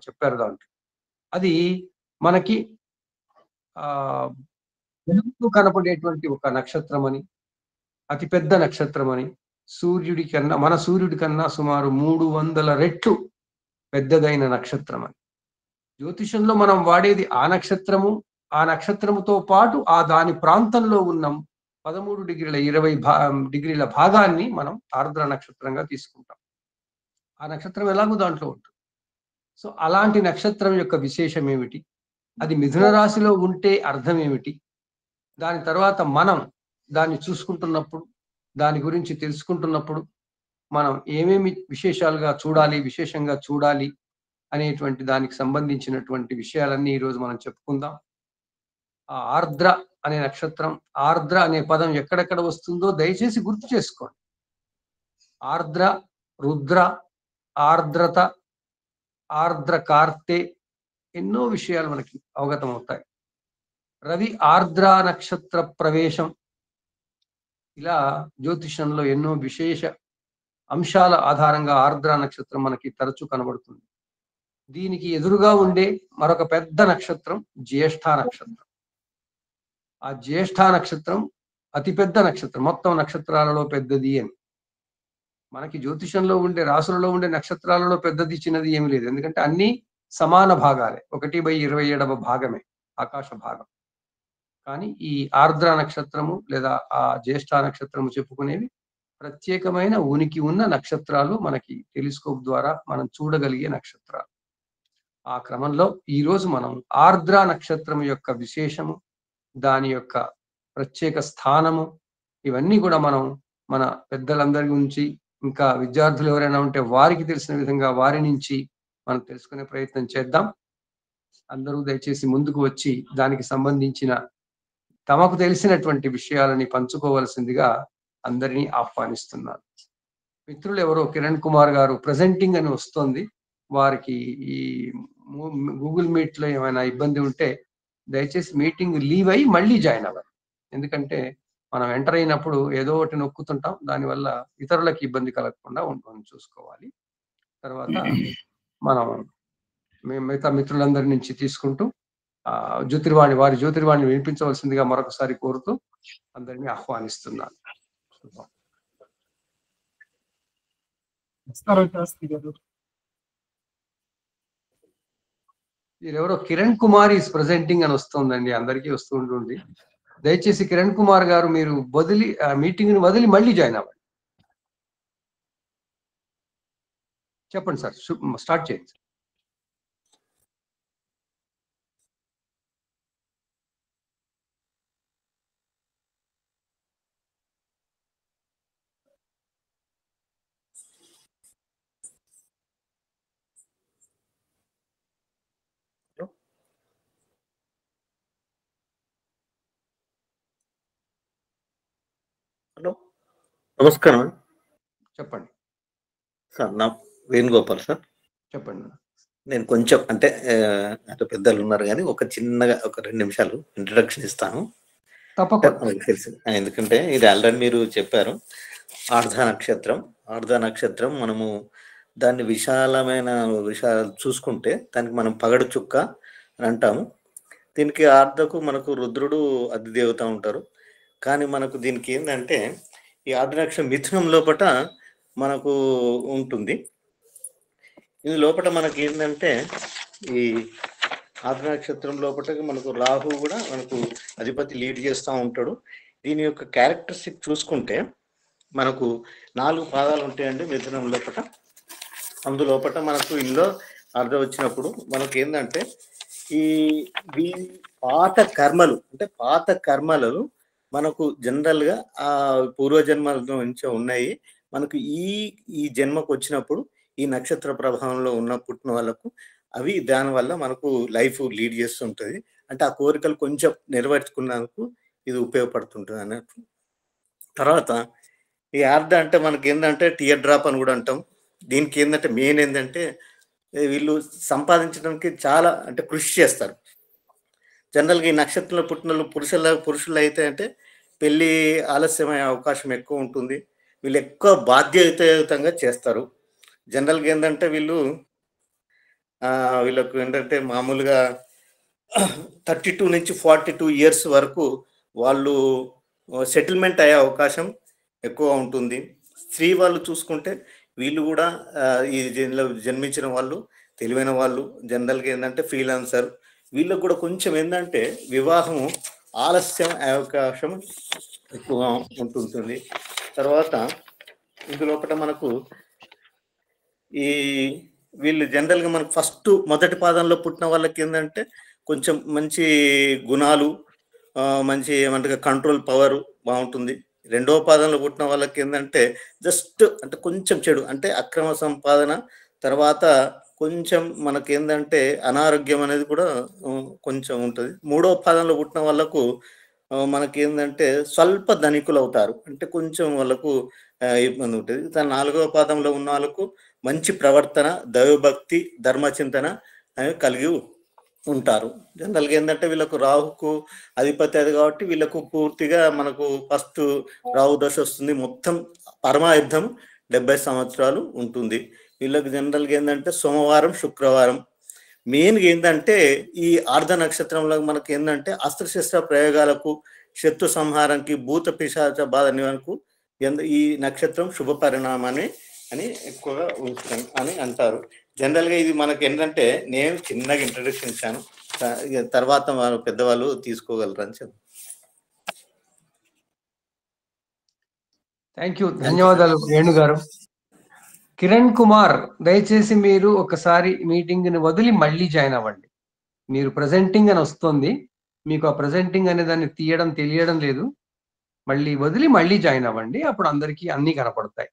చెప్పారు దాంట్లో. అది మనకి వెలుగుతూ కనపడేటువంటి ఒక నక్షత్రమని, అతిపెద్ద నక్షత్రమని, మన సూర్యుడి కన్నా సుమారు 300 రెట్లు పెద్దదైన నక్షత్రమని. జ్యోతిషంలో మనం వాడేది ఆ నక్షత్రము, ఆ నక్షత్రముతో పాటు దాని ప్రాంతంలో ఉన్న 13°20' భాగాన్ని మనం ఆర్ద్ర నక్షత్రంగా తీసుకుంటాం. ఆ నక్షత్రం ఎలాగో దాంట్లో ఉంటుంది. సో అలాంటి నక్షత్రం యొక్క విశేషం ఏమిటి? అది మిథున రాశిలో ఉంటే అర్థం ఏమిటి? దాని తర్వాత మనం దాన్ని చూసుకుంటున్నప్పుడు, దాని గురించి తెలుసుకుంటున్నప్పుడు మనం ఏమేమి విశేషంగా చూడాలి అనేటువంటి దానికి సంబంధించినటువంటి విషయాలన్నీ ఈరోజు మనం చెప్పుకుందాం. ఆ ఆర్ద్ర అనే నక్షత్రం, ఆర్ద్ర అనే పదం ఎక్కడెక్కడ వస్తుందో దయచేసి గుర్తు చేసుకోండి. ఆర్ద్ర, రుద్ర, ఆర్ద్రత, ఆర్ద్ర కార్తె, ఎన్నో విషయాలు మనకి అవగతం అవుతాయి. రవి ఆర్ద్ర నక్షత్ర ప్రవేశం, ఇలా జ్యోతిషంలో ఎన్నో విశేష అంశాల ఆధారంగా ఆర్ద్ర నక్షత్రం మనకి తరచూ కనబడుతుంది. దీనికి ఎదురుగా ఉండే మరొక పెద్ద నక్షత్రం జ్యేష్ఠ నక్షత్రం. ఆ జ్యేష్ఠ నక్షత్రం అతిపెద్ద నక్షత్రం, మొత్తం నక్షత్రాలలో పెద్దది అని. మనకి జ్యోతిషంలో ఉండే రాసులలో ఉండే నక్షత్రాలలో పెద్దది చిన్నది ఏమి లేదు, ఎందుకంటే అన్ని సమాన భాగాలే, 1/27 భాగమే ఆకాశ భాగం. కానీ ఈ ఆర్ద్ర నక్షత్రము లేదా ఆ జ్యేష్ఠ నక్షత్రము చెప్పుకునేవి ప్రత్యేకమైన ఉనికి ఉన్న నక్షత్రాలు, మనకి టెలిస్కోప్ ద్వారా మనం చూడగలిగే నక్షత్రాలు. ఆ క్రమంలో ఈరోజు మనం ఆర్ద్ర నక్షత్రం యొక్క విశేషము, దాని యొక్క ప్రత్యేక స్థానము, ఇవన్నీ కూడా మనం మన పెద్దలందరి గురించి, ఇంకా విద్యార్థులు ఎవరైనా ఉంటే వారికి తెలిసిన విధంగా వారి నుంచి మనం తెలుసుకునే ప్రయత్నం చేద్దాం. అందరూ దయచేసి ముందుకు వచ్చి దానికి సంబంధించిన తమకు తెలిసినటువంటి విషయాలని పంచుకోవలసిందిగా అందరినీ ఆహ్వానిస్తున్నాను. మిత్రులు ఎవరో కిరణ్ కుమార్ గారు ప్రెజెంటింగ్ అని వస్తుంది, వారికి ఈ గూగుల్ మీట్ లో ఏమైనా ఇబ్బంది ఉంటే దయచేసి మీటింగ్ లీవ్ అయ్యి మళ్ళీ జాయిన్ అవ్వాలి. ఎందుకంటే మనం ఎంటర్ అయినప్పుడు ఏదో ఒకటి నొక్కుతుంటాం, దానివల్ల ఇతరులకు ఇబ్బంది కలగకుండా మనం చూసుకోవాలి. తర్వాత మనం మిగతా మిత్రులందరి నుంచి తీసుకుంటూ వారి జ్యోతిర్వాణి వినిపించవలసిందిగా మరొకసారి కోరుతూ అందరినీ ఆహ్వానిస్తున్నాను. మీరెవరో కిరణ్ కుమార్ ఈస్ ప్రెజెంటింగ్ అని వస్తుందండి, అందరికీ వస్తూ ఉంటుంది. దయచేసి కిరణ్ కుమార్ గారు మీరు మీటింగ్ ని వదిలి మళ్ళీ జాయిన్ అవ్వండి. చెప్పండి సార్, స్టార్ట్ చేయండి. హలో, నమస్కారం. చెప్పండి సార్, నా వేణుగోపాల్ సార్. చెప్పండి. నేను కొంచెం అంటే పెద్దలు ఉన్నారు కానీ చిన్నగా 2 నిమిషాలు ఇంట్రడక్షన్ ఇస్తాను. తప్పకుండా. తెలుసు, ఎందుకంటే ఇది ఆల్రెడీ మీరు చెప్పారు. ఆర్ధ నక్షత్రం మనము దాన్ని విషయాలు చూసుకుంటే దానికి మనం పగడు చుక్క అని అంటాము. దీనికి ఆర్ధకు మనకు రుద్రుడు అధిదేవత ఉంటారు. కానీ మనకు దీనికి ఏంటంటే ఈ ఆర్ధ నక్షత్రం మిథునం లోపట మనకు ఉంటుంది. ఇది లోపల మనకి ఏంటంటే ఈ ఆర్ధ నక్షత్రం లోపల మనకు రాహు కూడా మనకు అధిపతి లీడ్ చేస్తూ ఉంటాడు. దీని యొక్క క్యారెక్టరిస్టిక్ చూసుకుంటే మనకు 4 పాదాలు ఉంటాయండి మిథునం లోపల. అందులోపల మనకు ఇందులో అర్థం వచ్చినప్పుడు మనకు ఏంటంటే ఈ పాత కర్మలు మనకు జనరల్గా ఆ పూర్వజన్మల నుంచి ఉన్నాయి. మనకు ఈ జన్మకు వచ్చినప్పుడు ఈ నక్షత్ర ప్రభావంలో పుట్టిన వాళ్ళకు అవి దానివల్ల మనకు లైఫ్ లీడ్ చేస్తుంటుంది. అంటే ఆ కోరికలు కొంచెం నెరవేర్చుకున్నందుకు ఇది ఉపయోగపడుతుంటుంది అన్నట్టు. తర్వాత ఈ ఆర్ధ అంటే మనకి ఏంటంటే టియర్ డ్రాప్ అని కూడా అంటాం. దీనికి ఏంటంటే మెయిన్ ఏంటంటే వీళ్ళు సంపాదించడానికి చాలా అంటే కృషి చేస్తారు. జనరల్గా ఈ నక్షత్రంలో పుట్టిన పురుషులు అయితే అంటే పెళ్ళి ఆలస్యమయ్యే అవకాశం ఎక్కువ ఉంటుంది. వీళ్ళు ఎక్కువ బాధ్యతాయుతంగా చేస్తారు. జనరల్గా ఏంటంటే వీళ్ళు వీళ్ళకు ఏంటంటే మామూలుగా 32 నుంచి 42 ఇయర్స్ వరకు వాళ్ళు సెటిల్మెంట్ అయ్యే అవకాశం ఎక్కువ ఉంటుంది. స్త్రీ వాళ్ళు చూసుకుంటే వీళ్ళు కూడా ఈ జన్మించిన వాళ్ళు తెలివైన వాళ్ళు. జనరల్గా ఏంటంటే ఫ్రీలాన్సర్ వీళ్ళకు కూడా కొంచెం ఏంటంటే వివాహం ఆలస్యం అయ్యే అవకాశం ఎక్కువ ఉంటుంటుంది. తర్వాత ఇందులోపట మనకు ఈ వీళ్ళు జనరల్గా మనకు ఫస్ట్ మొదటి పాదంలో పుట్టిన వాళ్ళకి ఏంటంటే కొంచెం మంచి గుణాలు, మంచి ఏమంటే కంట్రోల్ పవర్ బాగుంటుంది. రెండవ పాదంలో పుట్టిన వాళ్ళకి ఏంటంటే జస్ట్ అంటే కొంచెం చెడు అంటే అక్రమ సంపాదన, తర్వాత కొంచెం మనకేందంటే అనారోగ్యం అనేది కూడా కొంచెం ఉంటుంది. మూడవ పాదంలో పుట్టిన వాళ్ళకు మనకేందంటే స్వల్ప ధనికులు అవుతారు, అంటే కొంచెం వాళ్ళకు ఇబ్బంది ఉంటుంది. నాలుగవ పాదంలో ఉన్న వాళ్ళకు మంచి ప్రవర్తన, దైవభక్తి, ధర్మచింతన అనేవి కలిగి ఉంటారు. జనరల్గా ఏంటంటే వీళ్ళకు రాహుకు అధిపతి అది కాబట్టి వీళ్ళకు పూర్తిగా మనకు ఫస్ట్ రాహు దశ వస్తుంది. మొత్తం పరమాయుద్ధం 70 సంవత్సరాలు ఉంటుంది. వీళ్ళకి జనరల్గా ఏంటంటే సోమవారం, శుక్రవారం మెయిన్గా ఏంటంటే ఈ ఆర్ధ నక్షత్రంలో మనకి ఏంటంటే అస్త్రశస్త్ర ప్రయోగాలకు, శత్రు సంహారంకి, భూత పిశాచ బాధ నివారణకు ఈ నక్షత్రం శుభ పరిణామాన్ని అని ఎక్కువగా ఉంచుతాను అని అంటారు. జనరల్గా ఇది మనకి ఏంటంటే నేను చిన్నగా ఇంట్రడక్షన్ ఇచ్చాను, తర్వాత పెద్దవాళ్ళు తీసుకోగలరు అని చెప్పి. థ్యాంక్ యూ, ధన్యవాదాలు వేణు గారు. కిరణ్ కుమార్, దయచేసి మీరు ఒకసారి మీటింగ్ ని వదిలి మళ్ళీ జాయిన్ అవ్వండి. మీరు ప్రజెంటింగ్ అని వస్తుంది, మీకు ఆ ప్రజెంటింగ్ అనే దాన్ని తీయడం తెలియడం లేదు. మళ్ళీ వదిలి మళ్ళీ జాయిన్ అవ్వండి, అప్పుడు అందరికీ అన్ని కనపడతాయి.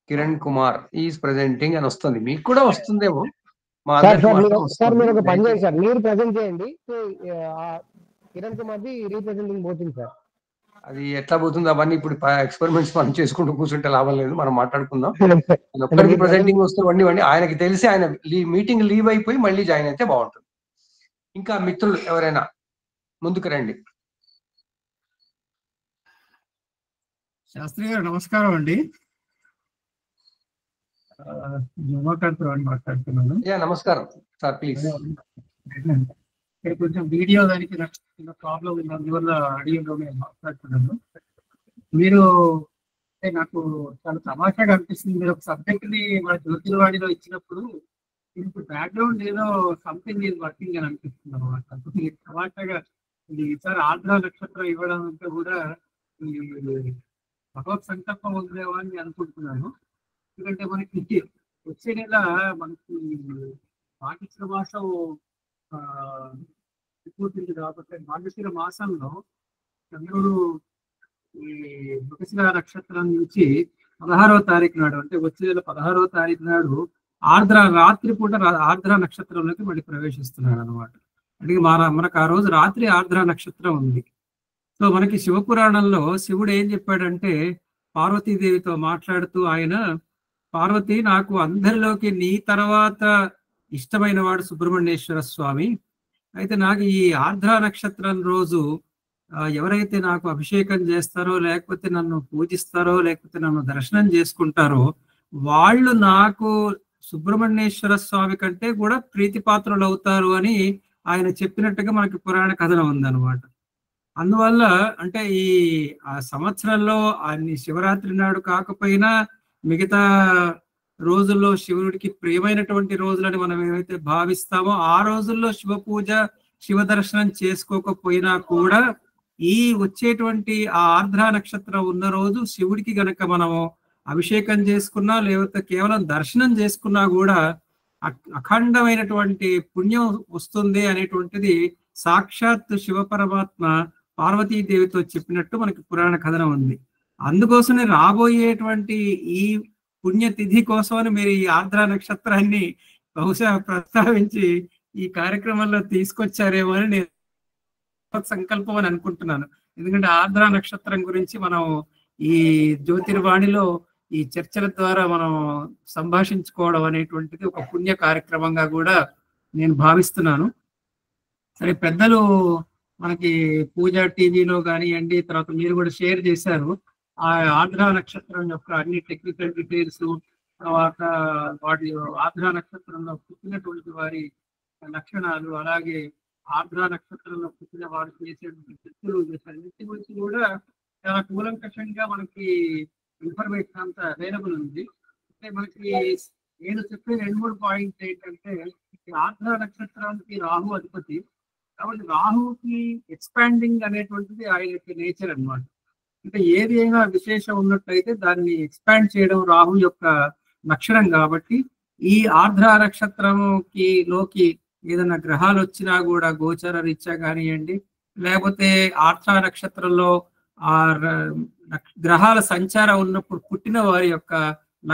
కిరణ్ కుమార్ ఈజ్ ప్రెజెంటింగ్ అని వస్తుంది, మీకు కూడా వస్తుందేమో. మా సార్ మీరు ఒక పని చేయండి సార్, మీరు ప్రజెంట్ చేయండి, కిరణ్ కుమార్ ది రీప్రజెంటింగ్ పోతుంది సార్. అది ఎట్లా పోతుంది అవన్నీ ఇప్పుడు ఎక్స్పెరిమెంట్స్ మనం చేసుకుంటూ కూర్చుంటే లాభం లేదు, మనం మాట్లాడుకుందాం. ఒక్కరికి ప్రెజెంటింగ్ వస్తే వండి ఆయనకి తెలిసి ఆయన మీటింగ్ లీవ్ అయిపోయి మళ్ళీ జాయిన్ అయితే బాగుంటుంది. ఇంకా మిత్రులు ఎవరైనా ముందుకు రండి. శాస్త్రి గారు నమస్కారం అండి. మాట్లాడుతున్నాను. నమస్కారం సార్, ప్లీజ్. కొంచెం వీడియో దానికి ప్రాబ్లం ఉంది, అందువల్ల ఆడియోలో నేను మాట్లాడుతున్నాను. మీరు నాకు చాలా తమాషాగా అనిపిస్తుంది, మీరు ఒక సబ్జెక్ట్ ని మన జ్యోతిర్వాణిలో ఇచ్చినప్పుడు దీనికి బ్యాక్గ్రౌండ్ ఏదో సంథింగ్ ఈజ్ వర్కింగ్ అని అనిపిస్తుంది అనమాట. తమాషాగా ఇది ఈసారి ఆర్ద్ర నక్షత్రం ఇవ్వడం అంటే కూడా ఈ భగవత్ సంకల్పం ఉందేమో అని అనుకుంటున్నాను. ఎందుకంటే మనకి వచ్చే నెల మనకి మార్గశిర మాసం పూర్తింది కాబట్టి మార్గశిర మాసంలో చంద్రుడు ఈ మృగశిర నక్షత్రం నుంచి 16వ తారీఖు నాడు, అంటే వచ్చే నెల 16వ తారీఖు నాడు ఆర్ద్ర రాత్రి పూట ఆర్ద్ర నక్షత్రంలోకి మళ్ళీ ప్రవేశిస్తున్నాడు అనమాట. అంటే మనకు ఆ రోజు రాత్రి ఆర్ద్ర నక్షత్రం ఉంది. సో మనకి శివపురాణంలో శివుడు ఏం చెప్పాడంటే పార్వతీదేవితో మాట్లాడుతూ ఆయన, పార్వతి నాకు అందరిలోకి నీ తర్వాత ఇష్టమైన వాడు సుబ్రహ్మణ్యేశ్వర స్వామి, అయితే నాకు ఈ ఆర్ద్ర నక్షత్రం రోజు ఎవరైతే నాకు అభిషేకం చేస్తారో, లేకపోతే నన్ను పూజిస్తారో, లేకపోతే నన్ను దర్శనం చేసుకుంటారో వాళ్ళు నాకు సుబ్రహ్మణ్యేశ్వర స్వామి కంటే కూడా ప్రీతిపాత్రులు అవుతారు అని ఆయన చెప్పినట్టుగా మనకి పురాణ కథనం ఉందన్నమాట. అందువల్ల అంటే ఈ ఆ సంవత్సరంలో అన్ని శివరాత్రి నాడు కాకపోయినా మిగతా రోజుల్లో శివుడికి ప్రియమైనటువంటి రోజులని మనం ఏవైతే భావిస్తామో ఆ రోజుల్లో శివ పూజ, శివ దర్శనం చేసుకోకపోయినా కూడా ఈ వచ్చేటువంటి ఆ ఆర్ద్ర నక్షత్రం ఉన్న రోజు శివుడికి గనక మనము అభిషేకం చేసుకున్నా, లేకపోతే కేవలం దర్శనం చేసుకున్నా కూడా అఖండమైనటువంటి పుణ్యం వస్తుంది అనేటువంటిది సాక్షాత్ శివ పరమాత్మ పార్వతీదేవితో చెప్పినట్టు మనకి పురాణ కథనం ఉంది. అందుకోసమే రాబోయేటువంటి ఈ పుణ్యతిథి కోసమని మీరు ఈ ఆర్ద్ర నక్షత్రాన్ని బహుశా ప్రస్తావించి ఈ కార్యక్రమంలో తీసుకొచ్చారేమో అని నేను సంకల్పం అని అనుకుంటున్నాను. ఎందుకంటే ఆర్ద్ర నక్షత్రం గురించి మనం ఈ జ్యోతిర్వాణిలో ఈ చర్చల ద్వారా మనం సంభాషించుకోవడం అనేటువంటిది ఒక పుణ్య కార్యక్రమంగా కూడా నేను భావిస్తున్నాను. సరే, పెద్దలు మనకి పూజ టీవీలో కానివ్వండి, తర్వాత మీరు కూడా షేర్ చేశారు ఆ ఆర్ద్ర నక్షత్రం యొక్క అన్ని టెక్నికల్ డీటెయిల్స్, తర్వాత వాటి ఆర్ద్ర నక్షత్రంలో పుట్టినటువంటి వారి లక్షణాలు, అలాగే ఆర్ద్ర నక్షత్రంలో పుట్టిన వారు చేసేటువంటి శక్తులు, వీటన్నిటి గురించి కూడా చాలా కూలంకషంగా మనకి ఇన్ఫర్మేషన్ అంతా అవైలబుల్ ఉంది. అంటే మనకి నేను చెప్పే 2-3 పాయింట్స్ ఏంటంటే, ఆర్ద్ర నక్షత్రానికి రాహు అధిపతి కాబట్టి రాహుకి ఎక్స్పాండింగ్ అనేటువంటిది ఆయన యొక్క నేచర్ అన్నమాట. అంటే ఏది అయినా విశేషం ఉన్నట్లయితే దాన్ని ఎక్స్పాండ్ చేయడం రాహు యొక్క లక్షణం. కాబట్టి ఈ ఆర్ద్ర నక్షత్రంకి లోకి ఏదైనా గ్రహాలు వచ్చినా కూడా గోచర రీత్యా కానివ్వండి, లేకపోతే ఆర్ద్ర నక్షత్రంలో ఆ గ్రహాల సంచారం ఉన్నప్పుడు పుట్టిన వారి యొక్క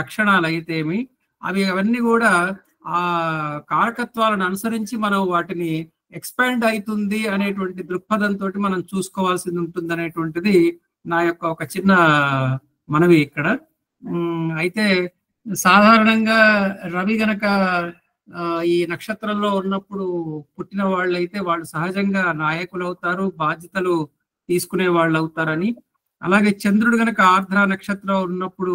లక్షణాలు అయితేమి అవన్నీ కూడా ఆ కారకత్వాలను అనుసరించి మనం వాటిని ఎక్స్పాండ్ అవుతుంది అనేటువంటి దృక్పథంతో మనం చూసుకోవాల్సి ఉంటుంది అనేటువంటిది నా యొక్క ఒక చిన్న మనవి ఇక్కడ. అయితే సాధారణంగా రవి గనక ఈ నక్షత్రంలో ఉన్నప్పుడు పుట్టిన వాళ్ళు అయితే వాళ్ళు సహజంగా నాయకులు అవుతారు, బాధ్యతలు తీసుకునే వాళ్ళు అవుతారని, అలాగే చంద్రుడు గనక ఆర్ద్ర నక్షత్రం ఉన్నప్పుడు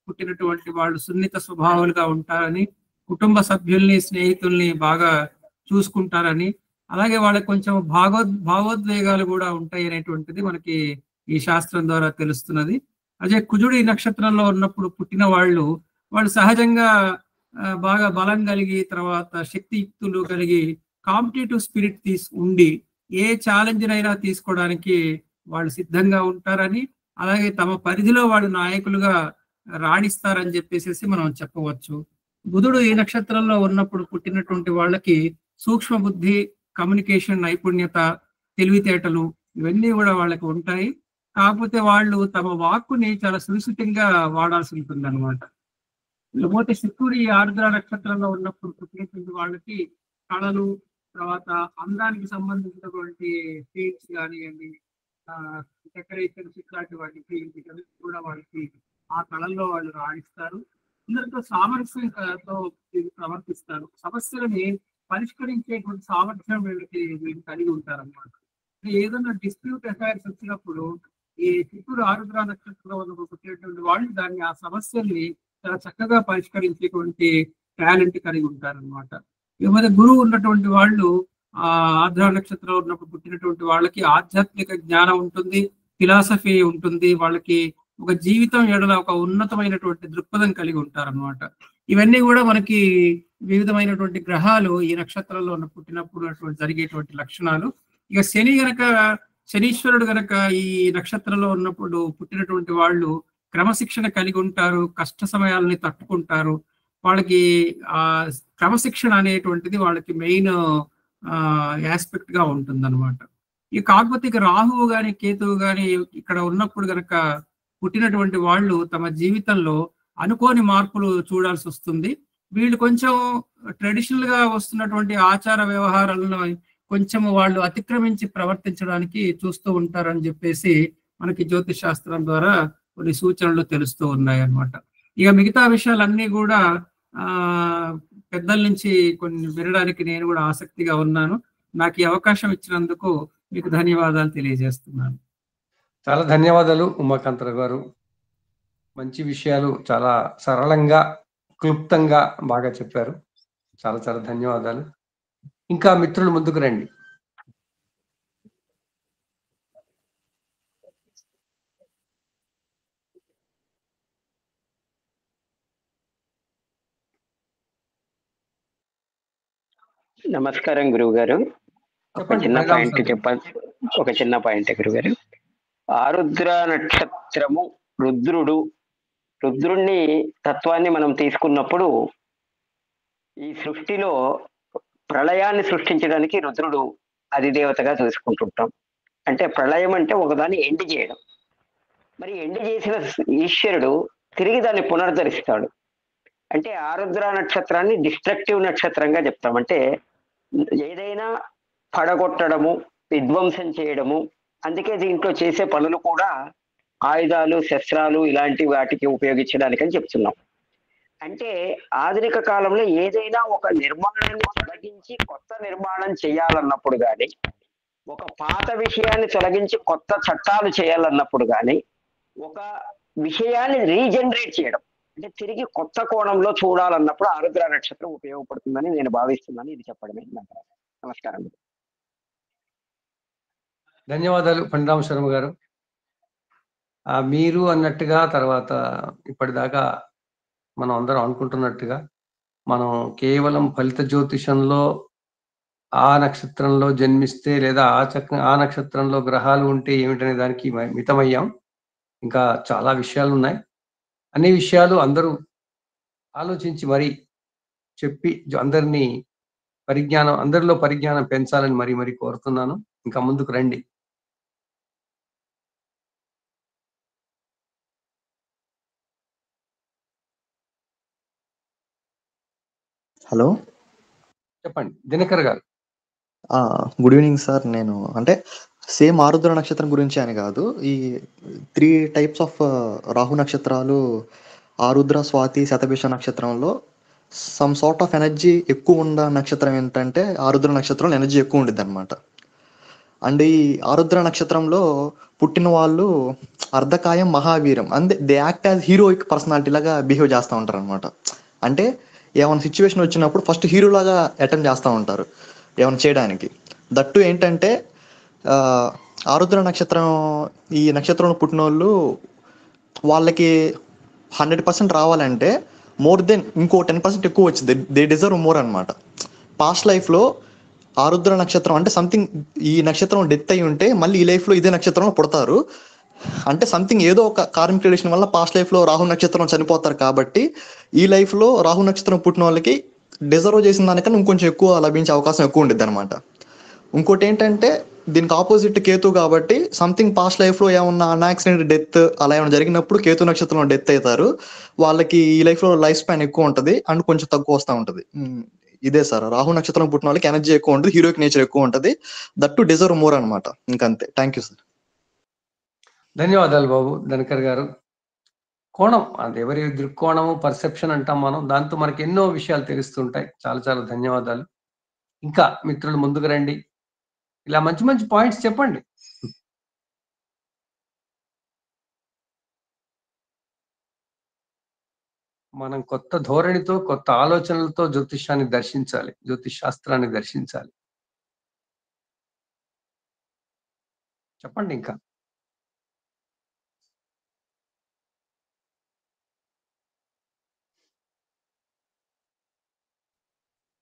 పుట్టినటువంటి వాళ్ళు సున్నిత స్వభావాలుగా ఉంటారని, కుటుంబ సభ్యుల్ని స్నేహితుల్ని బాగా చూసుకుంటారని, అలాగే వాళ్ళకి కొంచెం భావోద్వేగాలు కూడా ఉంటాయి అనేటువంటిది మనకి ఈ శాస్త్రం ద్వారా తెలుస్తున్నది. అదే కుజుడు ఈ నక్షత్రంలో ఉన్నప్పుడు పుట్టిన వాళ్ళు సహజంగా బాగా బలం కలిగి, తర్వాత శక్తియుక్తులు కలిగి, కాంపిటేటివ్ స్పిరిట్ ఉండి ఏ ఛాలెంజ్ అయినా తీసుకోవడానికి వాళ్ళు సిద్ధంగా ఉంటారని, అలాగే తమ పరిధిలో వాళ్ళు నాయకులుగా రాణిస్తారని చెప్పేసి మనం చెప్పవచ్చు. బుధుడు ఈ నక్షత్రంలో ఉన్నప్పుడు పుట్టినటువంటి వాళ్ళకి సూక్ష్మ బుద్ధి, కమ్యూనికేషన్ నైపుణ్యత, తెలివితేటలు ఇవన్నీ కూడా వాళ్ళకి ఉంటాయి. కాకపోతే వాళ్ళు తమ వాక్కుని చాలా సునిశ్చితంగా వాడాల్సి ఉంటుంది అనమాట. లేకపోతే శుక్రుడు ఈ ఆర్ద్ర నక్షత్రంలో ఉన్నప్పుడు పుట్టినటువంటి వాళ్ళకి కళలు, తర్వాత అందానికి సంబంధించినటువంటి ఫీల్డ్స్ కానివ్వండి, డెకరేషన్స్ ఇట్లాంటి వాటికి కూడా వాళ్ళకి ఆ కళల్లో వాళ్ళు రాణిస్తారు. అందరితో సామరస్యంతో ప్రవర్తిస్తారు. సమస్యలని పరిష్కరించేటువంటి సామర్థ్యం వీళ్ళకి కలిగి ఉంటారన్నమాట. ఏదైనా డిస్ప్యూట్ అఫైర్స్ వచ్చినప్పుడు ఈ చిత్తూరు ఆరుద్ర నక్షత్రంలో పుట్టినటువంటి వాళ్ళు దాన్ని ఆ సమస్యల్ని చాలా చక్కగా పరిష్కరించేటువంటి టాలెంట్ కలిగి ఉంటారన్నమాట. ఇకపోతే గురువు ఉన్నటువంటి వాళ్ళు ఆ ఆర్ద్ర నక్షత్రంలో ఉన్నప్పుడు పుట్టినటువంటి వాళ్ళకి ఆధ్యాత్మిక జ్ఞానం ఉంటుంది, ఫిలాసఫీ ఉంటుంది, వాళ్ళకి ఒక జీవితం ఎడల ఒక ఉన్నతమైనటువంటి దృక్పథం కలిగి ఉంటారన్నమాట. ఇవన్నీ కూడా మనకి వివిధమైనటువంటి గ్రహాలు ఈ నక్షత్రంలో పుట్టినప్పుడు జరిగేటువంటి లక్షణాలు. ఇక శనీశ్వరుడు గనక ఈ నక్షత్రంలో ఉన్నప్పుడు పుట్టినటువంటి వాళ్ళు క్రమశిక్షణ కలిగి ఉంటారు, కష్ట సమయాలని తట్టుకుంటారు. వాళ్ళకి ఆ క్రమశిక్షణ అనేటువంటిది వాళ్ళకి మెయిన్ ఆస్పెక్ట్ గా ఉంటుంది అనమాట. ఇక కాకపోతే ఇక రాహువు గాని కేతువు గాని ఇక్కడ ఉన్నప్పుడు గనక పుట్టినటువంటి వాళ్ళు తమ జీవితంలో అనుకోని మార్పులు చూడాల్సి వస్తుంది. వీళ్ళు కొంచెం ట్రెడిషనల్ గా వస్తున్నటువంటి ఆచార వ్యవహారాలను కొంచెం వాళ్ళు అతిక్రమించి ప్రవర్తించడానికి చూస్తూ ఉంటారని చెప్పేసి మనకి జ్యోతిష్ శాస్త్రం ద్వారా కొన్ని సూచనలు తెలుస్తూ ఉన్నాయి అన్నమాట. ఇక మిగతా విషయాలన్నీ కూడా పెద్దల నుంచి కొన్ని వినడానికి నేను కూడా ఆసక్తిగా ఉన్నాను. నాకు ఈ అవకాశం ఇచ్చినందుకు మీకు ధన్యవాదాలు తెలియజేస్తున్నాను. చాలా ధన్యవాదాలు ఉమాకాంతరావు గారు. మంచి విషయాలు చాలా సరళంగా, క్లుప్తంగా బాగా చెప్పారు. చాలా చాలా ధన్యవాదాలు. ఇంకా మిత్రులు ముందుకు రండి. నమస్కారం గురువు గారు. ఒక చిన్న పాయింట్ గురువు గారు. ఆరుద్ర నక్షత్రము రుద్రుణ్ణి తత్వాన్ని మనం తీసుకున్నప్పుడు ఈ సృష్టిలో ప్రళయాన్ని సృష్టించడానికి రుద్రుడు అధిదేవతగా చూసుకుంటుంటాం. అంటే ప్రళయం అంటే ఒకదాన్ని ఎండి చేయడం. మరి ఎండి చేసిన ఈశ్వరుడు తిరిగి దాన్ని పునరుద్ధరిస్తాడు. అంటే ఆరుద్ర నక్షత్రాన్ని డిస్ట్రక్టివ్ నక్షత్రంగా చెప్తాం. అంటే ఏదైనా పడగొట్టడము, విధ్వంసం చేయడము. అందుకే దీంట్లో చేసే పనులు కూడా ఆయుధాలు, శస్త్రాలు ఇలాంటి వాటికి ఉపయోగించడానికని చెప్తున్నాం. అంటే ఆధునిక కాలంలో ఏదైనా ఒక నిర్మాణాన్ని తొలగించి కొత్త నిర్మాణం చేయాలన్నప్పుడు కానీ, ఒక పాత విషయాన్ని తొలగించి కొత్త చట్టాలు చేయాలన్నప్పుడు కానీ, ఒక విషయాన్ని రీజనరేట్ చేయడం అంటే తిరిగి కొత్త కోణంలో చూడాలన్నప్పుడు ఆరుద్ర నక్షత్రం ఉపయోగపడుతుందని నేను భావిస్తున్నాను. ఇది చెప్పడమే. నమస్కారం. ధన్యవాదాలు పండిరామ శర్మ గారు. మీరు అన్నట్టుగా తర్వాత ఇప్పటిదాకా మనం అందరం అనుకుంటున్నట్టుగా మనం కేవలం ఫలిత జ్యోతిషంలో ఆ నక్షత్రంలో జన్మిస్తే లేదా ఆ నక్షత్రంలో గ్రహాలు ఉంటే ఏమిటనే దానికి మితమయ్యాం. ఇంకా చాలా విషయాలు ఉన్నాయి. అన్ని విషయాలు అందరూ ఆలోచించి మరీ చెప్పి అందరిలో పరిజ్ఞానం పెంచాలని మరీ కోరుతున్నాను. ఇంకా ముందుకు రండి. హలో, చెప్పండి దినకర్ గారు. Good evening sir. నేను అంటే సేమ్ ఆరుద్ర నక్షత్రం గురించి అని కాదు, ఈ 3 టైప్స్ ఆఫ్ రాహు నక్షత్రాలు ఆరుద్ర, స్వాతి, శతభిష నక్షత్రంలో సమ్ సార్ట్ ఆఫ్ ఎనర్జీ ఎక్కువ ఉన్న నక్షత్రం ఏంటంటే ఆరుద్ర నక్షత్రంలో ఎనర్జీ ఎక్కువ ఉండిద్ది అనమాట. అండ్ ఈ ఆరుద్ర నక్షత్రంలో పుట్టిన వాళ్ళు అర్ధకాయం మహావీరం, అంతే they act as heroic personality లాగా బిహేవ్ చేస్తూ ఉంటారు అనమాట. అంటే ఏమైనా సిచ్యువేషన్ వచ్చినప్పుడు ఫస్ట్ హీరో లాగా అటెంప్ట్ చేస్తూ ఉంటారు ఏమైనా చేయడానికి. దట్టు ఏంటంటే ఆరుద్ర నక్షత్రం, ఈ నక్షత్రంలో పుట్టిన వాళ్ళు వాళ్ళకి 100% రావాలంటే మోర్ దెన్ ఇంకో 10% ఎక్కువ వచ్చింది. దే డిజర్వ్ మోర్ అనమాట. పాస్ట్ లైఫ్లో ఆరుద్ర నక్షత్రం అంటే సంథింగ్, ఈ నక్షత్రం డెత్ అయి ఉంటే మళ్ళీ ఈ లైఫ్లో ఇదే నక్షత్రంలో పుడతారు. అంటే సంథింగ్ ఏదో ఒక కార్మిక్ రిలేషన్ వల్ల పాస్ట్ లైఫ్లో రాహు నక్షత్రం చనిపోతారు. కాబట్టి ఈ లైఫ్లో రాహు నక్షత్రం పుట్టిన వాళ్ళకి డిజర్వ్ చేసిన దానికన్నా ఇంకొంచెం ఎక్కువ లభించే అవకాశం ఎక్కువ ఉండిద్ది అనమాట. ఇంకోటి ఏంటంటే దీనికి ఆపోజిట్ కేతు, కాబట్టి సంథింగ్ పాస్ట్ లైఫ్లో ఏమన్నా అన్యాక్సిడెంట్ డెత్ అలా ఏమైనా జరిగినప్పుడు కేతు నక్షత్రంలో డెత్ అవుతారు. వాళ్ళకి ఈ లైఫ్లో లైఫ్ స్పాన్ ఎక్కువ ఉంటుంది అండ్ కొంచెం తక్కువ వస్తూ ఉంటుంది. ఇదే సార్, రాహు నక్షత్రం పుట్టిన వాళ్ళకి ఎనర్జీ ఎక్కువ ఉంటుంది, హీరోయిక్ నేచర్ ఎక్కువ ఉంటుంది, దట్ టు డిజర్వ్ మోర్ అనమాట. ఇంకంతే. Thank you sir. ధన్యవాదాలు బాబు ధనకర్ గారు. కోణం, అది ఎవరి దృక్కోణము, పర్సెప్షన్ అంటాం మనం, దాంతో మనకి ఎన్నో విషయాలు తెలుస్తుంటాయి. చాలా చాలా ధన్యవాదాలు. ఇంకా మిత్రులు ముందుకు రండి, ఇలా మంచి మంచి పాయింట్స్ చెప్పండి. మనం కొత్త ధోరణితో, కొత్త ఆలోచనలతో జ్యోతిషాన్ని దర్శించాలి, జ్యోతిష్ శాస్త్రాన్ని దర్శించాలి. చెప్పండి ఇంకా.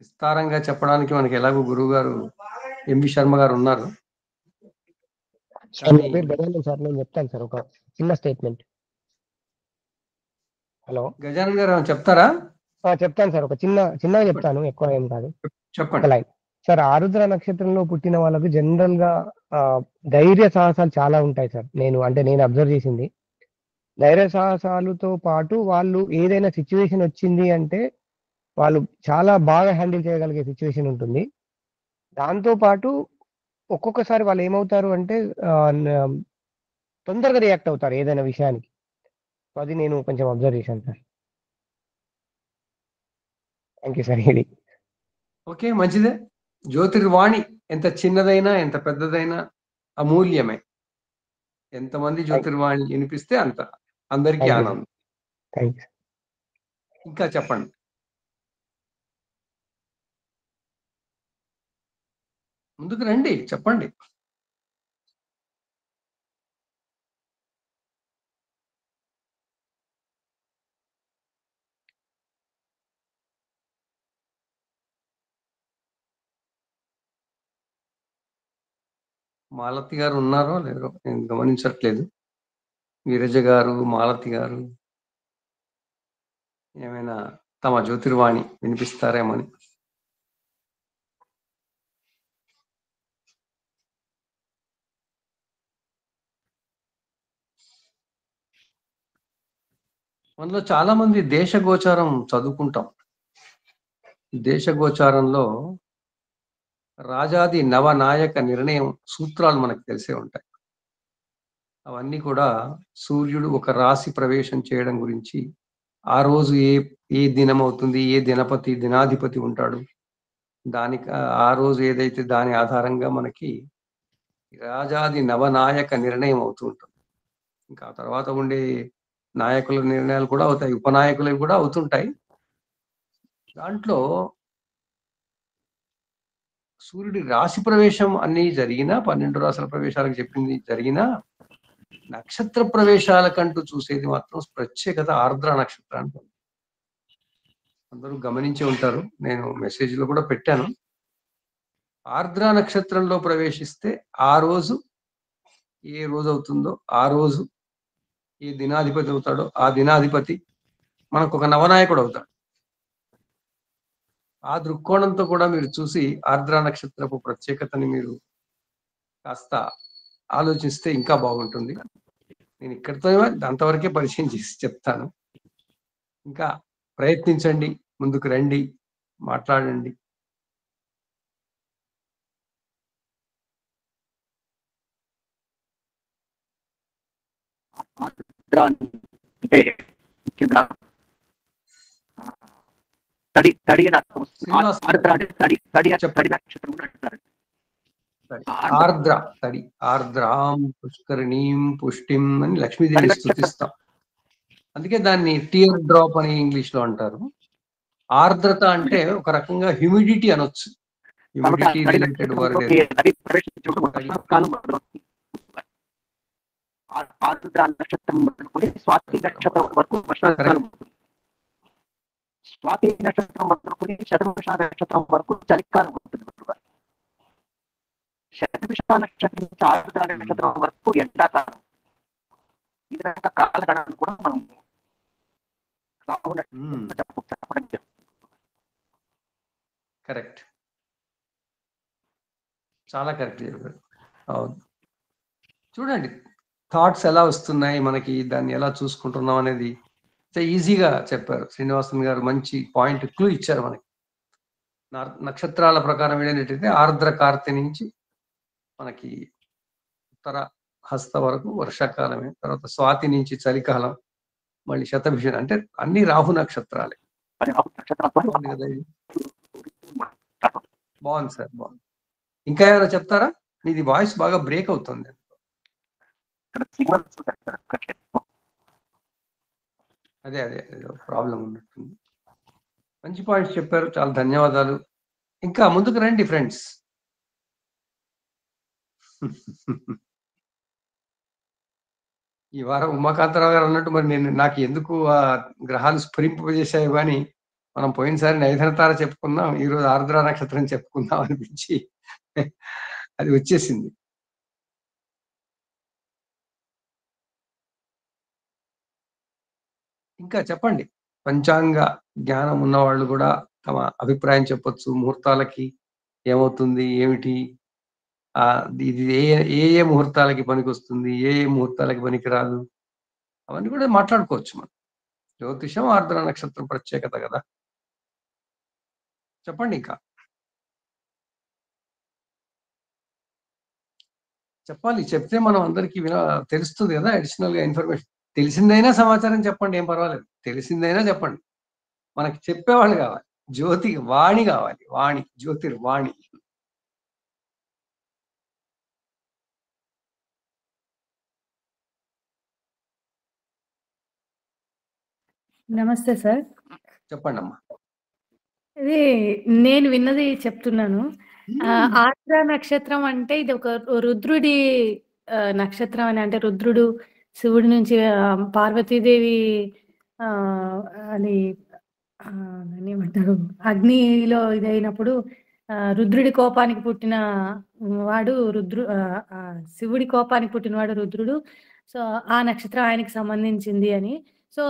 విస్తారంగా చెప్పడానికి మనకి ఎలాగో గురువు గారు ఎంవి శర్మ గారు ఉన్నారు. సార్ నేను చెప్తాను సార్ ఒక చిన్న స్టేట్మెంట్. హలో, గజానన్ గారు చెప్తారా? చెప్తాను సార్, ఒక చిన్నగా చెప్తాను, ఎక్కువ ఏం కాదు. చెప్పండి. లైన్ సార్, ఆరుద్ర నక్షత్రంలో పుట్టిన వాళ్ళకు జనరల్ గా ధైర్య సాహసాలు చాలా ఉంటాయి సార్. నేను అబ్జర్వ్ చేసింది, ధైర్య సాహసాలతో పాటు వాళ్ళు ఏదైనా సిచ్యువేషన్ వచ్చింది అంటే వాళ్ళు చాలా బాగా హ్యాండిల్ చేయగలిగే సిచ్యువేషన్ ఉంటుంది. దాంతో పాటు ఒక్కొక్కసారి వాళ్ళు ఏమవుతారు అంటే తొందరగా రియాక్ట్ అవుతారు ఏదైనా విషయానికి. అది నేను కొంచెం అబ్జర్వ్ చేశాను సార్. Thank you sir. ఇది ఓకే, మంచిదే. జ్యోతిర్వాణి ఎంత చిన్నదైనా ఎంత పెద్దదైనా అమూల్యమే. ఎంతమంది జ్యోతిర్వాణి వినిపిస్తే అంత అందరికీ ఆనందం. ఇంకా చెప్పండి. ముందుకు రండి, చెప్పండి. మాలతి గారు ఉన్నారో లేదో నేను గమనించట్లేదు. వీరజ గారు, మాలతి గారు ఏమైనా తమ జ్యోతిర్వాణి వినిపిస్తారేమని. మనలో చాలా మంది దేశగోచారం చదువుకుంటాం. దేశగోచారంలో రాజాది నవనాయక నిర్ణయం సూత్రాలు మనకు తెలిసే ఉంటాయి. అవన్నీ కూడా సూర్యుడు ఒక రాశి ప్రవేశం చేయడం గురించి, ఆ రోజు ఏ దినం అవుతుంది, ఏ దినాధిపతి ఉంటాడు, దానికి ఆ రోజు ఏదైతే దాని ఆధారంగా మనకి రాజాది నవనాయక నిర్ణయం అవుతూ ఉంటుంది. ఇంకా తర్వాత ఉండే నాయకుల నిర్ణయాలు కూడా అవుతాయి, ఉపనాయకులవి కూడా అవుతుంటాయి. దాంట్లో సూర్యుడి రాశి ప్రవేశం అన్ని జరిగినా, 12 రాశుల ప్రవేశాలకు చెప్పింది జరిగినా, నక్షత్ర ప్రవేశాలకంటూ చూసేది మాత్రం ప్రత్యేకత ఆర్ద్ర నక్షత్రానికి ఉంది. అందరూ గమనించి ఉంటారు, నేను మెసేజ్ లో కూడా పెట్టాను. ఆర్ద్ర నక్షత్రంలో ప్రవేశిస్తే ఆ రోజు ఏ రోజు అవుతుందో ఆ రోజు ఏ దినాధిపతి అవుతాడో ఆ దినాధిపతి మనకు ఒక నవనాయకుడు అవుతాడు. ఆ దృక్కోణంతో కూడా మీరు చూసి ఆర్ద్ర నక్షత్రపు ప్రత్యేకతని మీరు కాస్త ఆలోచిస్తే ఇంకా బాగుంటుంది. నేను ఇక్కడితో అంతవరకే పరిచయం చేసి చెప్తాను. ఇంకా ప్రయత్నించండి, ముందుకు రండి, మాట్లాడండి. అంటే ముఖ్యంగా శ్రీనివాస్ నక్షత్రం కూడా అంటారు. ఆర్ద్ర తడి, ఆర్ద్రాం పుష్కరిణీం పుష్టిం అని లక్ష్మీదేవి స్తుతిస్తాం. అందుకే దాన్ని టియర్ డ్రాప్ అని ఇంగ్లీష్ లో అంటారు. ఆర్ద్రత అంటే ఒక రకంగా హ్యూమిడిటీ అనొచ్చు, హ్యూమిడిటీ రిలేటెడ్ వర్డ్. నక్షత్రం స్వాతి నక్షత్రం వరకు వర్షాకాలం, స్వాతి నక్షత్రం వరకు శతభిష నక్షత్రం వరకు చలికాలం ఉంటుంది. శతభిష నక్షత్రం ఆరుద్ర నక్షత్రం వరకు ఎండాకాలం. ఈ రక కాలగణాలు కూడా మనం కరెక్ట్, చాలా కరెక్ట్ చెప్పారు. అవును, చూడండి థాట్స్ ఎలా వస్తున్నాయి మనకి, దాన్ని ఎలా చూసుకుంటున్నాం అనేది ఈజీగా చెప్పారు శ్రీనివాసన్ గారు. మంచి పాయింట్ క్లూ ఇచ్చారు మనకి. నక్షత్రాల ప్రకారం ఏంటంటే ఆర్ద్ర కార్తె నుంచి మనకి ఉత్తర హస్త వరకు వర్షాకాలమే, తర్వాత స్వాతి నుంచి చలికాలం, మళ్ళీ శతభిషం అంటే అన్ని రాహు నక్షత్రాలే. బాగుంది సార్, బాగుంది. ఇంకా ఏమైనా చెప్తారా? మీది వాయిస్ బాగా బ్రేక్ అవుతుంది. అదే అదే ప్రాబ్లం ఉన్నట్టుంది. మంచి పాయింట్స్ చెప్పారు, చాలా ధన్యవాదాలు. ఇంకా ముందుకు రండి ఫ్రెండ్స్. ఈ వారం ఉమాకాంతరావు గారు అన్నట్టు మరి నాకు ఎందుకు ఆ గ్రహాలు స్ఫురింపజేశాయి కానీ, మనం పోయినసారి నైధన తార చెప్పుకుందాం, ఈరోజు ఆర్ద్ర నక్షత్రం చెప్పుకుందాం అనిపించి అది వచ్చేసింది. ఇంకా చెప్పండి, పంచాంగ జ్ఞానం ఉన్న వాళ్ళు కూడా తమ అభిప్రాయం చెప్పొచ్చు. ముహూర్తాలకి ఏమవుతుంది ఏమిటి, ఇది ఏ ముహూర్తాలకి పనికి వస్తుంది, ఏ ముహూర్తాలకి పనికి రాదు, అవన్నీ కూడా మాట్లాడుకోవచ్చు మనం. జ్యోతిషం ఆర్ద్ర నక్షత్రం ప్రత్యేకత కదా. చెప్పండి, ఇంకా చెప్పాలి. చెప్తే మనం అందరికీ తెలుస్తుంది కదా, అడిషనల్ గా ఇన్ఫర్మేషన్. తెలిసిందైనా సమాచారం చెప్పండి, ఏం పర్వాలేదు. తెలిసిందైనా చెప్పండి, మనకి చెప్పేవాళ్ళు కావాలి. జ్యోతి వాణి కావాలి, వాణి, జ్యోతిర్వాణి. నమస్తే సార్. చెప్పండి అమ్మా. ఇది నేను విన్నది చెప్తున్నాను. ఆర్ద్ర నక్షత్రం అంటే ఇది ఒక రుద్రుడి నక్షత్రం అని. అంటే రుద్రుడు శివుడి నుంచి పార్వతీదేవి అది దాన్ని ఏమంటారు, అగ్నిలో ఇదైనప్పుడు రుద్రుడి కోపానికి పుట్టిన వాడు శివుడి కోపానికి పుట్టినవాడు రుద్రుడు. సో ఆ నక్షత్రం ఆయనకి సంబంధించింది అని. సో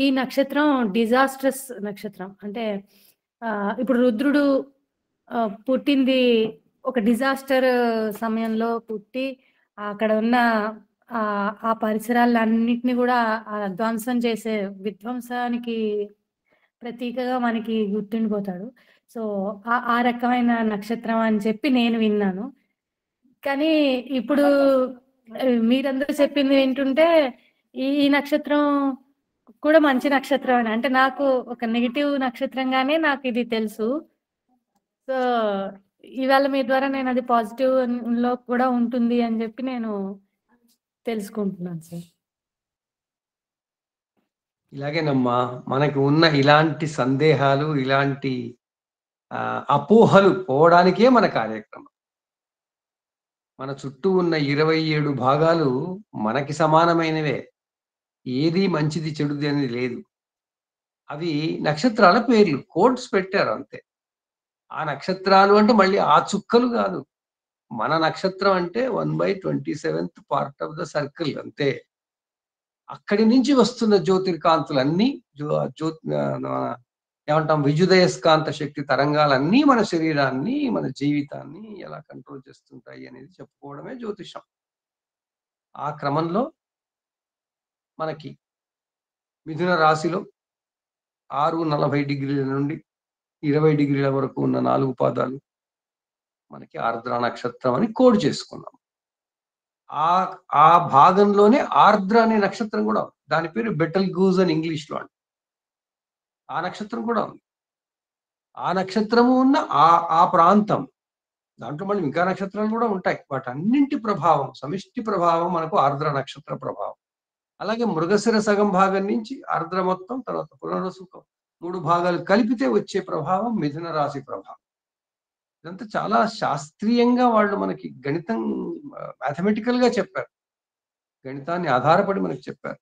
ఈ నక్షత్రం డిజాస్ట్రస్ నక్షత్రం. అంటే ఇప్పుడు రుద్రుడు పుట్టింది ఒక డిజాస్టర్ సమయంలో పుట్టి అక్కడ ఉన్న ఆ పరిసరాలన్నిటిని కూడా ధ్వంసం చేసే విధ్వంసానికి ప్రతీకగా మనకి గుర్తుండిపోతాడు. సో ఆ రకమైన నక్షత్రం అని చెప్పి నేను విన్నాను. కానీ ఇప్పుడు మీరందరూ చెప్పింది వింటుంటే ఈ నక్షత్రం కూడా మంచి నక్షత్రం అని, అంటే నాకు ఒక నెగిటివ్ నక్షత్రంగానే నాకు ఇది తెలుసు. సో ఇవాళ మీ ద్వారా నేను అది పాజిటివ్ లో కూడా ఉంటుంది అని చెప్పి నేను తెలుసుకుంటున్నాను సార్. ఇలాగేనమ్మా, మనకి ఉన్న ఇలాంటి సందేహాలు, ఇలాంటి అపోహలు పోవడానికే మన కార్యక్రమం. మన చుట్టూ ఉన్న 27 భాగాలు మనకి సమానమైనవే. ఏది మంచిది చెడుది అనేది లేదు. అవి నక్షత్రాల పేర్లు, కోడ్స్ పెట్టారు అంతే. ఆ నక్షత్రాలు అంటే మళ్ళీ ఆ చుక్కలు కాదు. మన నక్షత్రం అంటే 1/27th part of the circle అంతే. అక్కడి నుంచి వస్తున్న జ్యోతిర్కాంతులన్నీ ఏమంటాం, విద్యుదయస్కాంత శక్తి తరంగాలన్నీ మన శరీరాన్ని, మన జీవితాన్ని ఎలా కంట్రోల్ చేస్తుంటాయి అనేది చెప్పుకోవడమే జ్యోతిషం. ఆ క్రమంలో మనకి మిథున రాశిలో 6:40 నుండి 20 వరకు ఉన్న 4 పాదాలు మనకి ఆర్ద్ర నక్షత్రం అని కోడ్ చేసుకున్నాం. ఆ భాగంలోనే ఆర్ద్ర అనే నక్షత్రం కూడా ఉంది. దాని పేరు బెటల్ గూజ్ అని ఇంగ్లీష్ లో. ఆ నక్షత్రం కూడా ఉంది. ఆ నక్షత్రము ఉన్న ఆ ప్రాంతం, దాంట్లో మళ్ళీ ఇంకా నక్షత్రాలు కూడా ఉంటాయి. వాటన్నింటి ప్రభావం, సమిష్టి ప్రభావం మనకు ఆర్ద్ర నక్షత్ర ప్రభావం. అలాగే మృగశిర సగం భాగం నుంచి ఆర్ద్ర మొత్తం, తర్వాత పునర్వసు 3 భాగాలు కలిపితే వచ్చే ప్రభావం మిథున రాశి ప్రభావం. ఇదంతా చాలా శాస్త్రీయంగా వాళ్ళు మనకి గణితం, మ్యాథమెటికల్ గా చెప్పారు. గణితాన్ని ఆధారపడి మనకి చెప్పారు.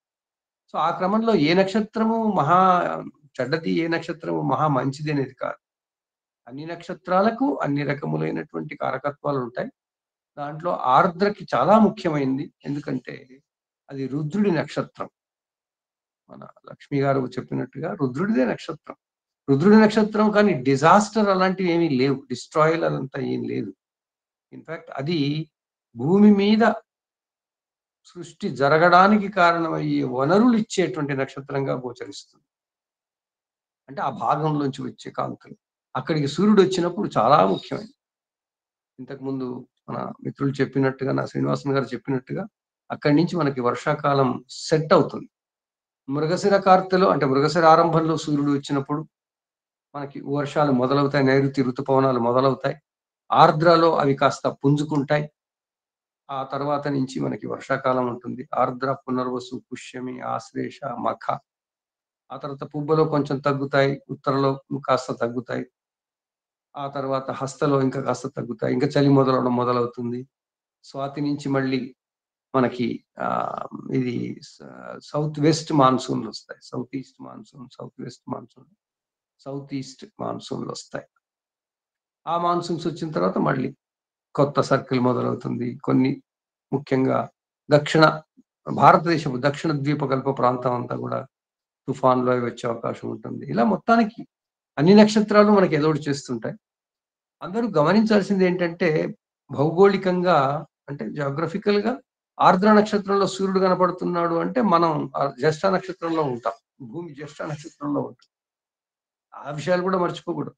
సో ఆ క్రమంలో ఏ నక్షత్రము మహా చెడ్డది, ఏ నక్షత్రము మహా మంచిది అనేది కాదు. అన్ని నక్షత్రాలకు అన్ని రకములైనటువంటి కారకత్వాలు ఉంటాయి. దాంట్లో ఆర్ద్రకి చాలా ముఖ్యమైనది, ఎందుకంటే అది రుద్రుడి నక్షత్రం. మన లక్ష్మి గారు చెప్పినట్టుగా రుద్రుడిదే నక్షత్రం. రుద్రుడి నక్షత్రం, కానీ డిజాస్టర్ అలాంటివి ఏమీ లేవు, డిస్ట్రాయల్ అదంతా ఏం లేదు. ఇన్ఫాక్ట్ అది భూమి మీద సృష్టి జరగడానికి కారణమయ్యే వనరులు ఇచ్చేటువంటి నక్షత్రంగా గోచరిస్తుంది. అంటే ఆ భాగంలోంచి వచ్చే కాంతులు అక్కడికి సూర్యుడు వచ్చినప్పుడు చాలా ముఖ్యమైనది. ఇంతకుముందు మన మిత్రులు చెప్పినట్టుగా, నా శ్రీనివాసన్ గారు చెప్పినట్టుగా, అక్కడి నుంచి మనకి వర్షాకాలం సెట్ అవుతుంది. మృగశిర కార్తెలో అంటే మృగశిర ఆరంభంలో సూర్యుడు వచ్చినప్పుడు మనకి వర్షాలు మొదలవుతాయి, నైరుతి ఋతుపవనాలు మొదలవుతాయి. ఆర్ద్రలో అవి కాస్త పుంజుకుంటాయి. ఆ తర్వాత నుంచి మనకి వర్షాకాలం ఉంటుంది. ఆర్ద్ర, పునర్వసు, పుష్యమి, ఆశ్లేష, మఖ. ఆ తర్వాత పుబ్బలో కొంచెం తగ్గుతాయి, ఉత్తరలో కాస్త తగ్గుతాయి. ఆ తర్వాత హస్తలో ఇంకా కాస్త తగ్గుతాయి. ఇంకా చలి మొదలవుతుంది. స్వాతి నుంచి మళ్ళీ మనకి ఇది సౌత్ వెస్ట్ మాన్సూన్లు వస్తాయి. South east monsoon, south west monsoon, south east మాన్సూన్లు వస్తాయి. ఆ మాన్సూన్స్ వచ్చిన తర్వాత మళ్ళీ కొత్త సర్కిల్ మొదలవుతుంది. కొన్ని ముఖ్యంగా భారతదేశపు దక్షిణ ద్వీపకల్ప ప్రాంతం అంతా కూడా తుఫాన్లు అవి వచ్చే అవకాశం ఉంటుంది. ఇలా మొత్తానికి అన్ని నక్షత్రాలు మనకి ఏదోటి చేస్తుంటాయి. అందరూ గమనించాల్సింది ఏంటంటే, భౌగోళికంగా అంటే జాగ్రఫికల్ గా ఆర్ద్ర నక్షత్రంలో సూర్యుడు కనపడుతున్నాడు అంటే మనం జ్యేష్ఠ నక్షత్రంలో ఉంటాం, భూమి జ్యేష్ఠ నక్షత్రంలో ఉంటుంది. ఆ విషయాలు కూడా మర్చిపోకూడదు.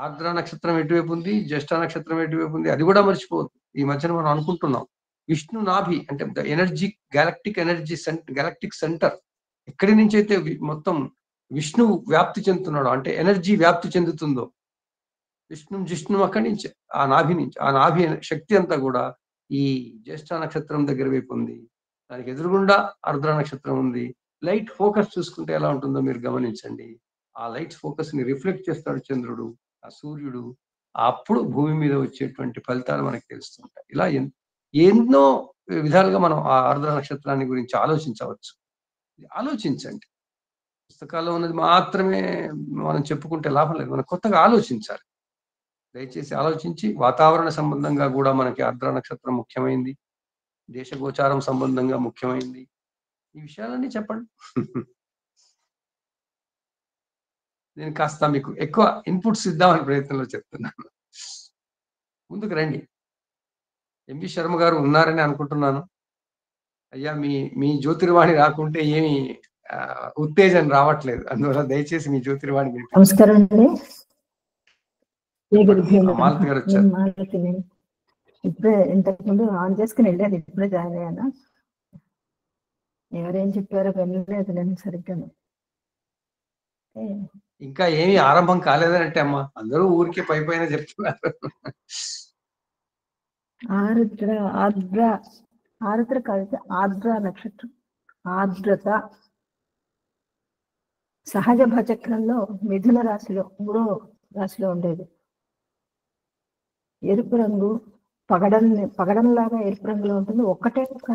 ఆర్ద్ర నక్షత్రం ఎటువైపు ఉంది, జ్యేష్ఠ నక్షత్రం ఎటువైపు ఉంది, అది కూడా మర్చిపోవద్దు. ఈ మధ్యన మనం అనుకుంటున్నాం విష్ణు నాభి అంటే ద ఎనర్జీ, గ్యాలక్టిక్ సెంటర్, ఎక్కడి నుంచి అయితే మొత్తం విష్ణువు వ్యాప్తి చెందుతున్నాడు, అంటే ఎనర్జీ వ్యాప్తి చెందుతుందో, జిష్ణు అక్కడి నుంచి, ఆ నాభి శక్తి అంతా కూడా ఈ జ్యేష్ఠ నక్షత్రం దగ్గర వైపు ఉంది. దానికి ఎదురుగుండా ఆర్ద్ర నక్షత్రం ఉంది. లైట్ ఫోకస్ చూసుకుంటే ఎలా ఉంటుందో మీరు గమనించండి. ఆ లైట్ ఫోకస్ ని రిఫ్లెక్ట్ చేస్తాడు చంద్రుడు, ఆ సూర్యుడు. అప్పుడు భూమి మీద వచ్చేటువంటి ఫలితాలు మనకు తెలుస్తుంటాయి. ఇలా ఎన్నో విధాలుగా మనం ఆ ఆర్ద్ర నక్షత్రాన్ని గురించి ఆలోచించవచ్చు. ఆలోచించండి. పుస్తకాల్లో ఉన్నది మాత్రమే మనం చెప్పుకుంటే లాభం లేదు, మనం కొత్తగా ఆలోచించాలి. దయచేసి ఆలోచించి, వాతావరణ సంబంధంగా కూడా మనకి ఆర్ద్ర నక్షత్రం ముఖ్యమైనది, దేశగోచారం సంబంధంగా ముఖ్యమైనది. ఈ విషయాలన్నీ చెప్పండి. నేను కాస్త మీకు ఎక్కువ ఇన్పుట్స్ ఇద్దామని ప్రయత్నంలో చెప్తున్నాను. ముందుకు రండి. ఎంవి శర్మ గారు ఉన్నారని అనుకుంటున్నాను. అయ్యా, మీ జ్యోతిర్వాణి రాకుంటే ఏమి ఉత్తేజం రావట్లేదు, అందువల్ల దయచేసి మీ జ్యోతిర్వాణి. నమస్కారం అండి. మాలతి గారు వచ్చారు. ఇప్పుడే ఇంతకుముందు ఆన్ చేసుకుని వెళ్ళాను, ఇప్పుడే జాయిన్ అయ్యాను. ఎవరేం చెప్పారో వెళ్ళలేదు నేను సరిగ్గా. ఇంకా ఏమీ ఆరంభం కాలేదంటే అమ్మా, అందరూ ఊరికే పైన చెప్తున్నారు. ఆర్ద్ర కలిసి ఆర్ద్ర నక్షత్రం, ఆర్ద్రత సహజ భచక్రంలో మిథున రాశిలో 3వ రాశిలో ఉండేది. ఎరుపు రంగు పగడంలాగా ఎరుపు రంగులో ఉంటుంది. ఒక్కటే ఒక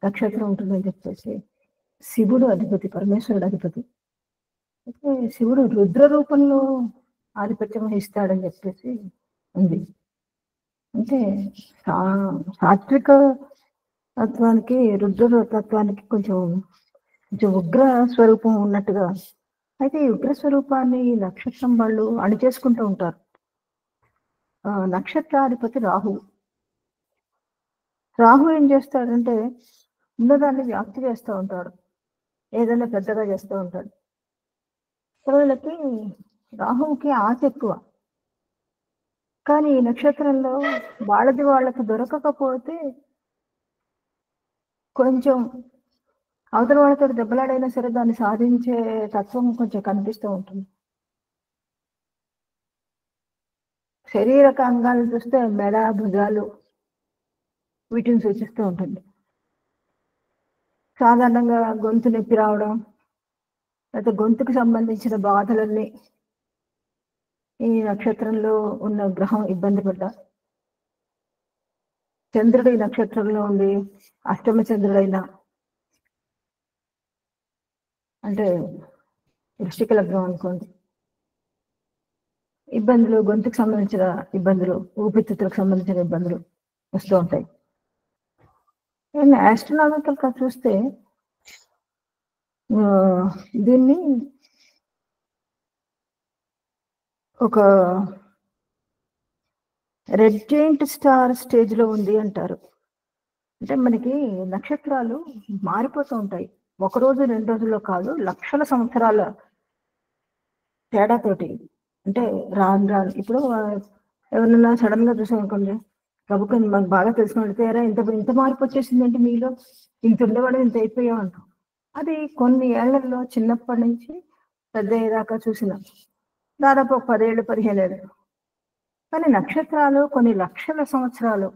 నక్షత్రం ఉంటుందని చెప్పేసి శివుడు అధిపతి, పరమేశ్వరుడు అధిపతి. అయితే శివుడు రుద్ర రూపంలో ఆధిపత్యం వహిస్తాడని చెప్పేసి ఉంది. అంటే సాత్విక తత్వానికి రుద్ర తత్వానికి కొంచెం ఉగ్ర స్వరూపం ఉన్నట్టుగా. అయితే ఈ ఉగ్ర స్వరూపాన్ని నక్షత్రం వాళ్ళు అణిచేసుకుంటూ ఉంటారు. నక్షత్రాధిపతి రాహు ఏం చేస్తాడంటే ఉన్నదాన్ని వ్యాప్తి చేస్తూ ఉంటాడు, ఏదైనా పెద్దగా చేస్తూ ఉంటాడు. వీళ్ళకి రాహువుకి ఆశ ఎక్కువ. కానీ ఈ నక్షత్రంలో వాళ్ళకి దొరకకపోతే కొంచెం అవతల వాళ్ళతో దెబ్బలాడైనా సరే దాన్ని సాధించే తత్వం కొంచెం కనిపిస్తూ ఉంటుంది. శరీరక అంగాలను చూస్తే మెడ, భుజాలు వీటిని సూచిస్తూ ఉంటుంది. సాధారణంగా గొంతు నొప్పి రావడం, లేకపోతే గొంతుకు సంబంధించిన బాధలన్నీ ఈ నక్షత్రంలో ఉన్న గ్రహం ఇబ్బంది పడ్డా. చంద్రుడు ఈ నక్షత్రంలో ఉండి అష్టమ చంద్రుడైనా, అంటే వృశ్చిక లగ్నం అనుకోండి, ఇబ్బందులు, గొంతుకు సంబంధించిన ఇబ్బందులు, ఊపిరితిత్తులకు సంబంధించిన ఇబ్బందులు వస్తూ ఉంటాయి. ఆస్ట్రోనామికల్ గా చూస్తే దీన్ని ఒక రెడ్ జెయింట్ స్టార్ స్టేజ్ లో ఉంది అంటారు. అంటే మనకి నక్షత్రాలు మారిపోతూ ఉంటాయి. 1 రోజు 2 రోజుల్లో కాదు, లక్షల సంవత్సరాల తేడాతోటి. అంటే రాను ఇప్పుడు ఎవరన్నా సడన్ గా చూసాం అనుకోండి, ప్రభుత్వం మాకు బాగా తెలిసిన వాళ్ళకి ఇంత మార్పు వచ్చేసింది అంటే మీలో ఇంత ఉండేవాడు ఇంత అయిపోయాం అంటాం. అది కొన్ని ఏళ్లలో చిన్నప్పటి నుంచి పెద్ద అయ్యేదాకా చూసిన దాదాపు 10 ఏళ్ళు 15 ఏళ్ళు. కానీ నక్షత్రాలు కొన్ని లక్షల సంవత్సరాలు.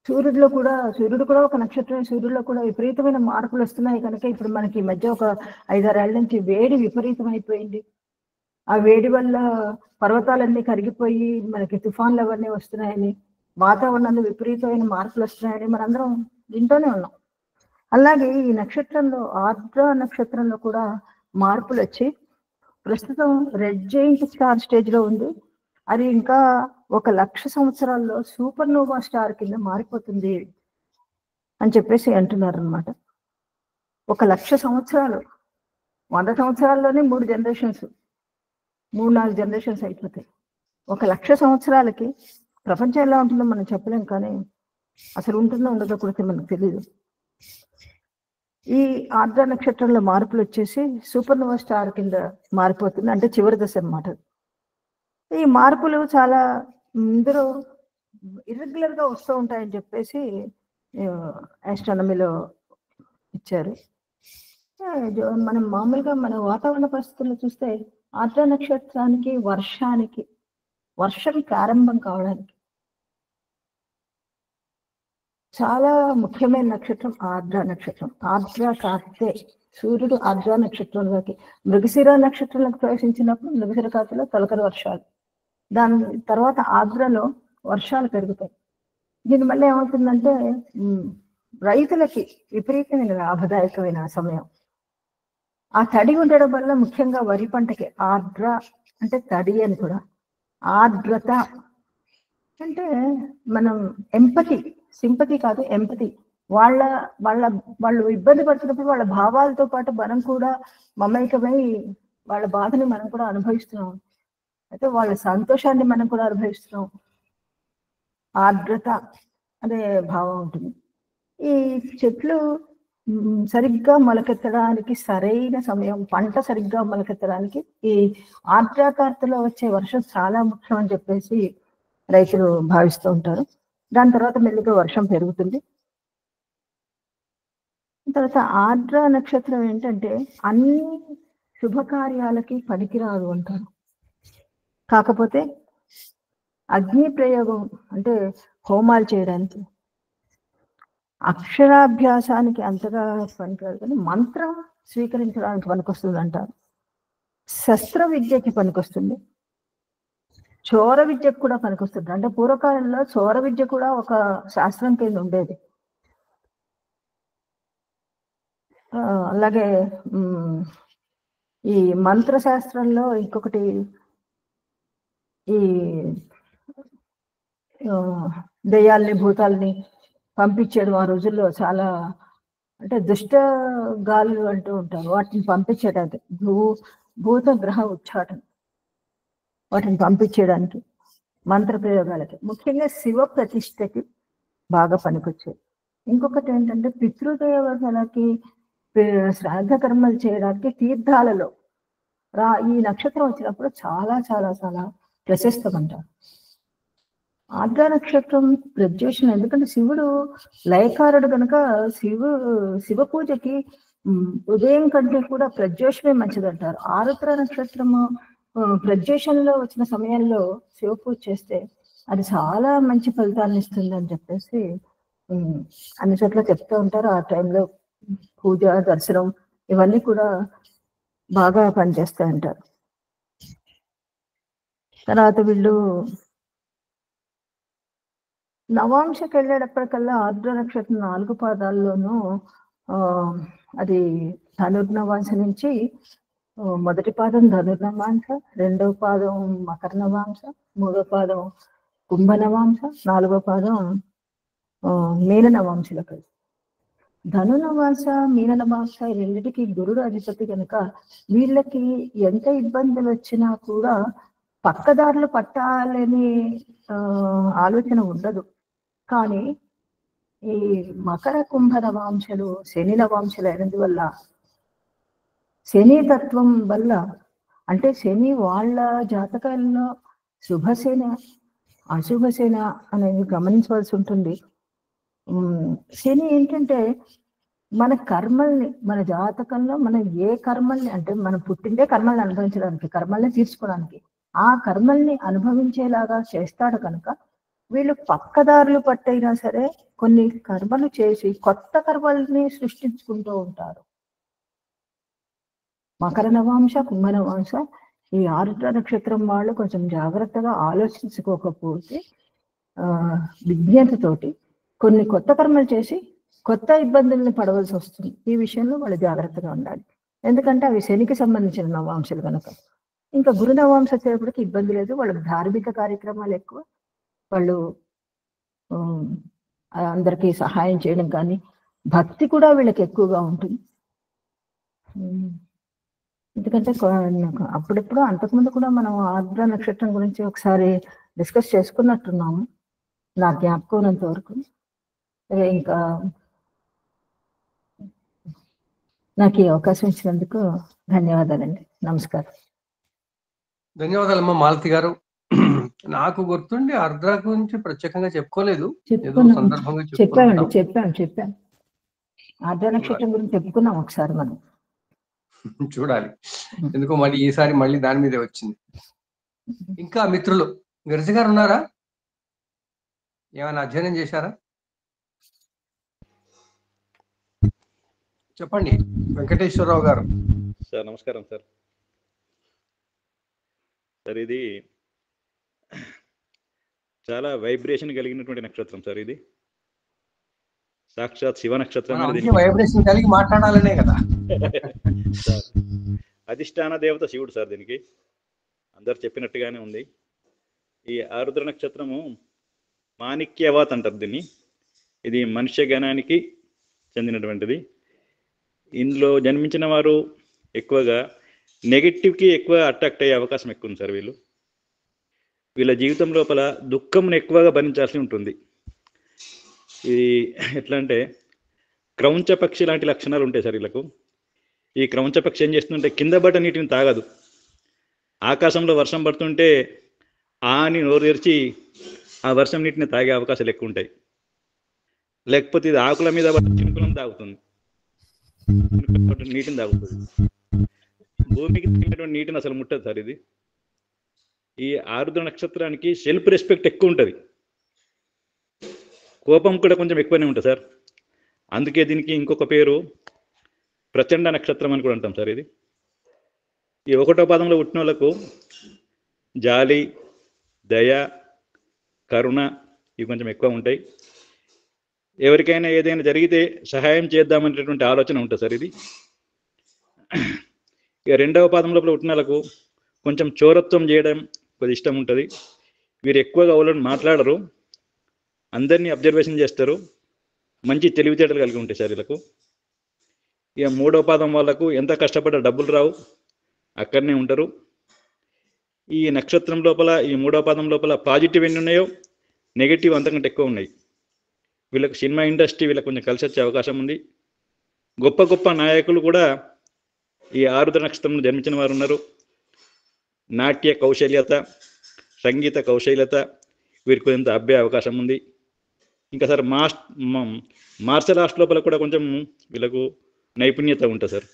సూర్యుడు కూడా ఒక నక్షత్రం. సూర్యుడిలో కూడా విపరీతమైన మార్పులు వస్తున్నాయి కనుక ఇప్పుడు మనకి ఈ మధ్య ఒక 5-6 ఏళ్ల నుంచి వేడి విపరీతం అయిపోయింది. ఆ వేడి వల్ల పర్వతాలన్నీ కరిగిపోయి మనకి తుఫాన్లు అవన్నీ వస్తున్నాయని, వాతావరణంలో విపరీతమైన మార్పులు వస్తున్నాయని మనందరం వింటూనే ఉన్నాం. అలాగే ఈ నక్షత్రంలో, ఆర్ద్ర నక్షత్రంలో కూడా మార్పులు వచ్చి ప్రస్తుతం రెడ్ జెయింట్ స్టార్ స్టేజ్ లో ఉంది. అది ఇంకా 1,00,000 సంవత్సరాల్లో సూపర్ నోవా స్టార్ కింద మారిపోతుంది అని చెప్పేసి అంటున్నారు అనమాట. 1,00,000 సంవత్సరాలు, 100 సంవత్సరాల్లోనే 3 జనరేషన్స్, 3-4 జనరేషన్స్ అయిపోతాయి. 1,00,000 సంవత్సరాలకి ప్రపంచం ఎలా ఉంటుందో మనం చెప్పలేం, కానీ అసలు ఉంటుందో ఉండదో కూడా మనకు తెలియదు. ఈ ఆర్ద్ర నక్షత్రంలో మార్పులు వచ్చేసి సూపర్ నోవా స్టార్ కింద మారిపోతుంది. అంటే చివరి దశ అన్నమాట. ఈ మార్పులు చాలా ఇందులో ఇర్రెగ్యులర్ గా వస్తూ ఉంటాయని చెప్పేసి ఆస్ట్రానమీలో ఇచ్చారు. మనం మామూలుగా మన వాతావరణ పరిస్థితుల్లో చూస్తే ఆర్ద్ర నక్షత్రానికి వర్షం ప్రారంభం కావడానికి చాలా ముఖ్యమైన నక్షత్రం ఆర్ద్ర నక్షత్రం. ఆర్ద్ర కార్తె, సూర్యుడు ఆర్ద్ర నక్షత్రంలోకి మృగశిర నక్షత్రంలోకి ప్రవేశించినప్పుడు మృగశిర కార్తెలో తొలకరి వర్షాలు, దాని తర్వాత ఆర్ద్రలో వర్షాలు పెరుగుతాయి. దీనివల్ల ఏమవుతుందంటే రైతులకి విపరీతమైన లాభదాయకమైన సమయం. ఆ తడి ఉండడం వల్ల ముఖ్యంగా వరి పంటకి ఆర్ద్ర అంటే తడి అని కూడా, ఆర్ద్రత అంటే మనం సింపతి కాదు ఎంపతి. వాళ్ళు ఇబ్బంది పడుతున్నప్పుడు వాళ్ళ భావాలతో పాటు మనం కూడా మమైకమై వాళ్ళ బాధని మనం కూడా అనుభవిస్తున్నాం. అయితే వాళ్ళ సంతోషాన్ని మనం కూడా అనుభవిస్తున్నాం. ఆర్ద్రత అనే భావం ఉంటుంది. ఈ చెట్లు సరిగ్గా మొలకెత్తడానికి సరైన సమయం, పంట సరిగ్గా మొలకెత్తడానికి ఈ ఆర్ద్రకార్తెలో వచ్చే వర్షం చాలా ముఖ్యం అని చెప్పేసి రైతులు భావిస్తూ ఉంటారు. దాని తర్వాత మెల్లిగా వర్షం పెరుగుతుంది. తర్వాత ఆర్ద్ర నక్షత్రం ఏంటంటే అన్ని శుభకార్యాలకి పనికిరాదు అంటారు. కాకపోతే అగ్ని ప్రయోగం అంటే హోమాలు చేయడానికి, అక్షరాభ్యాసానికి అంతగా పనికిరాదు, కానీ మంత్రం స్వీకరించడానికి పనికొస్తుంది అంటారు. శస్త్ర విద్యకి పనికొస్తుంది, చోర విద్యకు కూడా పనికొస్తుంది. అంటే పూర్వకాలంలో చోర విద్య కూడా ఒక శాస్త్రం కింద ఉండేది. అలాగే ఈ మంత్రశాస్త్రంలో ఇంకొకటి ఈ దెయ్యాల్ని భూతాల్ని పంపించేయడం ఆ రోజుల్లో చాలా, అంటే దుష్ట గాలు అంటూ ఉంటారు, వాటిని పంపించేయడానికి భూత గ్రహ ఉచ్చాటం, వాటిని పంపించేయడానికి మంత్ర ప్రయోగాలకి, ముఖ్యంగా శివ ప్రతిష్టకి బాగా పనికొచ్చేది. ఇంకొకటి ఏంటంటే పితృదేవతలకి శ్రాద్ధ కర్మలు చేయడానికి తీర్థాలలో ఈ నక్షత్రం వచ్చినప్పుడు చాలా చాలా చాలా ప్రశస్తం అంటారు. ఆర్ద్ర నక్షత్రం ప్రత్యూషణ, ఎందుకంటే శివుడు లయకారుడు కనుక శివ పూజకి ఉదయం కంటే కూడా ప్రత్యూషమే మంచిదంటారు. ఆరుద్ర నక్షత్రము ప్రత్యూషంలో వచ్చిన సమయంలో శివ పూజ చేస్తే అది చాలా మంచి ఫలితాన్ని ఇస్తుంది అని చెప్పేసి అన్ని చోట్ల చెప్తూ ఉంటారు. ఆ టైంలో పూజ, దర్శనం ఇవన్నీ కూడా బాగా పనిచేస్తాయి అంటారు. తర్వాత వీళ్ళు నవాంశకి వెళ్ళేటప్పటికల్లా ఆర్ద్ర నక్షత్రం 4 పాదాల్లోనూ అది ధనుర్నవాంశ నుంచి మొదటి పాదం ధనుర్నవాంశ, రెండవ పాదం మకర నవాంశ, మూడవ పాదం కుంభ నవాంశ, 4వ పాదం మీన నవాంశలకు. ధను నవాంశ, మీన నవాంశ రెండింటికి గురుడు అధిపతి కనుక వీళ్ళకి ఎంత ఇబ్బందులు వచ్చినా కూడా పక్కదారులు పట్టాలని ఆలోచన ఉండదు. కానీ ఈ మకర కుంభ నవాంశలు శని నవాంశలు అయినందువల్ల, శని తత్వం వల్ల, అంటే శని వాళ్ళ జాతకాల్లో శుభసేన అశుభసేన అనేది గమనించవలసి ఉంటుంది. శని ఏంటంటే మన కర్మల్ని, మన జాతకంలో మనం ఏ కర్మల్ని, అంటే మనం పుట్టిందే కర్మల్ని అనుభవించడానికి, కర్మల్ని తీర్చుకోవడానికి, ఆ కర్మల్ని అనుభవించేలాగా చేస్తాడు కనుక వీళ్ళు పక్కదారులు పట్టైనా సరే కొన్ని కర్మలు చేసి కొత్త కర్మల్ని సృష్టించుకుంటూ ఉంటారు. మకర నవాంశ, కుంభ నవాంశ ఈ ఆరుద్ర నక్షత్రం వాళ్ళు కొంచెం జాగ్రత్తగా ఆలోచించుకోకపోతే విజ్ఞతతోటి కొన్ని కొత్త కర్మలు చేసి కొత్త ఇబ్బందుల్ని పడవలసి వస్తుంది. ఈ విషయంలో వాళ్ళు జాగ్రత్తగా ఉండాలి. ఎందుకంటే అవి శనికి సంబంధించిన నవాంశాలు కనుక. ఇంకా గురు నవాంశ వచ్చేటప్పటికి ఇబ్బంది లేదు, వాళ్ళకి ధార్మిక కార్యక్రమాలు ఎక్కువ, వాళ్ళు అందరికీ సహాయం చేయడం కానీ భక్తి కూడా వీళ్ళకి ఎక్కువగా ఉంటుంది. ఎందుకంటే అప్పుడెప్పుడు అంతకుముందు కూడా మనం ఆర్ద్ర నక్షత్రం గురించి ఒకసారి డిస్కస్ చేసుకున్నట్టున్నాము, నా జ్ఞాపకం ఉన్నంత వరకు. ఇంకా నాకు ఈ అవకాశం ఇచ్చినందుకు ధన్యవాదాలండి. నమస్కారం. ధన్యవాదాలమ్మా మాలతి గారు. నాకు గుర్తుండి ఆర్ద్ర గురించి ప్రత్యేకంగా చెప్పుకోలేదు, ఏదో సందర్భంగా చెప్పాను. ఆర్ద్ర నక్షత్రం గురించి చెప్పుకున్నాం ఒకసారి మనం. చూడాలి, ఎందుకో మళ్ళీ ఈసారి మళ్ళీ దాని మీదే వచ్చింది. ఇంకా మిత్రులు గిరిజ గారు ఉన్నారా? ఏమైనా అధ్యయనం చేశారా? చెప్పండి వెంకటేశ్వరరావు గారు. సార్ నమస్కారం సార్. సార్ ఇది చాలా వైబ్రేషన్ కలిగినటువంటి నక్షత్రం సార్. ఇది సాక్షాత్ శివ నక్షత్రం. వైబ్రేషన్ కలిగి మాట్లాడాలనే కదా సార్. అధిష్టాన దేవత శివుడు సార్. దీనికి అందరు చెప్పినట్టుగానే ఉంది. ఈ ఆరుద్ర నక్షత్రము మాణిక్యవాత్ అంటారు దీన్ని. ఇది మనుష్య గణానికి చెందినటువంటిది. ఇందులో జన్మించిన వారు ఎక్కువగా నెగిటివ్కి ఎక్కువ అట్రాక్ట్ అయ్యే అవకాశం ఎక్కువ ఉంది సార్. వీళ్ళ జీవితం లోపల దుఃఖంను ఎక్కువగా భరించాల్సి ఉంటుంది. ఇది ఎట్లా అంటే క్రౌంచ పక్షి లాంటి లక్షణాలు ఉంటాయి సార్ వీళ్ళకు. ఈ క్రౌంచ పక్షి ఏం చేస్తుంటే కింద పడ్డ నీటిని తాగదు. ఆకాశంలో వర్షం పడుతుంటే అని నోరు తెరిచి ఆ వర్షం నీటిని తాగే అవకాశాలు ఎక్కువ ఉంటాయి. లేకపోతే ఇది ఆకుల మీద చినుకులను తాగుతుంది, నీటిని తాగుతుంది. భూమికి తగినటువంటి నీటిని అసలు ముట్టదు సార్. ఇది ఈ ఆరుద్ర నక్షత్రానికి సెల్ఫ్ రెస్పెక్ట్ ఎక్కువ ఉంటుంది, కోపం కూడా కొంచెం ఎక్కువనే ఉంటుంది సార్. అందుకే దీనికి ఇంకొక పేరు ప్రచండ నక్షత్రం అని కూడా అంటాం సార్. ఇది ఈ 1వ పాదంలో పుట్టిన వాళ్ళకు జాలి, దయ, కరుణ ఇవి కొంచెం ఎక్కువ ఉంటాయి. ఎవరికైనా ఏదైనా జరిగితే సహాయం చేద్దామనేటువంటి ఆలోచన ఉంటుంది సార్. ఇది ఇక 2వ పాదం లోపల పుట్టిన వాళ్ళకు కొంచెం చోరత్వం చేయడం కొద్ది ఇష్టం ఉంటుంది. వీరు ఎక్కువగా వాళ్ళని మాట్లాడరు, అందరినీ అబ్జర్వేషన్ చేస్తారు, మంచి తెలివితేటలు కలిగి ఉంటాయి సార్ వీళ్ళకు. ఇక 3వ పాదం వాళ్ళకు ఎంత కష్టపడ్డా డబ్బులు రావు, అక్కడనే ఉంటారు. ఈ నక్షత్రం లోపల ఈ 3వ పాదం లోపల పాజిటివ్ ఎన్ని ఉన్నాయో నెగిటివ్ అంతకంటే ఎక్కువ ఉన్నాయి. వీళ్ళకు సినిమా ఇండస్ట్రీ వీళ్ళకి కొంచెం కలిసి వచ్చే అవకాశం ఉంది. గొప్ప గొప్ప నాయకులు కూడా ఈ ఆరుద్ర నక్షత్రంలో జన్మించిన వారు ఉన్నారు. నాట్య కౌశల్యత, సంగీత కౌశల్యత వీరికి కొంత అబ్బే అవకాశం ఉంది. ఇంకా సార్ మార్షల్ ఆర్ట్స్ లోపల కూడా కొంచెం వీళ్ళకు నైపుణ్యత ఉంటుంది సార్.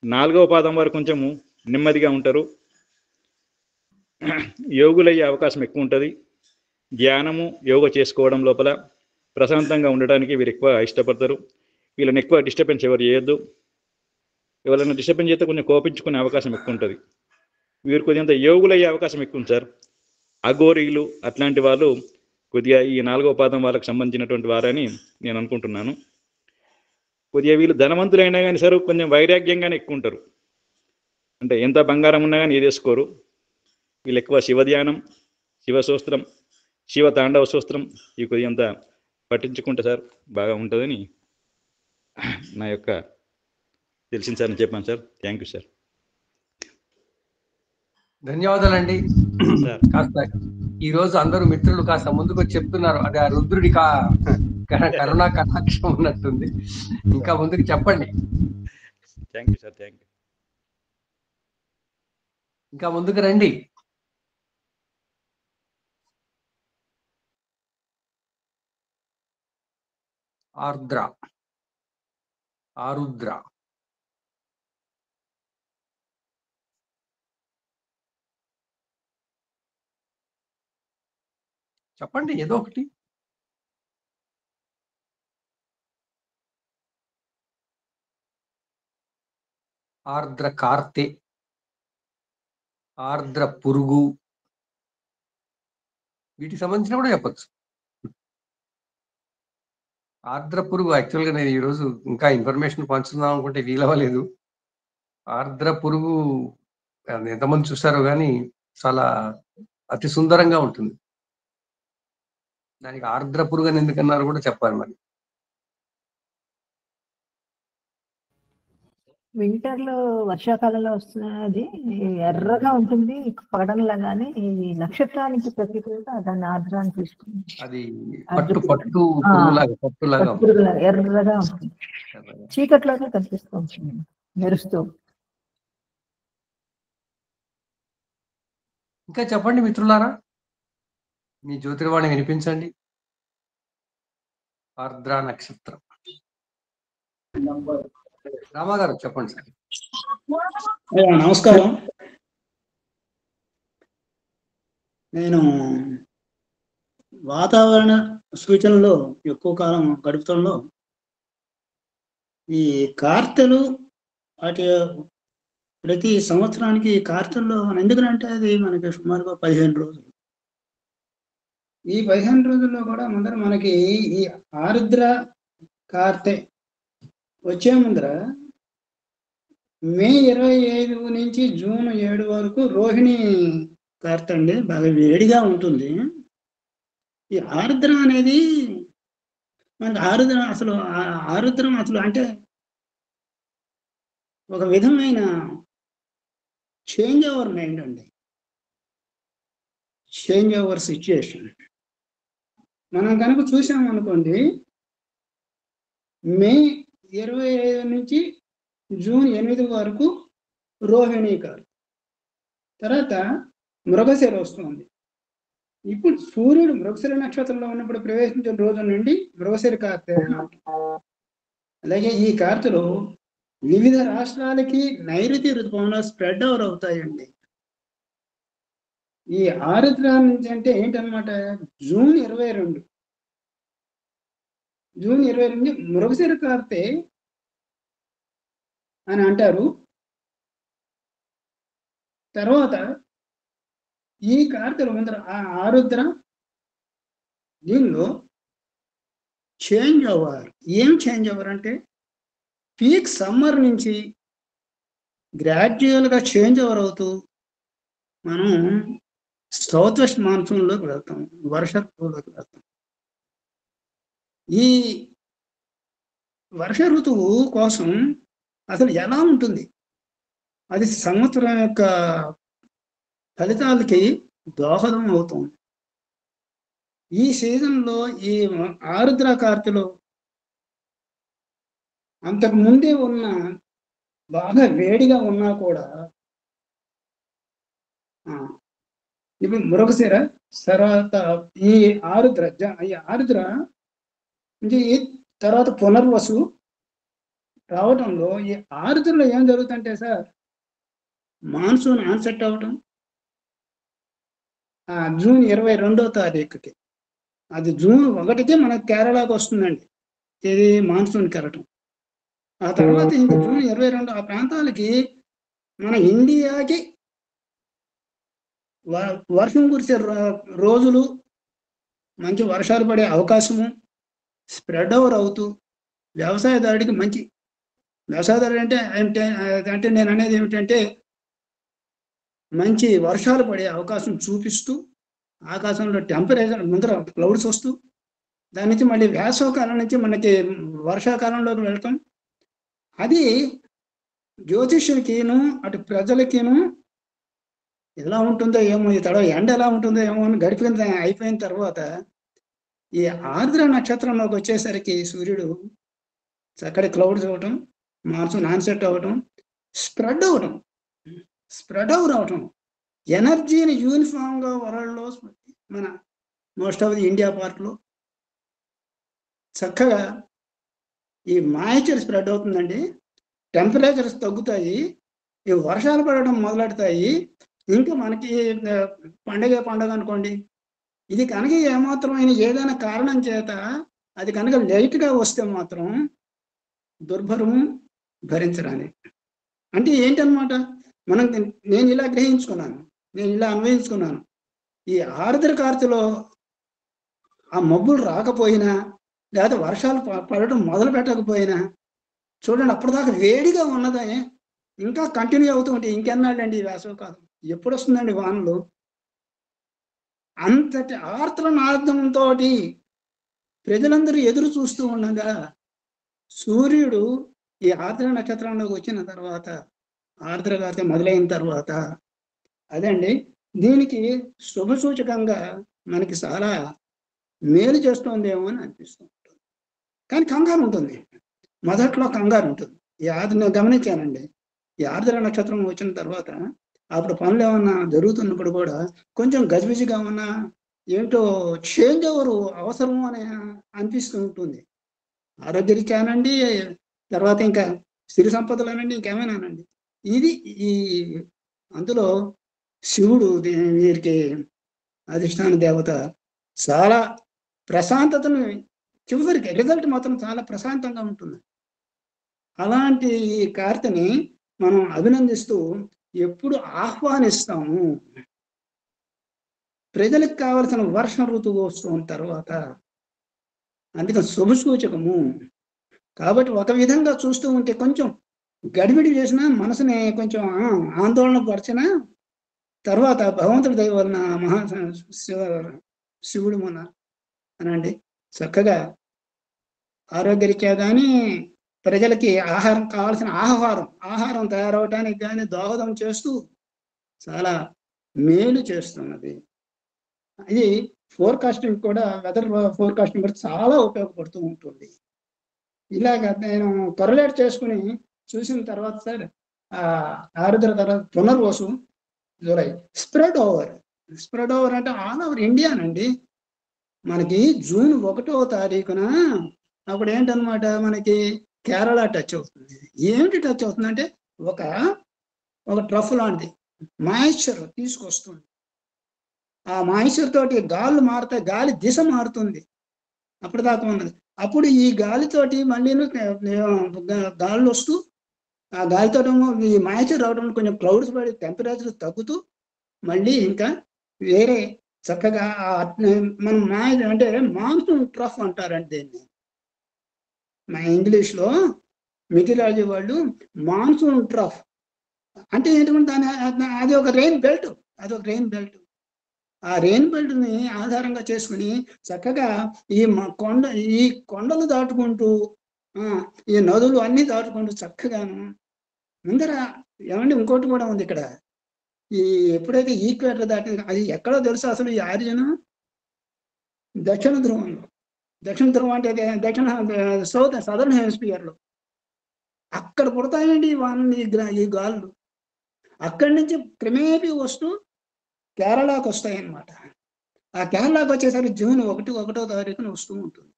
4వ పాదం వారు కొంచెము నెమ్మదిగా ఉంటారు, యోగులయ్యే అవకాశం ఎక్కువ ఉంటుంది. ధ్యానము, యోగ చేసుకోవడం లోపల ప్రశాంతంగా ఉండడానికి వీరు ఎక్కువ ఇష్టపడతారు. వీళ్ళని ఎక్కువ డిస్టర్బెన్స్ ఎవరు చేయొద్దు. ఎవరైనా డిస్టర్బెన్స్ చేస్తే కొంచెం కోపించుకునే అవకాశం ఎక్కువ ఉంటుంది. వీరు కొద్దిగా యోగులయ్యే అవకాశం ఎక్కువ ఉంది సార్. అఘోరీలు అట్లాంటి వాళ్ళు కొద్దిగా ఈ 4వ పాదం వాళ్ళకి సంబంధించినటువంటి వారని నేను అనుకుంటున్నాను. కొద్దిగా వీళ్ళు ధనవంతులైనా కానీ సార్ కొంచెం వైరాగ్యంగానే ఎక్కువ ఉంటారు. అంటే ఎంత బంగారం ఉన్నా కానీ ఏదేసుకోరు. వీళ్ళు ఎక్కువ శివధ్యానం, శివసూస్త్రం, శివ తాండవ సూస్త్రం ఇవి కొద్దిగా పట్టించుకుంటే సార్ బాగా ఉంటుందని నా యొక్క తెలిసిన సార్ అని చెప్పాను సార్. Thank you sir. ధన్యవాదాలండి. కాస్త ఈరోజు అందరూ మిత్రులు కాస్త ముందుకు వచ్చి చెప్తున్నారు, అది ఆ రుద్రుడి కరుణా కటాక్షం ఉన్నట్టుంది. ఇంకా ముందుకు చెప్పండి. Thank you sir. Thank you. ఇంకా ముందుకు రండి. ఆరుద్ర చెప్పండి ఏదో ఒకటి. ఆర్ద్ర కార్తె, ఆర్ద్ర పురుగు, వీటికి సంబంధించిన కూడా చెప్పచ్చు. ఆర్ద్ర పురుగు యాక్చువల్గా నేను ఈరోజు ఇంకా ఇన్ఫర్మేషన్ పంచుకుందాం అనుకుంటే వీలవ్వలేదు. ఆర్ద్ర పురుగు ఎంతమంది చూస్తారో కానీ చాలా అతి సుందరంగా ఉంటుంది. దానికి ఆర్ద్ర పురుగు అని ఎందుకన్నారు కూడా చెప్పాలి. మరి వింటర్ లో వర్షాకాలంలో వస్తున్నది ఎర్రగా ఉంటుంది పగడంలాగానే. ఈ నక్షత్రానికి ప్రత్యేకత దాన్ని ఆర్ద్ర అని తీసుకుంది. అది పట్టులాగా ఎర్రగా ఉంటుంది, చీకట్లోనే కనిపిస్తూ ఉంటుంది మెరుస్తూ. ఇంకా చెప్పండి మిత్రులారా, మీ జ్యోతిర్వాణి వినిపించండి. ఆర్ద్ర నక్షత్రం. రామాగారు చెప్పండి సార్. నమస్కారం. నేను వాతావరణ సూచనలో ఎక్కువ కాలం గడుపుతంలో ఈ కార్తెలు వాటి ప్రతి సంవత్సరానికి కార్తెల్లో ఎందుకంటే అది మనకి సుమారుగా 15 రోజులు. ఈ 15 రోజుల్లో కూడా ముందర మనకి ఈ ఆరుద్ర కార్తె వచ్చే ముందర మే 25 నుంచి జూన్ 7 వరకు రోహిణి కార్తె అండి, బాగా వేడిగా ఉంటుంది. ఈ ఆరుద్ర అనేది మనకి ఆరుద్రం అసలు అంటే ఒక విధమైన చేంజ్ ఓవర్ మైండ్ అండి, చేంజ్ ఓవర్ సిచ్యుయేషన్. మనం కనుక చూసామనుకోండి, మే 25 నుంచి జూన్ 8 వరకు రోహిణి కార్తె, తర్వాత మృగశిర వస్తుంది. ఇప్పుడు సూర్యుడు మృగశిర నక్షత్రంలో ఉన్నప్పుడు ప్రవేశించిన రోజు నుండి మృగశిర కార్తె. అలాగే ఈ కార్తెలో వివిధ రాష్ట్రాలకి నైరుతి ఋతుపవనాలు స్ప్రెడ్ ఓవర్ అవుతాయండి. ఈ ఆరుద్ర నుంచి అంటే ఏంటనమాట, జూన్ 22 మృగశిర కార్తె అని అంటారు. తర్వాత ఈ కార్తెల ముందర ఆరుద్ర దీనిలో చేంజ్ ఓవర్. ఏం చేంజ్ ఓవర్ అంటే పీక్ సమ్మర్ నుంచి గ్రాడ్యువల్గా చేంజ్ ఓవర్ అవుతూ మనం సౌత్ వెస్ట్ మాన్సూన్లోకి వెళ్తాం, వర్ష ఋతువులోకి వెళ్తాం. ఈ వర్ష ఋతువు కోసం అసలు ఎలా ఉంటుంది, అది సంవత్సరం యొక్క ఫలితాలకి దోహదం అవుతుంది. ఈ సీజన్లో ఈ ఆరుద్ర కార్తెలో అంతకు ముందే ఉన్న బాగా వేడిగా ఉన్నా కూడా ఇప్పుడు మృగశిర తర్వాత ఈ ఆరుద్ర నుంచి తర్వాత పునర్వసు రావటంలో ఈ ఆరుద్రలో ఏం జరుగుతుంటే సార్, మాన్సూన్ ఆన్సెట్ అవటం జూన్ 22వ తారీఖుకి, అది జూన్ 1కి మనకు కేరళకు వస్తుందండి ఇది మాన్సూన్ కెరటం. ఆ తర్వాత ఇంక జూన్ 22 ఆ ప్రాంతాలకి మన ఇండియాకి వర్షం కురిసే రోజులు, మంచి వర్షాలు పడే అవకాశము, స్ప్రెడ్ ఓవర్ అవుతూ వ్యవసాయదారుడికి మంచి, వ్యవసాయదారుడు అంటే నేను అనేది ఏమిటంటే మంచి వర్షాలు పడే అవకాశం చూపిస్తూ, ఆకాశంలో టెంపరేచర్ ముందర క్లౌడ్స్ వస్తూ, దాని నుంచి మళ్ళీ వేసవకాలం నుంచి మనకి వర్షాకాలంలోకి వెళ్తాం. అది జ్యోతిష్యులకిను అటు ప్రజలకిను ఎలా ఉంటుందో ఏమో, ఈ తడవ ఎండ ఎలా ఉంటుందో ఏమో అని అయిపోయిన తర్వాత ఈ ఆర్ద్ర నక్షత్రంలోకి వచ్చేసరికి సూర్యుడు చక్కటి క్లౌడ్స్ అవ్వటం, మాన్సూన్ ఆన్సెట్ అవ్వటం, స్ప్రెడ్ ఓవర్ అవటం, ఎనర్జీని యూనిఫామ్గా వరల్డ్లో మన మోస్ట్ ఆఫ్ ది ఇండియా పార్ట్లో చక్కగా ఈ మాయిశ్చర్ స్ప్రెడ్ అవుతుందండి. టెంపరేచర్స్ తగ్గుతాయి, ఈ వర్షాలు పడడం మొదలెడతాయి. ఇంకా మనకి పండగ అనుకోండి, ఇది కనుక ఏమాత్రమైన ఏదైనా కారణం చేత అది కనుక లైట్గా వస్తే మాత్రం దుర్భరము భరించడానికి. అంటే ఏంటనమాట, నేను ఇలా గ్రహించుకున్నాను, నేను ఇలా అన్వయించుకున్నాను. ఈ ఆర్ద్ర కార్తెలో ఆ మబ్బులు రాకపోయినా లేదా వర్షాలు పడడం మొదలు పెట్టకపోయినా చూడండి, అప్పటిదాకా వేడిగా ఉన్నదే ఇంకా కంటిన్యూ అవుతూ ఉంటే ఇంకెన్నాళ్ళండి ఈ వేసవికాలం, ఎప్పుడు వస్తుందండి వానలు? అంతటి ఆర్ద్రనాదంతో ప్రజలందరూ ఎదురు చూస్తూ ఉండగా సూర్యుడు ఈ ఆర్ద్ర నక్షత్రంలోకి వచ్చిన తర్వాత, ఆర్ద్ర కార్తె మొదలైన తర్వాత, అదండి దీనికి శుభ సూచకంగా మనకి చాలా మేలు చేస్తుందేమో అని అనిపిస్తూ ఉంటుంది. కానీ కంగారు ఉంటుంది, మొదట్లో కంగారు ఉంటుంది. నేను గమనించానండి, ఈ ఆర్ద్ర నక్షత్రం వచ్చిన తర్వాత అప్పుడు పనులు ఏమన్నా జరుగుతున్నప్పుడు కూడా కొంచెం గజిబిజిగా ఉన్నా ఏంటో చేంజ్ ఓవర్ అవసరం అని అనిపిస్తూ ఉంటుంది. ఆరోగ్యరీత్యానండి, తర్వాత ఇంకా సిరి సంపదలనండి, ఇంకేమైనానండి. ఇది ఈ అందులో శివుడు వీరికి అధిష్టాన దేవత చాలా ప్రశాంతతను, చివరికి రిజల్ట్ మాత్రం చాలా ప్రశాంతంగా ఉంటుంది. అలాంటి కార్తెని మనం అభినందిస్తూ ఎప్పుడు ఆహ్వానిస్తాము. ప్రజలకు కావలసిన వర్ష ఋతువు వస్తున్న తర్వాత, అందుకని శుభ సూచకము. కాబట్టి ఒక విధంగా చూస్తూ ఉంటే కొంచెం గడిబిడి చేసిన మనసుని కొంచెం ఆందోళన పరిచిన తర్వాత భగవంతుడి దయ వలన శివుడు మన అనండి చక్కగా ఆరోగ్యరీత్యా కానీ ప్రజలకి ఆహారం కావాల్సిన ఆహారం తయారవడానికి కానీ దోహదం చేస్తూ చాలా మేలు చేస్తున్నది. ఇది ఫోర్కాస్టింగ్ కూడా, వెదర్ ఫోర్కాస్టింగ్ కూడా చాలా ఉపయోగపడుతూ ఉంటుంది. ఇలాగ నేను కొరలేట్ చేసుకుని చూసిన తర్వాత సార్, ఆరుద్ర తర్వాత పునర్వసు, జూలై, స్ప్రెడ్ ఓవర్ అంటే ఆల్ ఓవర్ ఇండియానండి. మనకి జూన్ 1వ తారీఖున అప్పుడు ఏంటనమాట, మనకి కేరళ టచ్ అవుతుంది. ఏమిటి టచ్ అవుతుందంటే ఒక ట్రఫ్ లాంటిది మాయిశ్చర్ తీసుకొస్తుంది. ఆ మాయిశ్చర్ తోటి గాళ్ళు మారుతాయి, గాలి దిశ మారుతుంది. అప్పటిదాకా ఉన్నది. అప్పుడు ఈ గాలితోటి మళ్ళీ గాళ్ళు వస్తూ ఆ గాలితో ఈ మాయిశ్చర్ రావడం కొంచెం క్లౌడ్స్ పడి టెంపరేచర్ తగ్గుతూ మళ్ళీ ఇంకా వేరే చక్కగా మనం అంటే మాన్సూన్ ట్రఫ్ అంటారండి దీన్ని. మా ఇంగ్లీష్లో మిథిలాజీ వాళ్ళు మాన్సూన్ ట్రఫ్ అంటే ఏంటంటే అది ఒక రెయిన్ బెల్ట్, ఆ రెయిన్ బెల్ట్ ని ఆధారంగా చేసుకుని చక్కగా ఈ కొండలు దాటుకుంటూ ఈ నదులు అన్ని దాటుకుంటూ చక్కగాను ముందర ఏమంటే ఇంకోటి కూడా ఉంది ఇక్కడ. ఈ ఎప్పుడైతే ఈక్వేటర్ దాటి అది ఎక్కడో తెలుసు అసలు ఈ ఆరిజిన్ దక్షిణ ధ్రువం అంటే సదర్న్ హెమిస్ఫియర్ లో అక్కడ పుడతాయండి ఈ గాలులు. అక్కడి నుంచి క్రమేపీ వస్తూ కేరళకు వస్తాయి అన్నమాట. ఆ కేరళకు వచ్చేసరికి జూన్ 1వ తారీఖున వస్తూ ఉంటుంది.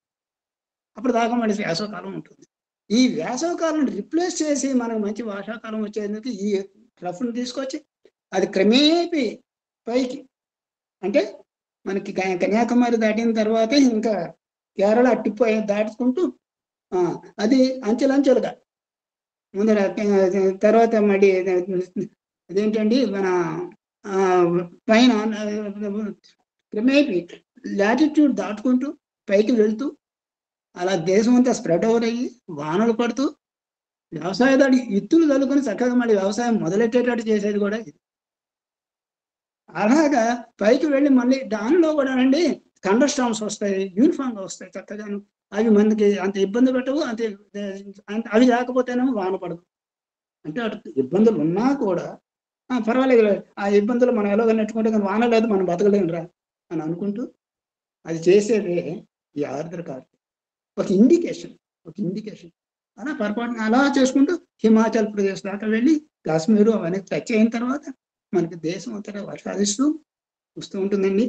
అప్పుడు దాకా మళ్ళీ వేసవకాలం ఉంటుంది. ఈ వేసవకాలం రిప్లేస్ చేసి మనకు మంచి వర్షాకాలం వచ్చేందుకు ఈ రఫ్ను తీసుకొచ్చి అది క్రమేపీ పైకి అంటే మనకి కన్యాకుమారి దాటిన తర్వాతే ఇంకా కేరళ అట్టిపోయి దాటుకుంటూ అది అంచెలంచెలుగా ముందర తర్వాత మళ్ళీ అదేంటండి మన పైన క్రమేపీ లాటిట్యూడ్ దాటుకుంటూ పైకి వెళ్తూ అలా దేశం అంతా స్ప్రెడ్ ఓవర్ అయ్యి వానలు పడుతూ వ్యవసాయదాడి ఇత్తులు చల్లుకొని చక్కగా మళ్ళీ వ్యవసాయం మొదలెట్టేటట్టు చేసేది కూడా ఇది. అలాగా పైకి వెళ్ళి మళ్ళీ దానిలో కూడా అండి థండర్ స్టార్మ్స్ వస్తాయి, యూనిఫామ్గా వస్తాయి చక్కగాను. అవి మనకి అంత ఇబ్బంది పెట్టవు, అంతే అవి రాకపోతేనేమో వాన పడదు. అంటే అటు ఇబ్బందులు ఉన్నా కూడా పర్వాలేదు, ఆ ఇబ్బందులు మనం ఎలాగో నెట్టుకుంటే కానీ వాన లేదు మనం బతకలేమురా అని అనుకుంటూ అది చేసేదే ఈ ఆర్ద్రకాలం. ఒక ఇండికేషన్ అలా పొరపాటున అలా చేసుకుంటూ హిమాచల్ ప్రదేశ్ దాకా వెళ్ళి కాశ్మీరు అవన్నీ టచ్ అయిన తర్వాత మనకి దేశం అంతటా వర్షాదిస్తూ వస్తూ ఉంటుందండి.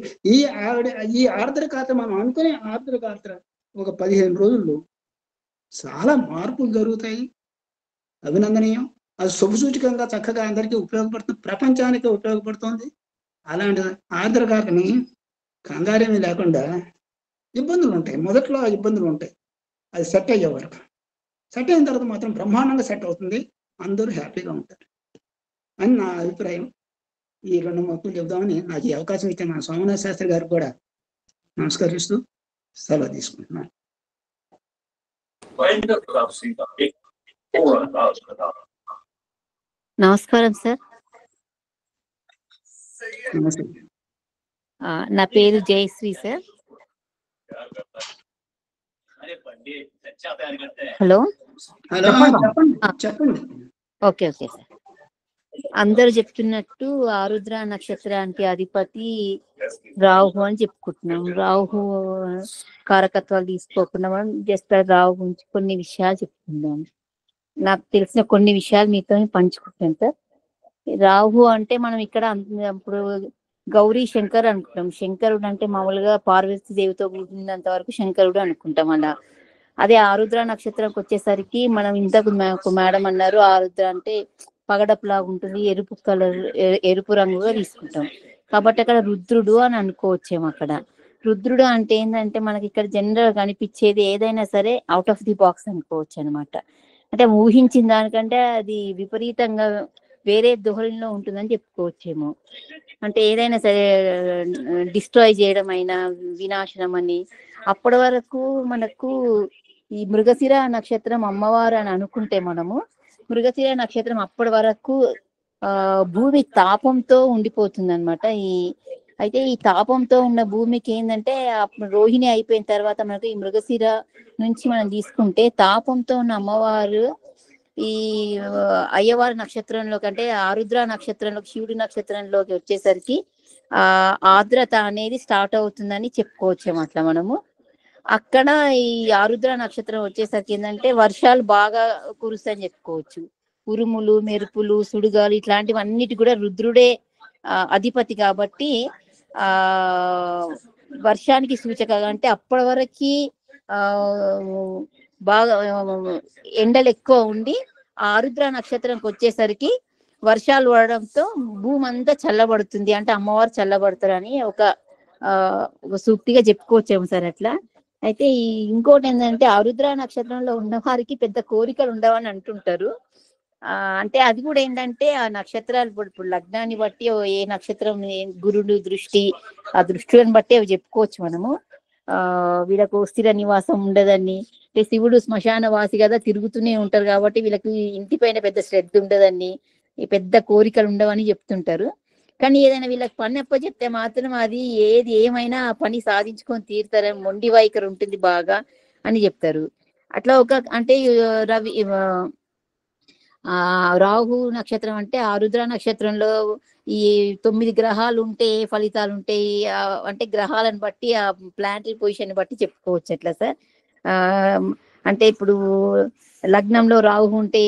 ఈ ఆర్ద్రకాత్ర మనం అనుకునే ఆర్ద్రకాత్ర ఒక 15 రోజుల్లో చాలా మార్పులు జరుగుతాయి, అభినందనీయం. అది శుభసూచకంగా చక్కగా అందరికీ ఉపయోగపడుతుంది, ప్రపంచానికి ఉపయోగపడుతుంది. అలాంటి ఆర్ద్రకాత్రని కంగారేమీ లేకుండా ఇబ్బందులు ఉంటాయి, మొదట్లో ఇబ్బందులు ఉంటాయి, అది సెట్ అయ్యే వరకు. సెట్ అయిన తర్వాత మాత్రం బ్రహ్మాండంగా సెట్ అవుతుంది, అందరూ హ్యాపీగా ఉంటారు అని నా అభిప్రాయం. ఈ 2 మొక్కలు చెబుదామని నాకు ఈ అవకాశం ఇచ్చిన మా సోమనాథ శాస్త్రి గారికి కూడా నమస్కరిస్తూ సెలవు తీసుకుంటున్నాను. నమస్కారం సార్. నమస్తే. నా పేరు జయశ్రీ సార్. హలో చెప్పండి. Okay sir. అందరూ చెప్తున్నట్టు ఆరుద్ర నక్షత్రానికి అధిపతి రాహు అని చెప్పుకుంటున్నాం. రాహు కారకత్వాలు తీసుకోకుండా మనం జస్ట్ రాహు గురించి కొన్ని విషయాలు చెప్పుకుందాం. నాకు తెలిసిన కొన్ని విషయాలు మీతో పంచుకుంటాను సార్. రాహు అంటే మనం ఇక్కడ ఇప్పుడు గౌరీ శంకర్ అనుకుంటాం. శంకరుడు అంటే మామూలుగా పార్వతీ దేవితో కూడినంత వరకు శంకరుడు అనుకుంటాం అలా. అదే ఆరుద్ర నక్షత్రంకి వచ్చేసరికి మనం ఇంతకు మేడం అన్నారు ఆరుద్ర అంటే పగడపులాగా ఉంటుంది, ఎరుపు రంగుగా తీసుకుంటాం. కాబట్టి అక్కడ రుద్రుడు అని అనుకోవచ్చేమో. అక్కడ రుద్రుడు అంటే ఏంటంటే మనకి ఇక్కడ జనరల్ కనిపించేది ఏదైనా సరే అవుట్ ఆఫ్ ది బాక్స్ అనుకోవచ్చు అనమాట. అంటే ఊహించిన దానికంటే అది విపరీతంగా వేరే ధోరణిలో ఉంటుందని చెప్పుకోవచ్చేమో. అంటే ఏదైనా సరే డిస్ట్రాయ్ చేయడం అయినా, వినాశనం అని. అప్పటి వరకు మనకు ఈ మృగశిర నక్షత్రం అమ్మవారు అని అనుకుంటే మనము మృగశిర నక్షత్రం అప్పటి వరకు భూమి తాపంతో ఉండిపోతుంది అనమాట. అయితే ఈ తాపంతో ఉన్న భూమికి ఏంటంటే రోహిణి అయిపోయిన తర్వాత మనకు ఈ మృగశిర నుంచి మనం తీసుకుంటే తాపంతో ఉన్న అమ్మవారు ఈ అయ్యవారి నక్షత్రంలోకి అంటే ఆరుద్ర నక్షత్రంలోకి శివుడి నక్షత్రంలోకి వచ్చేసరికి ఆర్ద్రత అనేది స్టార్ట్ అవుతుందని చెప్పుకోవచ్చు అట్లా మనము. అక్కడ ఈ ఆరుద్ర నక్షత్రం వచ్చేసరికి ఏంటంటే వర్షాలు బాగా కురుస్తాయని చెప్పుకోవచ్చు. ఉరుములు, మెరుపులు, సుడిగాలు ఇట్లాంటివన్నిటి కూడా రుద్రుడే అధిపతి కాబట్టి వర్షానికి సూచకగా అంటే అప్పటి వరకు బాగా ఎండలు ఎక్కువ ఉండి ఆరుద్ర నక్షత్రంకి వచ్చేసరికి వర్షాలు పడడంతో భూమి అంతా చల్లబడుతుంది, అంటే అమ్మవారు చల్లబడతారని ఒక సూక్తిగా చెప్పుకోవచ్చేమో సార్ అట్లా. అయితే ఇంకోటి ఏంటంటే ఆరుద్ర నక్షత్రంలో ఉన్న వారికి పెద్ద కోరికలు ఉండవని అంటుంటారు. అంటే అది కూడా ఏంటంటే ఆ నక్షత్రాలు ఇప్పుడు లగ్నాన్ని బట్టి ఏ నక్షత్రం గురుడు దృష్టి, ఆ దృష్టిని బట్టి అవి చెప్పుకోవచ్చు మనము. వీళ్ళకు స్థిర నివాసం ఉండదని, శివుడు శ్మశాన వాసి కదా, తిరుగుతూనే ఉంటారు కాబట్టి వీళ్ళకి ఇంటి పైన పెద్ద శ్రద్ధ ఉండదని, ఈ పెద్ద కోరికలు ఉండవని చెప్తుంటారు. కానీ ఏదైనా వీళ్ళకి పని అప్పచెప్తే మాత్రం అది ఏమైనా పని సాధించుకొని తీరుతారని మొండి వైఖరి ఉంటుంది బాగా అని చెప్తారు. అట్లా అంటే రవి రాహు నక్షత్రం అంటే ఆరుద్ర నక్షత్రంలో ఈ 9 గ్రహాలు ఉంటే ఏ ఫలితాలు ఉంటాయి అంటే గ్రహాలను బట్టి ఆ ప్లానటరీ పొజిషన్ బట్టి చెప్పుకోవచ్చు ఎట్లా సార్. అంటే ఇప్పుడు లగ్నంలో రాహు ఉంటే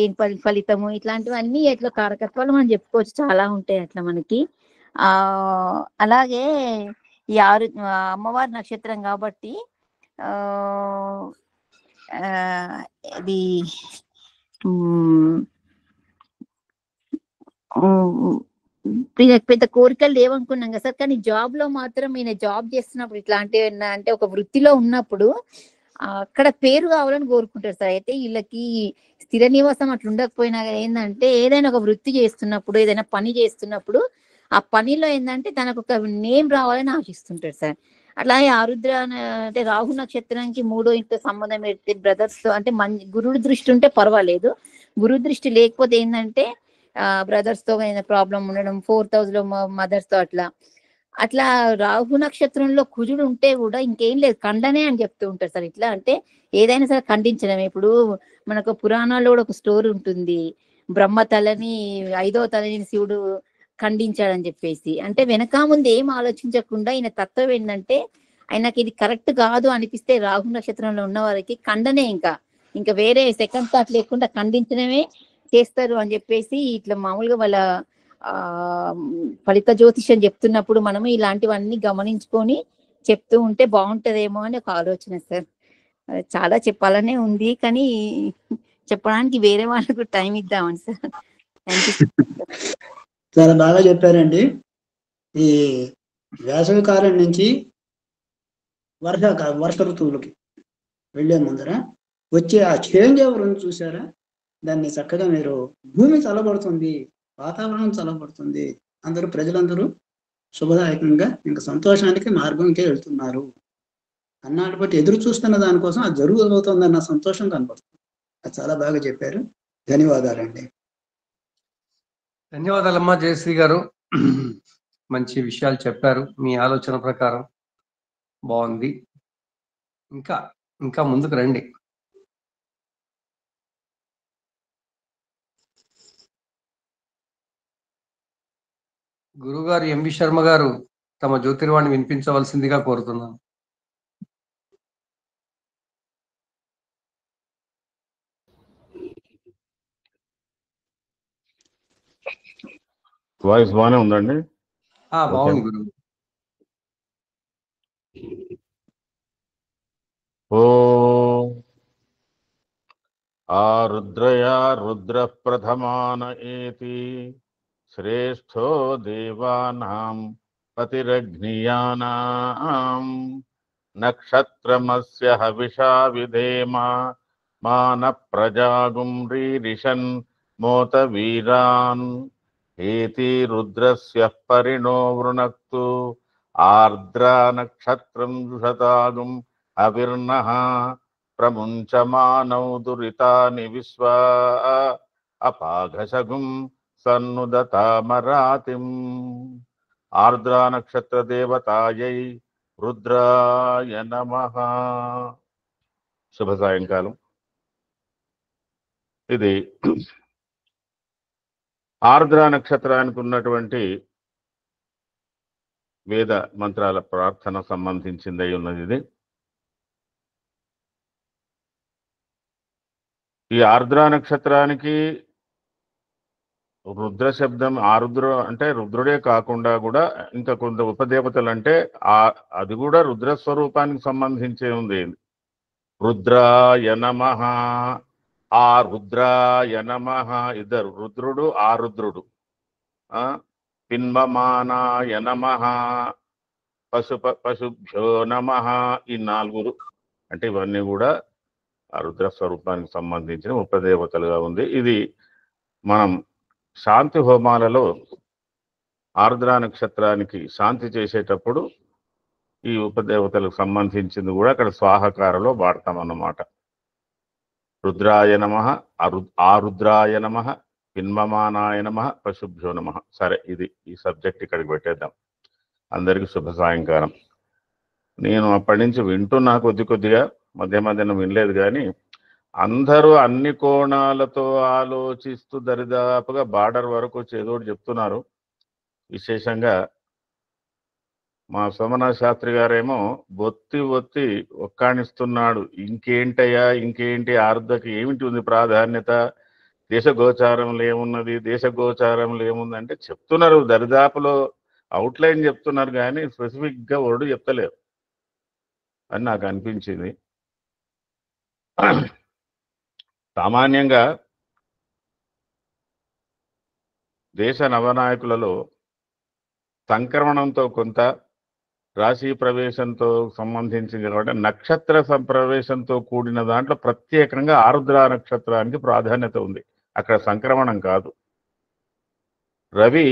ఫలితము ఇట్లాంటివన్నీ ఎట్లా కారకత్వాలు మనం చెప్పుకోవచ్చు, చాలా ఉంటాయి అట్లా మనకి. అలాగే ఈ అమ్మవారి నక్షత్రం కాబట్టి ఇది పెద్ద కోరికలు లేవనుకున్నాం కదా సార్. కానీ జాబ్ లో మాత్రం ఈయన జాబ్ చేస్తున్నప్పుడు ఇట్లాంటివి అంటే ఒక వృత్తిలో ఉన్నప్పుడు అక్కడ పేరు కావాలని కోరుకుంటారు సార్. అయితే వీళ్ళకి స్థిర నివాసం అట్లా ఉండకపోయినా ఏంటంటే ఏదైనా ఒక వృత్తి చేస్తున్నప్పుడు, ఏదైనా పని చేస్తున్నప్పుడు ఆ పనిలో ఏంటంటే తనకు ఒక నేమ్ రావాలని ఆశిస్తుంటారు సార్. అట్లాగే ఆరుద్ర అంటే రాహు నక్షత్రానికి 3వ ఇంట్లో సంబంధం పెడితే బ్రదర్స్ తో అంటే గురుడు దృష్టి ఉంటే పర్వాలేదు, గురు దృష్టి లేకపోతే ఏంటంటే బ్రదర్స్ తో ప్రాబ్లం ఉండడం, 4th house లో మదర్స్ తో అట్లా రాహు నక్షత్రంలో కుజుడు ఉంటే కూడా ఇంకేం లేదు, ఖండనే అని చెప్తూ ఉంటారు సార్. ఇట్లా అంటే ఏదైనా సరే ఖండించడం. ఇప్పుడు మనకు పురాణాల్లో కూడా ఒక స్టోరీ ఉంటుంది, బ్రహ్మ తలని 5వ తలని శివుడు ఖండించాడని చెప్పేసి. అంటే వెనక ముందు ఏం ఆలోచించకుండా ఈయన తత్వం ఏంటంటే ఆయనకి ఇది కరెక్ట్ కాదు అనిపిస్తే రాహు నక్షత్రంలో ఉన్న వారికి ఖండనే, ఇంకా వేరే సెకండ్ థాట్ లేకుండా ఖండించడమే చేస్తారు అని చెప్పేసి ఇట్లా మామూలుగా వాళ్ళ ఫలిత జ్యోతిష్యం చెప్తున్నప్పుడు మనము ఇలాంటివన్నీ గమనించుకొని చెప్తూ ఉంటే బాగుంటదేమో అని ఒక ఆలోచన సార్. చాలా చెప్పాలనే ఉంది కానీ చెప్పడానికి వేరే వాళ్ళకు టైం ఇద్దామని సార్. Thank you. చాలా బాగా చెప్పారండి. ఈ వేసవి కాలం నుంచి వర్ష ఋతువులకి వెళ్ళే ముందర వచ్చే ఆ చేంజ్ ఓవర్ చూసారా, దాన్ని చక్కగా మీరు భూమి చల్లబడుతుంది, వాతావరణం చల్లబడుతుంది, ప్రజలందరూ శుభదాయకంగా ఇంకా సంతోషానికి మార్గంకే వెళ్తున్నారు అన్నాడు బట్టి ఎదురు చూస్తున్న దానికోసం అది జరుగుతుందన్న సంతోషం కనబడుతుంది. అది చాలా బాగా చెప్పారు. ధన్యవాదాలండి. ధన్యవాదాలమ్మా జయశ్రీ గారు, మంచి విషయాలు చెప్పారు. మీ ఆలోచన ప్రకారం బాగుంది. ఇంకా ముందుకు రండి. గురుగారు ఎంవి శర్మ గారు తమ జ్యోతిర్వాణి వినిపించవలసిందిగా కోరుతున్నాను. వాయిస్ బాగానే ఉందండి? బాగుంది గురువు. ఓ ఆరుద్రయా రుద్ర ప్రథమాన ఏతి శ్రేష్ఠో దేవానాం పతిరగ్నియానాం నక్షత్రమస్య హవిషా విధేమ మాన ప్రజాగుం రీరిషన్ మోత వీరాన్ ఏతి రుద్రస్య పరిణో వృణక్తు ఆర్ద్రా నక్షత్రం జుషతాగుం అవిర్నః ప్రముంచమానౌ దురితాని విశ్వా అపాఘశగుం సన్నుదతామరాతిం. ఆర్ద్రా నక్షత్ర దేవతాయై రుద్రాయ నమః. శుభ సాయంకాలం. ఇది ఆర్ద్రా నక్షత్రానికి ఉన్నటువంటి వేద మంత్రాల ప్రార్థన సంబంధించిందై ఉన్నది. ఇది ఈ ఆర్ద్రా నక్షత్రానికి రుద్ర శబ్దం, ఆరుద్ర అంటే రుద్రుడే కాకుండా కూడా ఇంకా కొంత ఉపదేవతలు అంటే అది కూడా రుద్ర స్వరూపానికి సంబంధించే ఉంది. రుద్రాయ నమః, ఆ రుద్రాయ నమః. ఇద్దరు రుద్రుడు, ఆరుద్రుడు. పిన్వమానాయ నమః, పశుభ్యో నమః. ఈ 4 అంటే ఇవన్నీ కూడా ఆ రుద్ర స్వరూపానికి సంబంధించిన ఉపదేవతలుగా ఉంది. ఇది మనం శాంతి హోమాలలో ఆర్ద్ర నక్షత్రానికి శాంతి చేసేటప్పుడు ఈ ఉపదేవతలకు సంబంధించింది కూడా అక్కడ స్వాహకారలో వాడతాం అన్నమాట. రుద్రాయ నమః, ఆరుద్రాయ నమః, పిన్మమానాయ నమః, పశుభ్యో నమః. సరే, ఇది ఈ సబ్జెక్ట్ ఇక్కడికి పెట్టేద్దాం. అందరికీ శుభ సాయంకాలం. నేను అప్పటి నుంచి వింటున్నా, కొద్దిగా మధ్య మధ్యన వినలేదు, కానీ అందరూ అన్ని కోణాలతో ఆలోచిస్తూ దరిదాపుగా బార్డర్ వరకు వచ్చి ఏదో ఒకటి చెప్తున్నారు. విశేషంగా మా సోమనాథ్ శాస్త్రి గారేమో ఒత్తి ఒక్కాణిస్తున్నాడు. ఇంకేంటి ఆర్ద్రకి ఏమిటి ఉంది ప్రాధాన్యత, దేశ గోచారంలో ఏమున్నది, దేశ గోచారంలో ఏముంది అంటే చెప్తున్నారు, దరిదాపులో అవుట్లైన్ చెప్తున్నారు, కానీ స్పెసిఫిక్గా వర్డ్ చెప్తలేరు అని నాకు అనిపించింది. సామాన్యంగా దేశ నవనాయకులలో సంక్రమణంతో కొంత, రాశి ప్రవేశంతో సంబంధించింది కాబట్టి నక్షత్ర ప్రవేశంతో కూడిన దాంట్లో ప్రత్యేకంగా ఆరుద్ర నక్షత్రానికి ప్రాధాన్యత ఉంది. అక్కడ సంక్రమణం కాదు. రవి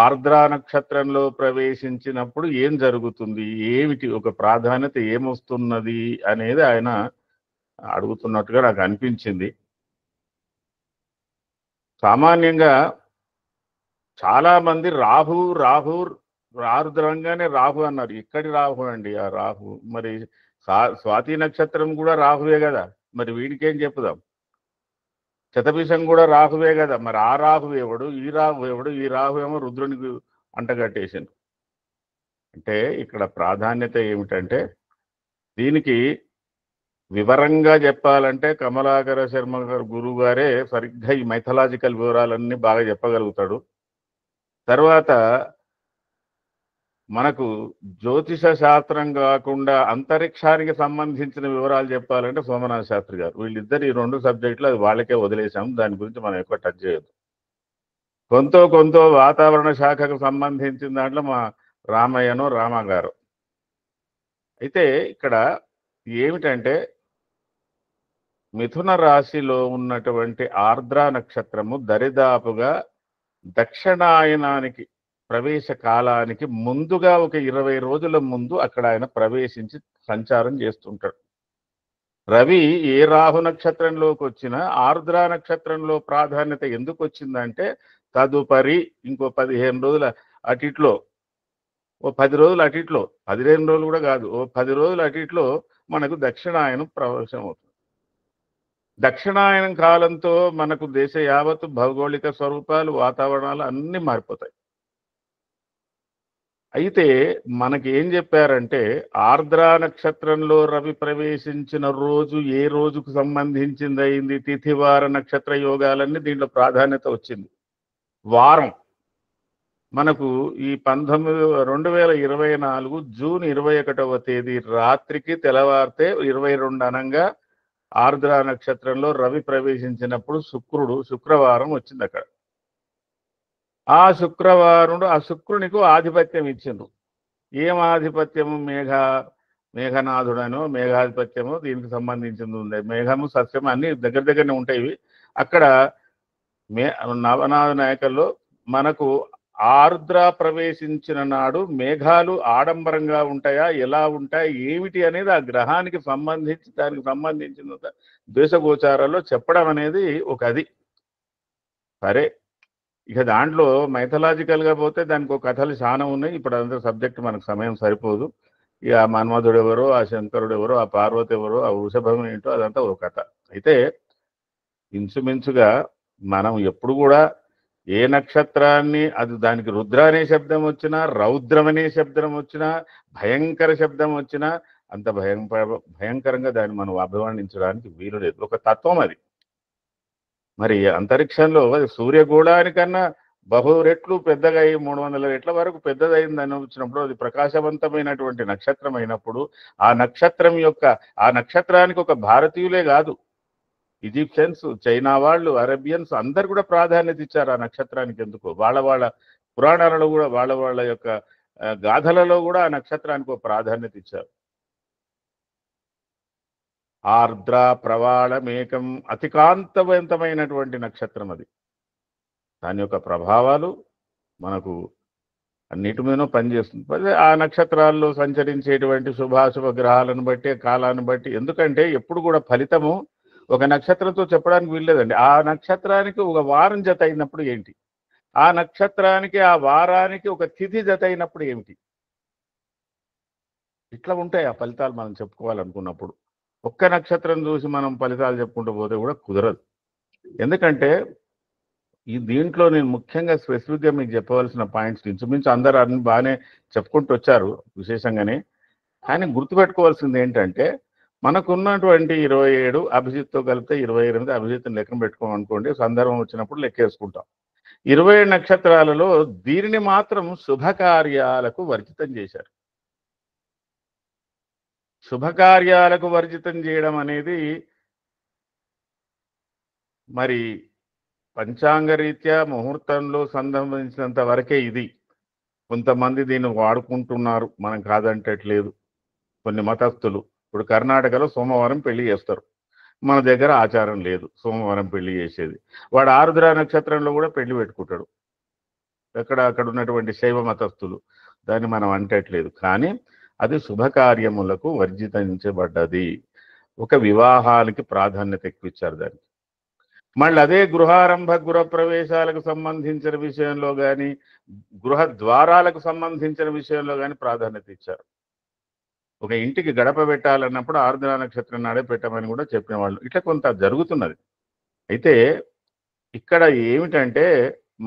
ఆర్ద్ర నక్షత్రంలో ప్రవేశించినప్పుడు ఏం జరుగుతుంది, ఏమిటి ఒక ప్రాధాన్యత ఏమొస్తున్నది అనేది ఆయన అడుగుతున్నట్టుగా నాకు అనిపించింది. సామాన్యంగా చాలా మంది రాహు ఆరుద్రంగానే రాహు అన్నారు. ఇక్కడి రాహు అండి ఆ రాహు? మరి స్వాతి నక్షత్రం కూడా రాహువే కదా, మరి వీడికేం చెప్పుదాం? శతభిషం కూడా రాహువే కదా, మరి ఆ రాహు ఎవడు, ఈ రాహు ఎవడు? ఈ రాహు ఏమో రుద్రునికి అంటగట్టేసింది. అంటే ఇక్కడ ప్రాధాన్యత ఏమిటంటే, దీనికి వివరంగా చెప్పాలంటే కమలాకర శర్మ గారు గురువు గారే సరిగ్గా ఈ మైథలాజికల్ వివరాలన్నీ బాగా చెప్పగలుగుతాడు. తర్వాత మనకు జ్యోతిష శాస్త్రం కాకుండా అంతరిక్షానికి సంబంధించిన వివరాలు చెప్పాలంటే సోమనాథ శాస్త్రి గారు. వీళ్ళిద్దరు ఈ 2 సబ్జెక్టులు అది వాళ్ళకే వదిలేసాం, దాని గురించి మనం ఎక్కువ టచ్ చేయొద్దు. కొంత వాతావరణ శాఖకు సంబంధించిన దాంట్లో మా రామయ్యను రామ గారు. అయితే ఇక్కడ ఏమిటంటే, మిథున రాశిలో ఉన్నటువంటి ఆర్ద్ర నక్షత్రము దరిదాపుగా దక్షిణాయనానికి ప్రవేశ కాలానికి ముందుగా ఒక 20 రోజుల ముందు అక్కడ ఆయన ప్రవేశించి సంచారం చేస్తుంటాడు. రవి ఏ రాహు నక్షత్రంలోకి వచ్చినా ఆర్ద్ర నక్షత్రంలో ప్రాధాన్యత ఎందుకు వచ్చిందంటే, తదుపరి ఇంకో 15 రోజుల అటిట్లో, ఓ 10 రోజులు అటిట్లో, 15 రోజులు కూడా కాదు, ఓ 10 రోజులు అటిట్లో మనకు దక్షిణాయనం ప్రవేశం అవుతుంది. దక్షిణాయనం కాలంతో మనకు దేశ యావత్తు భౌగోళిక స్వరూపాలు, వాతావరణాలు అన్నీ మారిపోతాయి. అయితే మనకి ఏం చెప్పారంటే, ఆర్ద్ర నక్షత్రంలో రవి ప్రవేశించిన రోజు ఏ రోజుకు సంబంధించింది అయింది, తిథివార నక్షత్ర యోగాలన్నీ దీంట్లో ప్రాధాన్యత వచ్చింది. వారం మనకు ఈ 2024 జూన్ 21వ తేదీ రాత్రికి తెల్లవారితే 22 అనంగా ఆర్ద్ర నక్షత్రంలో రవి ప్రవేశించినప్పుడు శుక్రవారం వచ్చింది అక్కడ. ఆ శుక్రునికి ఆధిపత్యం ఇచ్చిండ్రు. ఏం ఆధిపత్యము? మేఘనాథుడనో మేఘాధిపత్యము దీనికి సంబంధించింది ఉంది. మేఘము సస్యము అన్ని దగ్గరనే ఉంటాయి. అక్కడ నవనాథ నాయకుల్లో మనకు ఆర్ద్ర ప్రవేశించిన నాడు మేఘాలు ఆడంబరంగా ఉంటాయా, ఎలా ఉంటాయి, ఏమిటి అనేది ఆ గ్రహానికి సంబంధించి దానికి సంబంధించిన దేశగోచారాల్లో చెప్పడం అనేది ఒక అది. సరే, ఇక దాంట్లో మైథలాజికల్గా పోతే దానికి ఒక కథలు చాలా ఉన్నాయి. ఇప్పుడు అంతా సబ్జెక్ట్ మనకు సమయం సరిపోదు. ఇక ఆ మన్మధుడు ఎవరో, ఆ శంకరుడు ఎవరో, ఆ పార్వతి ఎవరో, ఆ వృషభం ఏంటో అదంతా ఒక కథ. అయితే ఇంచుమించుగా మనం ఎప్పుడు కూడా ఏ నక్షత్రాన్ని, అది దానికి రుద్ర అనే శబ్దం వచ్చినా, రౌద్రం అనే శబ్దం వచ్చినా, భయంకర శబ్దం వచ్చినా అంత భయంకరంగా దాన్ని మనం అభివర్ణించడానికి వీలు లేదు. ఒక తత్వం అది. మరి అంతరిక్షంలో అది సూర్యగోళానికన్నా బహు రెట్లు పెద్దగా 300 రెట్ల వరకు పెద్దదైందని వచ్చినప్పుడు అది ప్రకాశవంతమైనటువంటి నక్షత్రం అయినప్పుడు ఆ నక్షత్రానికి ఒక భారతీయులే కాదు, ఈజిప్షియన్స్, చైనా వాళ్ళు, అరేబియన్స్ అందరు కూడా ప్రాధాన్యత ఇచ్చారు ఆ నక్షత్రానికి. ఎందుకు? వాళ్ళ పురాణాలలో కూడా, వాళ్ళ యొక్క గాథలలో కూడా ఆ నక్షత్రానికి ఒక ప్రాధాన్యత ఇచ్చారు. ఆర్ద్ర ప్రవాళమేకం, అతికాంతవంతమైనటువంటి నక్షత్రం అది. దాని యొక్క ప్రభావాలు మనకు అన్నిటి మీదనో పనిచేస్తుంది. ఆ నక్షత్రాల్లో సంచరించేటువంటి శుభాశుభ గ్రహాలను బట్టి, కాలాన్ని బట్టి, ఎందుకంటే ఎప్పుడు కూడా ఫలితము ఒక నక్షత్రంతో చెప్పడానికి వీల్లేదండి. ఆ నక్షత్రానికి ఒక వారం జత అయినప్పుడు ఏంటి, ఆ నక్షత్రానికి ఆ వారానికి ఒక తిథి జత అయినప్పుడు ఏమిటి, ఇట్లా ఉంటాయి ఆ ఫలితాలు మనం చెప్పుకోవాలనుకున్నప్పుడు. ఒక్క నక్షత్రం చూసి మనం ఫలితాలు చెప్పుకుంటూ పోతే కూడా కుదరదు. ఎందుకంటే దీంట్లో నేను ముఖ్యంగా స్పెసిఫిక్గా మీకు చెప్పవలసిన పాయింట్స్ ఇంచుమించు అందరూ అన్ని బాగానే చెప్పుకుంటూ వచ్చారు విశేషంగానే. కానీ గుర్తుపెట్టుకోవాల్సింది ఏంటంటే, మనకున్నటువంటి 27 అభిజిత్తో కలిపితే 28 అభిజిత్తుని లెక్కన పెట్టుకోమనుకోండి, సందర్భం వచ్చినప్పుడు లెక్కేసుకుంటాం. 27 నక్షత్రాలలో దీనిని మాత్రం శుభకార్యాలకు వర్జితం చేశారు. శుభకార్యాలకు వర్జితం చేయడం అనేది మరి పంచాంగరీత్యా ముహూర్తంలో సంబంధించినంత వరకే ఇది. కొంతమంది దీన్ని వాడుకుంటున్నారు, మనం కాదంటట్లేదు. కొన్ని మతస్థులు ఇప్పుడు కర్ణాటకలో సోమవారం పెళ్లి చేస్తారు, మన దగ్గర ఆచారం లేదు సోమవారం పెళ్లి చేసేది. వాడు ఆరుద్ర నక్షత్రంలో కూడా పెళ్లి పెట్టుకుంటాడు, అక్కడ ఉన్నటువంటి శైవ మతస్థులు. దాన్ని మనం అంటట్లేదు, కానీ అది శుభకార్యములకు వర్జితించబడ్డది. ఒక వివాహానికి ప్రాధాన్యత ఎక్కువ ఇచ్చారు దానికి. మళ్ళీ అదే గృహారంభ గృహ ప్రవేశాలకు సంబంధించిన విషయంలో కానీ, గృహ ద్వారాలకు సంబంధించిన విషయంలో కానీ ప్రాధాన్యత ఇచ్చారు. ఒక ఇంటికి గడప పెట్టాలన్నప్పుడు ఆరుద్ర నక్షత్రం నాడే పెట్టమని కూడా చెప్పిన వాళ్ళు. ఇట్లా కొంత జరుగుతున్నది. అయితే ఇక్కడ ఏమిటంటే,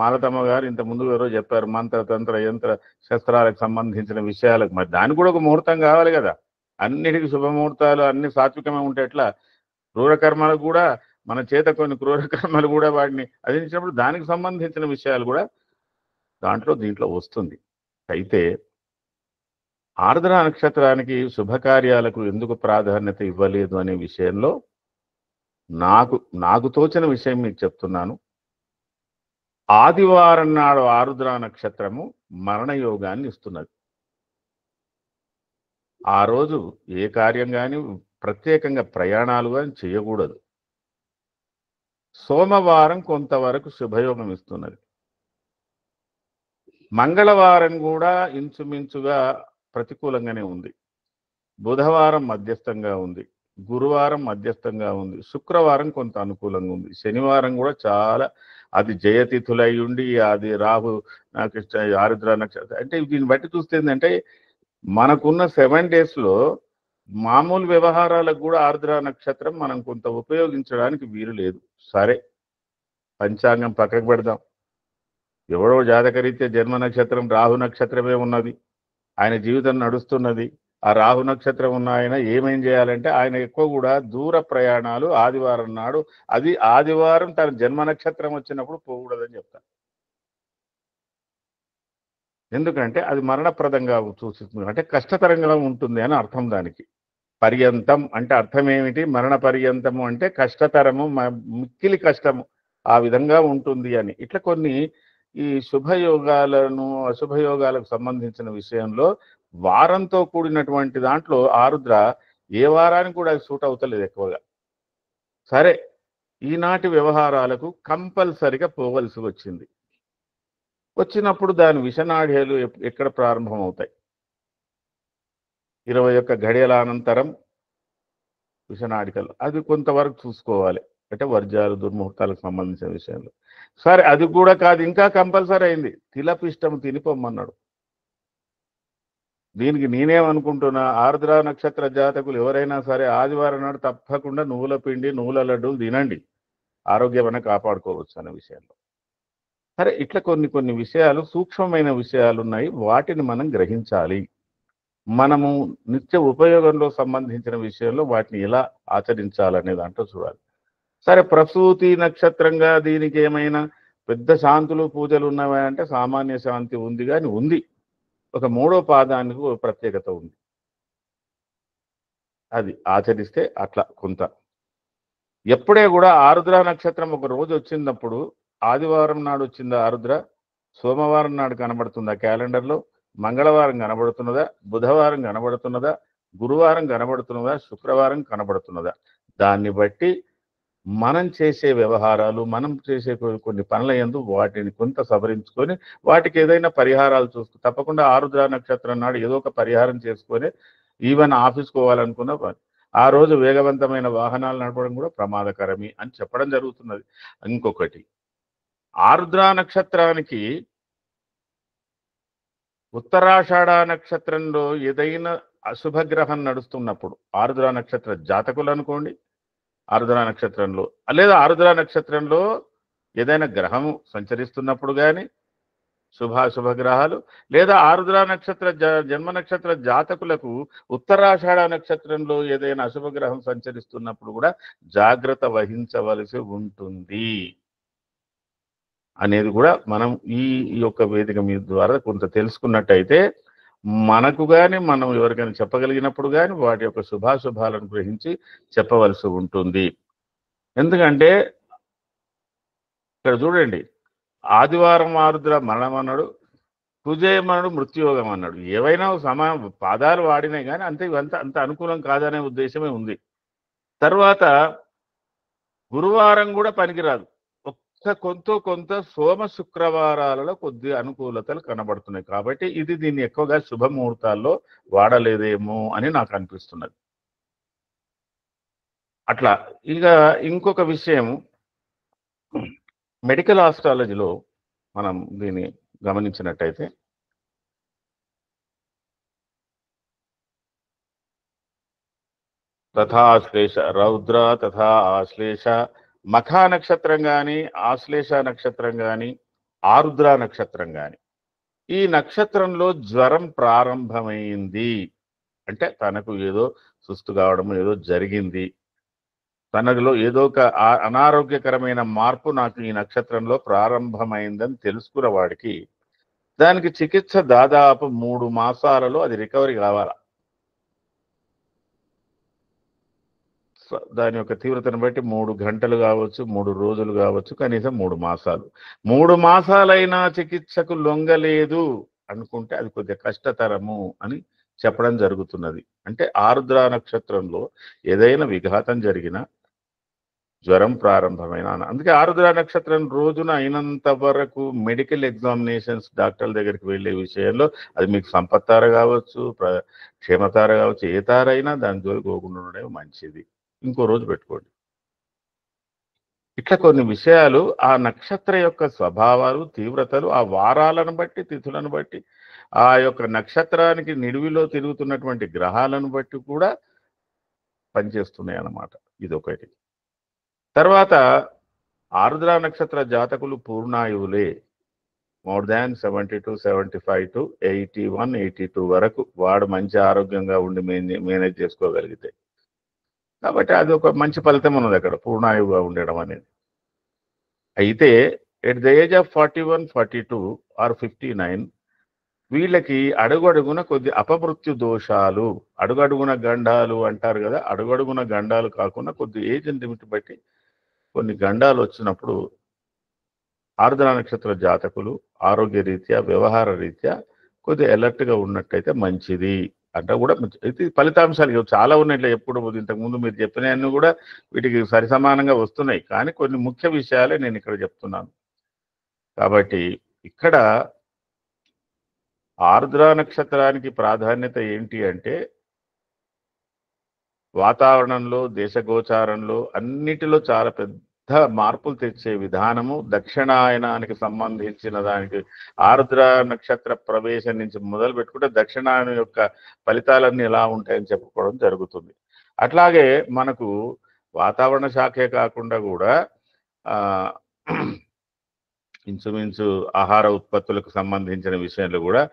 మాలతమ్మ గారు ఇంత ముందు ఎవరో చెప్పారు, మంత్ర తంత్ర యంత్ర శస్త్రాలకు సంబంధించిన విషయాలకు. మరి దానికి కూడా ఒక ముహూర్తం కావాలి కదా. అన్నిటికీ శుభముహూర్తాలు అన్ని సాత్వికమే ఉంటే ఎట్లా? క్రూరకర్మలకు కూడా మన చేత కొన్ని క్రూరకర్మలు కూడా వాటిని అదించినప్పుడు దానికి సంబంధించిన విషయాలు కూడా దీంట్లో వస్తుంది. అయితే ఆర్ద్ర నక్షత్రానికి శుభకార్యాలకు ఎందుకు ప్రాధాన్యత ఇవ్వలేదు అనే విషయంలో నాకు తోచిన విషయం మీకు చెప్తున్నాను. ఆదివారం నాడు ఆరుద్ర నక్షత్రము మరణయోగాన్ని ఇస్తున్నది. ఆ రోజు ఏ కార్యం కానీ ప్రత్యేకంగా ప్రయాణాలు కానీ చేయకూడదు. సోమవారం కొంతవరకు శుభయోగం ఇస్తున్నది. మంగళవారం కూడా ఇంచుమించుగా ప్రతికూలంగానే ఉంది. బుధవారం మధ్యస్థంగా ఉంది. గురువారం మధ్యస్థంగా ఉంది. శుక్రవారం కొంత అనుకూలంగా ఉంది. శనివారం కూడా చాలా, అది జయతిథులై ఉండి, అది రాహు ఆరుద్ర నక్షత్రం. అంటే దీన్ని బట్టి చూస్తే ఏంటంటే, మనకున్న 7 daysలో మామూలు వ్యవహారాలకు కూడా ఆర్ద్ర నక్షత్రం మనం కొంత ఉపయోగించడానికి వీలు లేదు. సరే, పంచాంగం పక్కకు పెడదాం. ఎవడో జాతకరీత్యా జన్మ నక్షత్రం రాహు నక్షత్రమే ఉన్నది, ఆయన జీవితం నడుస్తున్నది. ఆ రాహు నక్షత్రం ఉన్న ఆయన ఏమేం చేయాలంటే, ఆయన ఎక్కువ కూడా దూర ప్రయాణాలు ఆదివారం నాడు, అది ఆదివారం తన జన్మ నక్షత్రం వచ్చినప్పుడు పోకూడదని చెప్తారు. ఎందుకంటే అది మరణప్రదంగా సూచిస్తుంది, అంటే కష్టతరంగా ఉంటుంది అని అర్థం. దానికి పర్యంతం అంటే అర్థం ఏమిటి? మరణ పర్యంతము అంటే కష్టతరము, మిక్కిలి కష్టము, ఆ విధంగా ఉంటుంది అని. ఇట్లా కొన్ని ఈ శుభయోగాలను అశుభయోగాలకు సంబంధించిన విషయంలో వారంతో కూడినటువంటి దాంట్లో ఆరుద్ర ఏ వారానికి కూడా సూట్ అవుతలేదు ఎక్కువగా. సరే, ఈనాటి వ్యవహారాలకు కంపల్సరిగా పోవలసి వచ్చింది. వచ్చినప్పుడు దాని విషనాడ్యాలు ఎక్కడ ప్రారంభం అవుతాయి? 21 గడియల అనంతరం విషనాడికలు. అది కొంతవరకు చూసుకోవాలి, అంటే వర్జాలు దుర్ముహూర్తాలకు సంబంధించిన విషయంలో. సరే, అది కూడా కాదు, ఇంకా కంపల్సరీ అయింది, తిలపిష్టం తినిపోమన్నాడు. దీనికి నేనేమనుకుంటున్నా, ఆర్ద్ర నక్షత్ర జాతకులు ఎవరైనా సరే ఆదివారం నాడు తప్పకుండా నువ్వుల పిండి నువ్వుల లడ్డూలు తినండి, ఆరోగ్యమైన కాపాడుకోవచ్చు అనే విషయంలో. సరే, ఇట్లా కొన్ని విషయాలు, సూక్ష్మమైన విషయాలు ఉన్నాయి, వాటిని మనం గ్రహించాలి. మనము నిత్య ఉపయోగంలో సంబంధించిన విషయంలో వాటిని ఎలా ఆచరించాలనే దాంట్లో చూడాలి. సరే, ప్రసూతి నక్షత్రంగా దీనికి ఏమైనా పెద్ద శాంతులు పూజలు ఉన్నవా అంటే సామాన్య శాంతి ఉంది, కానీ ఉంది. ఒక 3వ పాదానికి ప్రత్యేకత ఉంది, అది ఆచరిస్తే అట్లా కొంత. ఎప్పుడే కూడా ఆరుద్ర నక్షత్రం ఒక రోజు వచ్చినప్పుడు, ఆదివారం నాడు వచ్చిందా ఆరుద్ర, సోమవారం నాడు కనబడుతుందా క్యాలెండర్లో, మంగళవారం కనబడుతున్నదా, బుధవారం కనబడుతున్నదా, గురువారం కనబడుతున్నదా, శుక్రవారం కనబడుతున్నదా, దాన్ని బట్టి మనం చేసే వ్యవహారాలు, మనం చేసే కొన్ని పనుల యందు వాటిని కొంత సవరించుకొని వాటికి ఏదైనా పరిహారాలు చూస్తూ తప్పకుండా ఆరుద్ర నక్షత్రం నాడు ఏదో ఒక పరిహారం చేసుకొని ఈవెన్ ఆఫీస్కి పోవాలనుకున్న ఆ రోజు వేగవంతమైన వాహనాలు నడపడం కూడా ప్రమాదకరమే అని చెప్పడం జరుగుతున్నది. ఇంకొకటి, ఆరుద్ర నక్షత్రానికి ఉత్తరాషాఢ నక్షత్రంలో ఏదైనా అశుభగ్రహం నడుస్తున్నప్పుడు, ఆరుద్ర నక్షత్ర జాతకులు అనుకోండి, ఆరుద్ర నక్షత్రంలో లేదా ఆరుద్ర నక్షత్రంలో ఏదైనా గ్రహం సంచరిస్తున్నప్పుడు కానీ శుభాశుభ గ్రహాలు, లేదా ఆరుద్ర నక్షత్ర జన్మ నక్షత్ర జాతకులకు ఉత్తరాషాఢ నక్షత్రంలో ఏదైనా అశుభ గ్రహం సంచరిస్తున్నప్పుడు కూడా జాగ్రత్త వహించవలసి ఉంటుంది అనేది కూడా మనం ఈ యొక్క వేదిక మీద ద్వారా కొంత తెలుసుకున్నట్టయితే మనకు కానీ మనం ఎవరికైనా చెప్పగలిగినప్పుడు కానీ వాటి యొక్క శుభాశుభాలను గ్రహించి చెప్పవలసి ఉంటుంది. ఎందుకంటే ఇక్కడ చూడండి, ఆదివారం ఆరుద్ర మరణం అన్నాడు, కుజేయమనుడు మృత్యుయోగం అన్నాడు. ఏవైనా పాదాలు వాడినాయి కానీ అంతే అంత అనుకూలం కాదనే ఉద్దేశమే ఉంది. తర్వాత గురువారం కూడా పనికిరాదు. కొంత సోమ శుక్రవారాలలో కొద్ది అనుకూలతలు కనబడుతున్నాయి. కాబట్టి దీన్ని ఎక్కువగా శుభముహూర్తాల్లో వాడలేదేమో అని నాకు అనిపిస్తున్నది. అట్లా ఇక ఇంకొక విషయం, మెడికల్ ఆస్ట్రాలజీలో మనం దీన్ని గమనించినట్టయితే తథాశ్లేష రౌద్ర తథా ఆశ్లేష, మఖా నక్షత్రం కానీ ఆశ్లేష నక్షత్రం కానీ ఆరుద్ర నక్షత్రం కానీ ఈ నక్షత్రంలో జ్వరం ప్రారంభమైంది అంటే తనకు ఏదో సుస్తు కావడం, ఏదో జరిగింది, తనలో ఏదో ఒక అనారోగ్యకరమైన మార్పు నాకు ఈ నక్షత్రంలో ప్రారంభమైందని తెలుసుకున్న వాడికి దానికి చికిత్స దాదాపు 3 మాసాలలో అది రికవరీ కావాలా. దాని యొక్క తీవ్రతను బట్టి 3 గంటలు కావచ్చు, 3 రోజులు కావచ్చు, కనీసం 3 మాసాలు. 3 మాసాలైనా చికిత్సకు లొంగలేదు అనుకుంటే అది కొద్దిగా కష్టతరము అని చెప్పడం జరుగుతున్నది. అంటే ఆరుద్ర నక్షత్రంలో ఏదైనా విఘాతం జరిగినా, జ్వరం ప్రారంభమైన, అందుకే ఆరుద్ర నక్షత్రం రోజున అయినంత వరకు మెడికల్ ఎగ్జామినేషన్స్ డాక్టర్ల దగ్గరికి వెళ్ళే విషయంలో అది మీకు సంపత్తార కావచ్చు, క్షేమతార కావచ్చు, ఏ తారైనా దాని జోలికి పోకుండా ఉండడం మంచిది. ఇంకో రోజు పెట్టుకోండి. ఇట్లా కొన్ని విషయాలు ఆ నక్షత్ర యొక్క స్వభావాలు, తీవ్రతలు, ఆ వారాలను బట్టి, తిథులను బట్టి, ఆ యొక్క నక్షత్రానికి నిడివిలో తిరుగుతున్నటువంటి గ్రహాలను బట్టి కూడా పనిచేస్తున్నాయి అన్నమాట. ఇదొకటి. తర్వాత ఆరుద్ర నక్షత్ర జాతకులు పూర్ణాయువులే. మోర్ దాన్ 72, 75 to 81, 82 వరకు వాడు మంచి ఆరోగ్యంగా ఉండి మేనేజ్ చేసుకోగలిగితే, కాబట్టి అది ఒక మంచి ఫలితం ఉన్నది అక్కడ పూర్ణాయువుగా ఉండడం అనేది. అయితే at the age of 41, 42 or 59 వీళ్ళకి అడుగడుగున కొద్ది అపమృత్యు దోషాలు, అడుగడుగున గండాలు అంటారు కదా, అడుగడుగున గండాలు కాకుండా కొద్ది ఏజ్ లిమిట్ బట్టి కొన్ని గండాలు వచ్చినప్పుడు ఆరుద్ర నక్షత్ర జాతకులు ఆరోగ్య రీత్యా, వ్యవహార రీత్యా కొద్దిగా అలర్ట్గా ఉన్నట్టయితే మంచిది అంటే కూడా అయితే ఫలితాంశాలు చాలా ఉన్నాయి. ఇట్లా ఎప్పుడు ఇంతకుముందు మీరు చెప్పినవన్నీ కూడా వీటికి సరిసమానంగా వస్తున్నాయి, కానీ కొన్ని ముఖ్య విషయాలే నేను ఇక్కడ చెప్తున్నాను. కాబట్టి ఇక్కడ ఆరుద్ర నక్షత్రానికి ప్రాధాన్యత ఏంటి అంటే వాతావరణంలో, దేశగోచారంలో అన్నిటిలో చాలా పెద్ద మార్పులు తెచ్చే విధానము. దక్షిణాయనానికి సంబంధించిన దానికి ఆరుద్ర నక్షత్ర ప్రవేశం నుంచి మొదలు పెట్టుకుంటే దక్షిణాయనం యొక్క ఫలితాలన్నీ ఎలా ఉంటాయని చెప్పుకోవడం జరుగుతుంది. అట్లాగే మనకు వాతావరణ శాఖే కాకుండా కూడా ఇంచుమించు ఆహార ఉత్పత్తులకు సంబంధించిన విషయంలో కూడా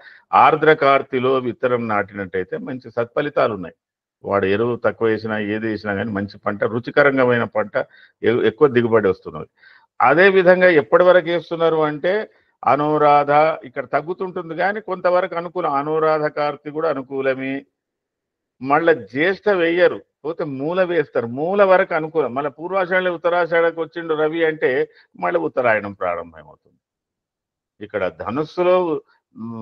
ఆర్ద్ర కార్తీలో విత్తనం నాటినట్టయితే మంచి సత్ఫలితాలు ఉన్నాయి. వాడు ఎరువు తక్కువ వేసినా ఏది వేసినా కానీ మంచి పంట, రుచికరంగమైన పంట, ఎక్కువ దిగుబడి వస్తున్నది. అదేవిధంగా ఎప్పటి వరకు వేస్తున్నారు అంటే అనురాధ ఇక్కడ తగ్గుతుంటుంది కానీ కొంతవరకు అనుకూలం. అనురాధ కార్తీ కూడా అనుకూలమే. మళ్ళీ జ్యేష్ఠ వేయరు, పోతే మూల వేస్తారు. మూల వరకు అనుకూలం. మళ్ళీ పూర్వాషాఢ ఉత్తరాషాఢకు వచ్చిండు రవి అంటే మళ్ళీ ఉత్తరాయణం ప్రారంభమవుతుంది. ఇక్కడ ధనుస్సులో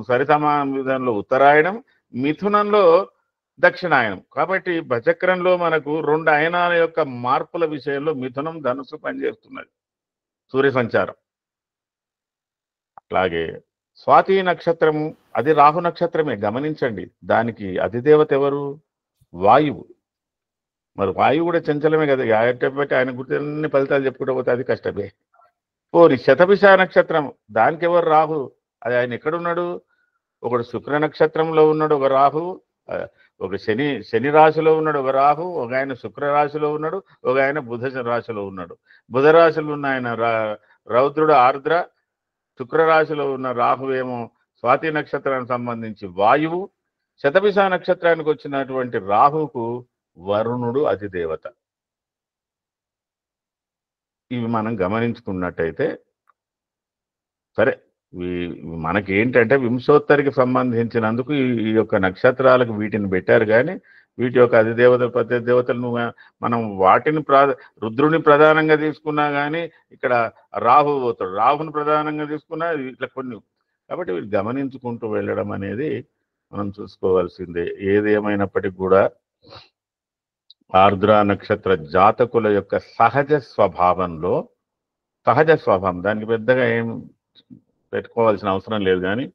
సరిసమాన విధంలో ఉత్తరాయణం, మిథునంలో దక్షిణాయనం. కాబట్టి భచక్రంలో మనకు 2 అయనాల యొక్క మార్పుల విషయంలో మిథునం, ధనుసు పనిచేస్తున్నది సూర్య సంచారం. అట్లాగే స్వాతి నక్షత్రము అది రాహు నక్షత్రమే, గమనించండి. దానికి అధిదేవత ఎవరు? వాయువు. మరి వాయువు కూడా చంచలమే కదా, బట్టి ఆయన గురించి అన్ని ఫలితాలు చెప్పుకుంటూ పోతే అది కష్టమే. శతభిష నక్షత్రం దానికి ఎవరు? రాహు. అది ఆయన ఎక్కడున్నాడు? ఒకడు శుక్ర నక్షత్రంలో ఉన్నాడు ఒక రాహు, ఒక శని రాశిలో ఉన్నాడు ఒక రాహు, ఒక ఆయన శుక్ర రాశిలో ఉన్నాడు, ఒక ఆయన బుధ రాశిలో ఉన్నాడు. బుధ రాశిలో ఉన్న ఆయన రౌద్రుడు ఆర్ద్ర, శుక్ర రాశిలో ఉన్న రాహు ఏమో స్వాతి నక్షత్రానికి సంబంధించి వాయువు, శతభిష నక్షత్రానికి వచ్చినటువంటి రాహుకు వరుణుడు అధిదేవత. ఇవి మనం గమనించుకున్నట్టయితే సరే, మనకి ఏంటంటే వింశోత్తరికి సంబంధించినందుకు ఈ యొక్క నక్షత్రాలకు వీటిని పెట్టారు, కానీ వీటి యొక్క అధిదేవతలు ప్రతి దేవతలను మనం వాటిని రుద్రుని ప్రధానంగా తీసుకున్నా కానీ ఇక్కడ రాహు పోతాడు, రాహుని ప్రధానంగా తీసుకున్నా ఇట్లా కొన్ని. కాబట్టి వీళ్ళు గమనించుకుంటూ వెళ్ళడం అనేది మనం చూసుకోవాల్సిందే. ఏది ఏమైనప్పటికీ కూడా ఆర్ద్ర నక్షత్ర జాతకుల యొక్క సహజ స్వభావం దానికి పెద్దగా ఏం పెట్టుకోవాల్సిన అవసరం లేదు. కానీ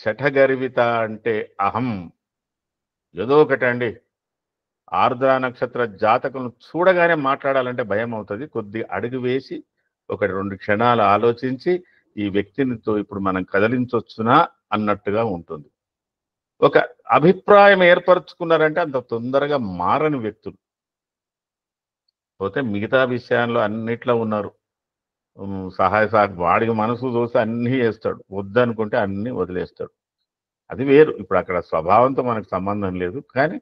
శఠగర్విత అంటే అహం, ఏదో ఒకటండి. ఆర్ద్ర నక్షత్ర జాతకులను చూడగానే మాట్లాడాలంటే భయం అవుతుంది. కొద్ది అడుగు వేసి 1-2 క్షణాలు ఆలోచించి ఈ వ్యక్తినితో ఇప్పుడు మనం కదిలించొచ్చునా అన్నట్టుగా ఉంటుంది. ఒక అభిప్రాయం ఏర్పరచుకున్నారంటే అంత తొందరగా మారని వ్యక్తులు. పోతే మిగతా విషయాల్లో అన్నిట్లో ఉన్నారు. వాడికి మనసు చూస్తే అన్నీ చేస్తాడు, వద్దనుకుంటే అన్నీ వదిలేస్తాడు. అది వేరు. ఇప్పుడు అక్కడ స్వభావంతో మనకు సంబంధం లేదు, కానీ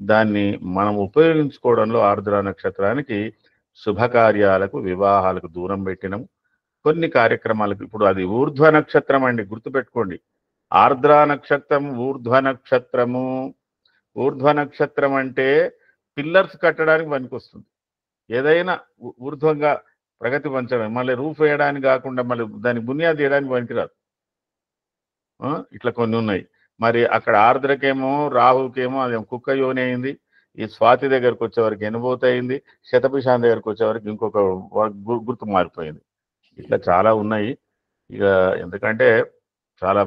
దాన్ని మనం ఉపయోగించుకోవడంలో ఆర్ద్ర నక్షత్రానికి శుభకార్యాలకు, వివాహాలకు దూరం పెట్టినాము. కొన్ని కార్యక్రమాలకు ఇప్పుడు అది ఊర్ధ్వ నక్షత్రం అండి, గుర్తుపెట్టుకోండి. ఆర్ద్ర నక్షత్రం ఊర్ధ్వ నక్షత్రం అంటే పిల్లర్స్ కట్టడానికి పనికొస్తుంది. ఏదైనా ఊర్ధ్వంగా ప్రగతి పంచమే, మళ్ళీ రూఫ్ వేయడానికి కాకుండా మళ్ళీ దానికి బునియాది వేయడానికి పనికిరాదు. ఇట్లా కొన్ని ఉన్నాయి. మరి అక్కడ ఆర్ద్రకేమో రాహుకేమో అది కుక్క యోని అయింది, ఈ స్వాతి దగ్గరకు వచ్చేవరకు ఎనుబోత అయింది, శతభిషాన్ దగ్గరకు వచ్చేవరకు ఇంకొక గుర్తు మారిపోయింది. ఇట్లా చాలా ఉన్నాయి. ఇక ఎందుకంటే చాలా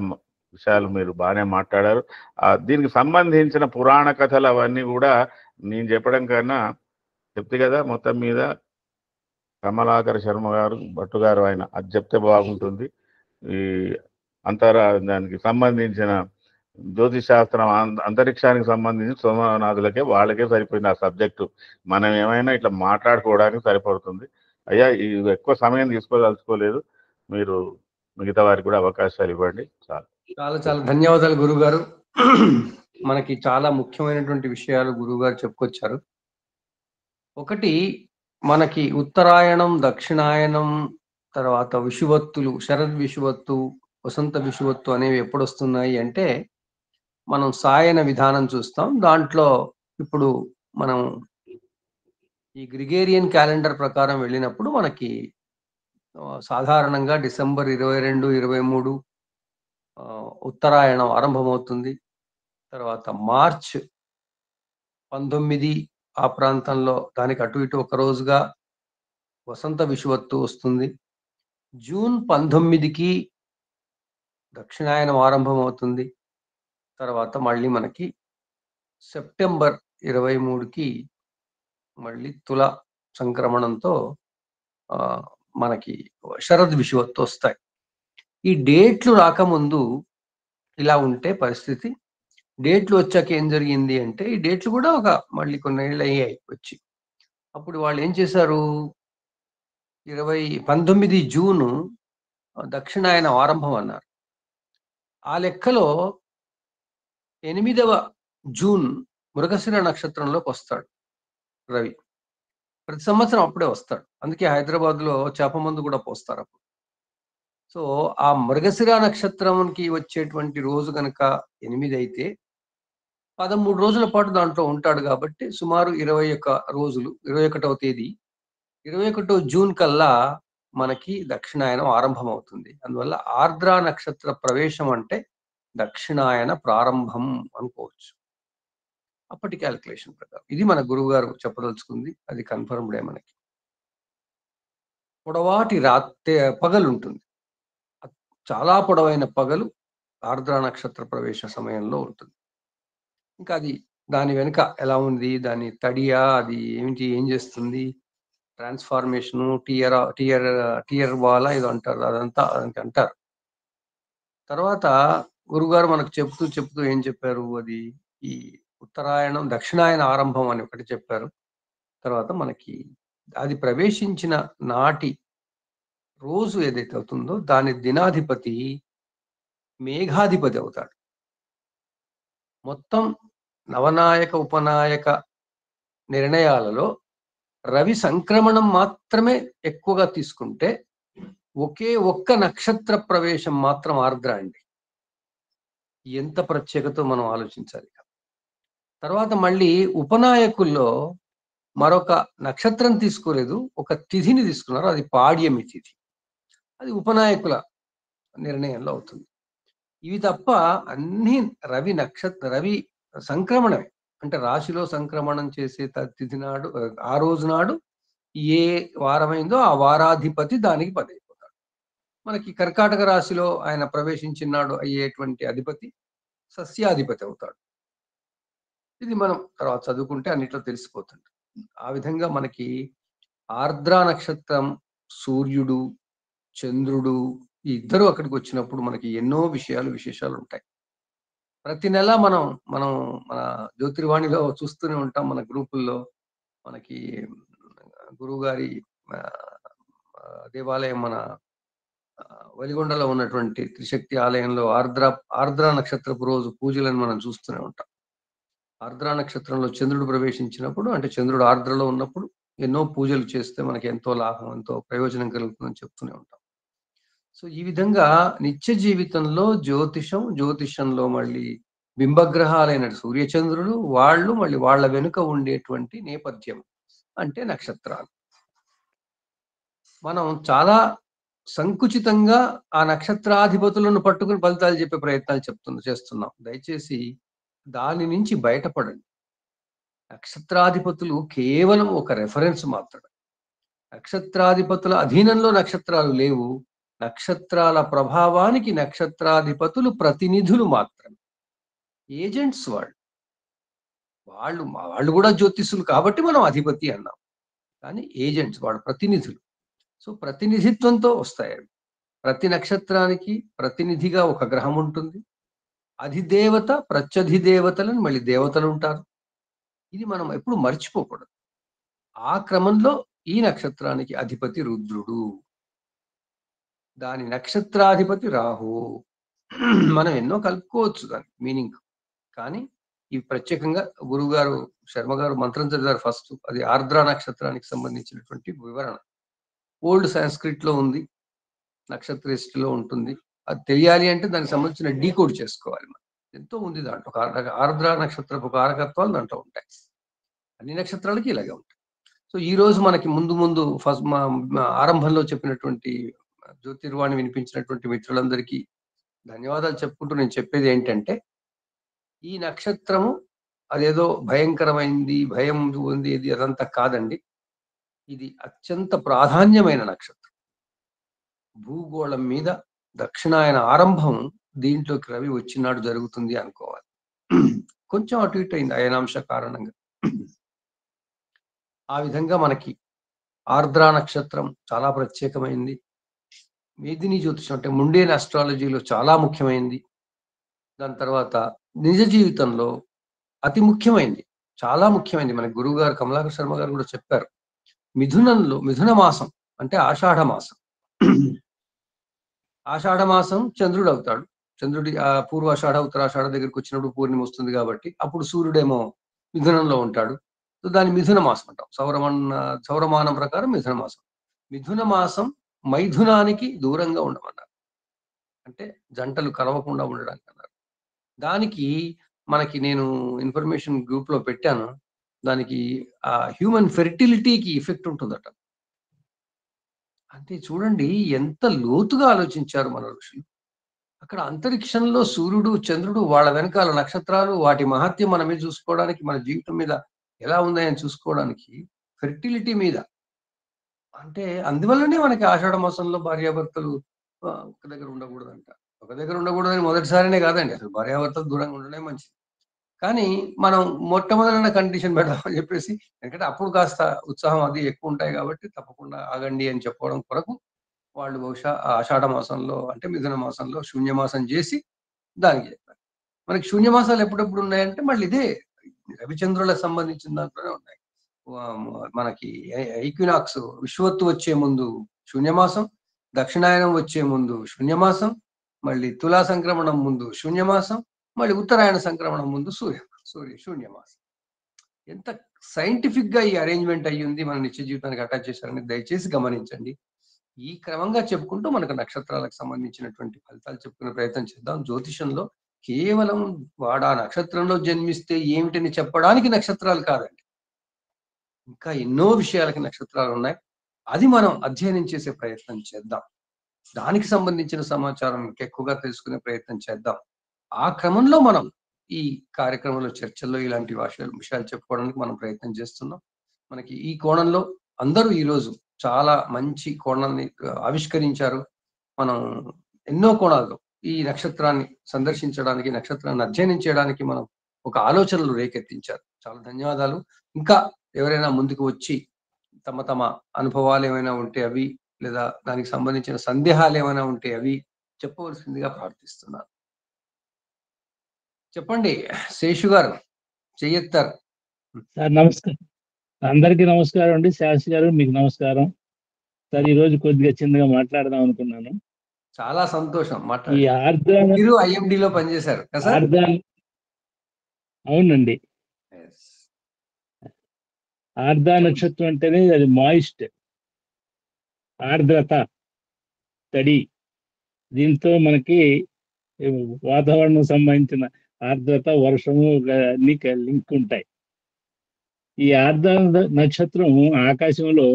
విషయాలు మీరు బాగానే మాట్లాడారు. దీనికి సంబంధించిన పురాణ కథలు అవన్నీ కూడా నేను చెప్పడం కన్నా చెప్తే కదా, మొత్తం మీద కమలాకర శర్మ గారు, భట్టు గారు, ఆయన అది చెప్తే బాగుంటుంది. ఈ దానికి సంబంధించిన జ్యోతిశాస్త్రం, అంతరిక్షానికి సంబంధించిన సోమనాథులకే వాళ్ళకే సరిపోయింది ఆ సబ్జెక్టు. మనం ఏమైనా ఇట్లా మాట్లాడుకోవడానికి సరిపడుతుంది. అయ్యా ఎక్కువ సమయం తీసుకోదలుచుకోలేదు, మీరు మిగతా వారికి కూడా అవకాశాలు ఇవ్వండి. చాలా ధన్యవాదాలు గురుగారు. మనకి చాలా ముఖ్యమైనటువంటి విషయాలు గురుగారు చెప్పుకొచ్చారు. ఒకటి, మనకి ఉత్తరాయణం, దక్షిణాయనం, తర్వాత విషువత్తులు, శరద్ విషువత్తు, వసంత విషువత్తు అనేవి ఎప్పుడు వస్తున్నాయి అంటే మనం సాయన విధానం చూస్తాం. దాంట్లో ఇప్పుడు మనం ఈ గ్రిగేరియన్ క్యాలెండర్ ప్రకారం వెళ్ళినప్పుడు మనకి సాధారణంగా డిసెంబర్ 22, 23 ఉత్తరాయణం ఆరంభమవుతుంది. తర్వాత మార్చ్ 19 ఆ ప్రాంతంలో దానికి అటు ఇటు ఒక రోజుగా వసంత విషువత్తు వస్తుంది. జూన్ 19కి దక్షిణాయనం ఆరంభమవుతుంది. తర్వాత మళ్ళీ మనకి సెప్టెంబర్ 23కి మళ్ళీ తుల సంక్రమణంతో మనకి శరద్ విషువత్తు వస్తాయి. ఈ డేట్లు రాకముందు ఇలా ఉంటే పరిస్థితి, డేట్లు వచ్చాక ఏం జరిగింది అంటే ఈ డేట్లు కూడా మళ్ళీ కొన్ని ఏళ్ళు అయ్యాయి వచ్చి. అప్పుడు వాళ్ళు ఏం చేశారు, 19 జూను దక్షిణాయనం ఆరంభం అన్నారు. ఆ లెక్కలో 8వ జూన్ మృగశిర నక్షత్రంలోకి వస్తాడు రవి. ప్రతి సంవత్సరం అప్పుడే వస్తాడు. అందుకే హైదరాబాద్లో చేప మందు కూడా పోస్తారు అప్పుడు. సో ఆ మృగశిర నక్షత్రంకి వచ్చేటువంటి రోజు కనుక 8 అయితే 13 రోజుల పాటు దాంట్లో ఉంటాడు. కాబట్టి సుమారు 21 రోజులు, 21వ తేదీ 21 జూన్ కల్లా మనకి దక్షిణాయనం ఆరంభం అవుతుంది. అందువల్ల ఆర్ద్ర నక్షత్ర ప్రవేశం అంటే దక్షిణాయన ప్రారంభం అనుకోవచ్చు. అప్పటి క్యాలిక్యులేషన్ ప్రకారం ఇది మన గురువు గారు చెప్పదలుచుకుంది. అది కన్ఫర్మ్డే. మనకి పొడవాటి పగలు ఉంటుంది. చాలా పొడవైన పగలు ఆర్ద్ర నక్షత్ర ప్రవేశ సమయంలో ఉంటుంది. ఇంకా అది దాని వెనుక ఎలా ఉంది, దాని తడియా, అది ఏమిటి, ఏం చేస్తుంది, ట్రాన్స్ఫార్మేషను, టియర్ వాల్ ఏదో అంటారు, అదంతా అంటారు. తర్వాత గురుగారు మనకు చెప్తూ ఏం చెప్పారు, అది ఈ ఉత్తరాయణం దక్షిణాయన ఆరంభం అని ఒకటి చెప్పారు. తర్వాత మనకి అది ప్రవేశించిన నాటి రోజు ఏదైతే అవుతుందో దాని దినాధిపతి మేఘాధిపతి అవుతాడు. మొత్తం నవనాయక ఉపనాయక నిర్ణయాలలో రవి సంక్రమణం మాత్రమే ఎక్కువగా తీసుకుంటే ఒక్క నక్షత్ర ప్రవేశం మాత్రం ఆర్ద్ర అండి. ఎంత ప్రత్యేకతో మనం ఆలోచించాలి. తర్వాత మళ్ళీ ఉపనాయకుల్లో మరొక నక్షత్రం తీసుకోలేదు, ఒక తిథిని తీసుకున్నారు, అది పాడ్యమి తిథి. అది ఉపనాయకుల నిర్ణయంలో అవుతుంది. ఇవి తప్ప అన్ని రవి సంక్రమణమే. అంటే రాశిలో సంక్రమణం చేసే తిథి నాడు, ఆ రోజు నాడు ఏ వారమైందో ఆ వారాధిపతి దానికి పది అయిపోతాడు. మనకి కర్కాటక రాశిలో ఆయన ప్రవేశించినాడు అయ్యేటువంటి అధిపతి సస్యాధిపతి అవుతాడు. ఇది మనం తర్వాత చదువుకుంటే అన్నిట్లో తెలిసిపోతుంది. ఆ విధంగా మనకి ఆర్ద్ర నక్షత్రం, సూర్యుడు, చంద్రుడు ఈ ఇద్దరు అక్కడికి వచ్చినప్పుడు మనకి ఎన్నో విశేషాలు ఉంటాయి. ప్రతి నెల మనం మన జ్యోతిర్వాణిలో చూస్తూనే ఉంటాం. మన గ్రూపుల్లో మనకి గురువు గారి దేవాలయం, మన వలిగొండలో ఉన్నటువంటి త్రిశక్తి ఆలయంలో ఆర్ద్ర నక్షత్రపు రోజు పూజలను మనం చూస్తూనే ఉంటాం. ఆర్ద్ర నక్షత్రంలో చంద్రుడు ప్రవేశించినప్పుడు, అంటే చంద్రుడు ఆర్ద్రలో ఉన్నప్పుడు ఎన్నో పూజలు చేస్తే మనకి ఎంతో లాభం, ఎంతో ప్రయోజనం కలుగుతుందని చెప్తూనే ఉంటాం. సో ఈ విధంగా నిత్య జీవితంలో జ్యోతిషంలో మళ్ళీ బింబగ్రహాలైన సూర్యచంద్రులు, వాళ్ళు మళ్ళీ వాళ్ళ వెనుక ఉండేటువంటి నేపథ్యం అంటే నక్షత్రాలు. మనం చాలా సంకుచితంగా ఆ నక్షత్రాధిపతులను పట్టుకుని ఫలితాలు చెప్పే ప్రయత్నాలు చేస్తున్నాం. దయచేసి దాని నుంచి బయటపడండి. నక్షత్రాధిపతులు కేవలం ఒక రెఫరెన్స్ మాత్రమే. నక్షత్రాధిపతుల అధీనంలో నక్షత్రాలు లేవు. నక్షత్రాల ప్రభావానికి నక్షత్రాధిపతులు ప్రతినిధులు మాత్రమే, ఏజెంట్స్. వాళ్ళు కూడా జ్యోతిషులు కాబట్టి మనం అధిపతి అన్నాం, కానీ ఏజెంట్స్, వాళ్ళు ప్రతినిధులు. సో ప్రతినిధిత్వంతో వస్తాయి. ప్రతి నక్షత్రానికి ప్రతినిధిగా ఒక గ్రహం ఉంటుంది. అధిదేవత, ప్రత్యధిదేవతలను మళ్ళీ దేవతలు ఉంటారు. ఇది మనం ఎప్పుడు మర్చిపోకూడదు. ఆ క్రమంలో ఈ నక్షత్రానికి అధిపతి రుద్రుడు, దాని నక్షత్రాధిపతి రాహు. మనం ఎన్నో కలుపుకోవచ్చు దాని మీనింగ్, కానీ ఇవి ప్రత్యేకంగా గురువుగారు శర్మ గారు మంత్రం చదివారు ఫస్ట్. అది ఆర్ద్ర నక్షత్రానికి సంబంధించినటువంటి వివరణ. ఓల్డ్ సాంస్క్రిట్ లో ఉంది, నక్షత్రలో ఉంటుంది. అది తెలియాలి అంటే దానికి సంబంధించిన డీకోడ్ చేసుకోవాలి. మనం ఎంతో ఉంది దాంట్లో. ఆర్ద్ర నక్షత్రపు కారకత్వాలు దాంట్లో ఉంటాయి. అన్ని నక్షత్రాలకి ఇలాగే ఉంటాయి. సో ఈ రోజు మనకి ముందు ఫస్ట్ ఆరంభంలో చెప్పినటువంటి జ్యోతిర్వాణి వినిపించినటువంటి మిత్రులందరికీ ధన్యవాదాలు చెప్పుకుంటూ నేను చెప్పేది ఏంటంటే, ఈ నక్షత్రము అదేదో భయంకరమైంది, భయం ఉంది, ఇది అదంతా కాదండి. ఇది అత్యంత ప్రాధాన్యమైన నక్షత్రం. భూగోళం మీద దక్షిణాయన ఆరంభం దీంట్లోకి రవి వచ్చినాడు జరుగుతుంది అనుకోవాలి. కొంచెం అటు ఇటు అయింది అయనాంశ కారణంగా. ఆ విధంగా మనకి ఆర్ద్ర నక్షత్రం చాలా ప్రత్యేకమైంది. మేదిని జ్యోతిషం అంటే ముండేన్ ఆస్ట్రాలజీలో చాలా ముఖ్యమైనది. దాని తర్వాత నిజ జీవితంలో అతి ముఖ్యమైనది, చాలా ముఖ్యమైనది. మన గురువు గారు కమలాకర్ శర్మ గారు కూడా చెప్పారు. మిథున మాసం అంటే ఆషాఢ మాసం. ఆషాఢ మాసం చంద్రుడు అవుతాడు. చంద్రుడి పూర్వాషాఢ ఉత్తరాషాఢ దగ్గరికి వచ్చినప్పుడు పూర్ణిమ వస్తుంది కాబట్టి అప్పుడు సూర్యుడేమో మిథునంలో ఉంటాడు. సో దాన్ని మిథున మాసం అంటాం. సౌరమానం ప్రకారం మిథున మాసం. మిథున మాసం మైథునానికి దూరంగా ఉండమన్నారు, అంటే జంటలు కలవకుండా ఉండడానికి అన్నారు. దానికి మనకి నేను ఇన్ఫర్మేషన్ గ్రూప్ లో పెట్టాను. దానికి ఆ హ్యూమన్ ఫెర్టిలిటీకి ఎఫెక్ట్ ఉంటుందట. అంటే చూడండి ఎంత లోతుగా ఆలోచించారు మన ఋషులు. అక్కడ అంతరిక్షంలో సూర్యుడు, చంద్రుడు, వాళ్ళ వెనకాల నక్షత్రాలు, వాటి మహత్యం మన మీద చూసుకోవడానికి, మన జీవితం మీద ఎలా ఉందని చూసుకోవడానికి, ఫెర్టిలిటీ మీద, అంటే అందువల్లనే మనకి ఆషాఢ మాసంలో భార్యాభర్తలు ఒక దగ్గర ఉండకూడదంట. ఒక దగ్గర ఉండకూడదని మొదటిసారినే కాదండి, అసలు భార్యాభర్తలు దూరంగా ఉండడమే మంచిది. కానీ మనం మొట్టమొదలైన కండిషన్ పెడదామని చెప్పేసి, ఎందుకంటే అప్పుడు కాస్త ఉత్సాహం అది ఎక్కువ ఉంటాయి కాబట్టి తప్పకుండా ఆగండి అని చెప్పడం కొరకు వాళ్ళు బహుశా ఆ ఆషాఢ మాసంలో, అంటే మిథున మాసంలో శూన్యమాసం చేసి దానికి చెప్పారు. మనకి శూన్యమాసాలు ఎప్పుడెప్పుడు ఉన్నాయంటే మళ్ళీ ఇదే రవిచంద్రులకు సంబంధించిన దాంట్లోనే ఉన్నాయి. మనకి ఈక్వినాక్స్ విశ్వత్తు వచ్చే ముందు శూన్యమాసం, దక్షిణాయనం వచ్చే ముందు శూన్యమాసం, మళ్ళీ తులా సంక్రమణం ముందు శూన్యమాసం, మళ్ళీ ఉత్తరాయణ సంక్రమణం ముందు సూర్య శూన్యమాసం. ఎంత సైంటిఫిక్ గా ఈ అరేంజ్మెంట్ అయ్యింది మన నిత్య జీవితానికి అటాచ్ చేశారని దయచేసి గమనించండి. ఈ క్రమంగా చెప్పుకుంటూ మనకు నక్షత్రాలకు సంబంధించినటువంటి ఫలితాలు చెప్పుకునే ప్రయత్నం చేద్దాం. జ్యోతిషంలో కేవలం వాడు ఆ నక్షత్రంలో జన్మిస్తే ఏమిటని చెప్పడానికి నక్షత్రాలు కాదండి, ఇంకా ఎన్నో విషయాలకి నక్షత్రాలు ఉన్నాయి. అది మనం అధ్యయనం చేసే ప్రయత్నం చేద్దాం. దానికి సంబంధించిన సమాచారం ఇంకెక్కువగా తెలుసుకునే ప్రయత్నం చేద్దాం. ఆ క్రమంలో మనం ఈ కార్యక్రమంలో చర్చల్లో ఇలాంటి విషయాలు చెప్పుకోవడానికి మనం ప్రయత్నం చేస్తున్నాం. మనకి ఈ కోణంలో అందరూ ఈరోజు చాలా మంచి కోణాన్ని ఆవిష్కరించారు. మనం ఎన్నో కోణాల్లో ఈ నక్షత్రాన్ని సందర్శించడానికి, నక్షత్రాన్ని అధ్యయనం చేయడానికి మనం ఒక ఆలోచనలు రేకెత్తించారు. చాలా ధన్యవాదాలు. ఇంకా ఎవరైనా ముందుకు వచ్చి తమ తమ అనుభవాలు ఏమైనా ఉంటే అవి, లేదా దానికి సంబంధించిన సందేహాలు ఏమైనా ఉంటే అవి చెప్పవలసిందిగా ప్రార్థిస్తున్నాను. చెప్పండి శేషు గారు, చెయ్యెత్తారు. సార్ నమస్కారం, అందరికీ నమస్కారం అండి. శాస్త్రి గారు మీకు నమస్కారం సార్. ఈ రోజు కొద్దిగా చిన్నగా మాట్లాడదాం అనుకున్నాను. చాలా సంతోషం. ఈ మీరు ఐఎండిలో పనిచేశారు కదా? అవునండి. ఆర్ద్ర నక్షత్రం అంటేనే అది మాయిస్ట్, ఆర్ద్రత, తడి. దీంతో మనకి వాతావరణం సంబంధించిన ఆర్ద్రత, వర్షము అన్ని లింక్ ఉంటాయి. ఈ ఆర్ద్ర నక్షత్రం ఆకాశంలో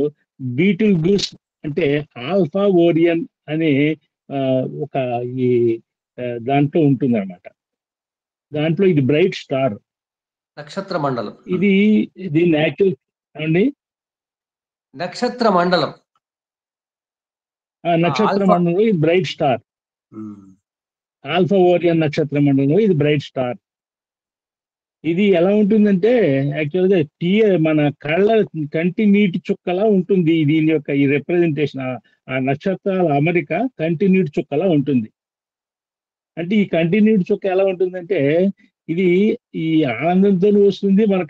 బీటిల్ గూస్ అంటే ఆల్ఫా ఓరియన్ అనే ఒక ఈ దాంట్లో ఉంటుంది అన్నమాట. దాంట్లో ఇది బ్రైట్ స్టార్, నక్షత్ర మండలం. దీన్ని యాక్చువల్ అండి నక్షత్ర మండలం, నక్షత్ర మండలంలో ఇది బ్రైట్ స్టార్. ఆల్ఫా ఓరియన్ నక్షత్ర మండలంలో ఇది బ్రైట్ స్టార్. ఇది ఎలా ఉంటుందంటే యాక్చువల్గా మన కంటి నీటి చుక్కలా ఉంటుంది. దీని యొక్క ఈ రిప్రజెంటేషన్, ఆ నక్షత్రాల అమరిక కంటి నీటి చుక్కలా ఉంటుంది. అంటే ఈ కంటి నీటి చుక్క ఎలా ఉంటుందంటే ఇది ఈ ఆనందంతో వస్తుంది, మన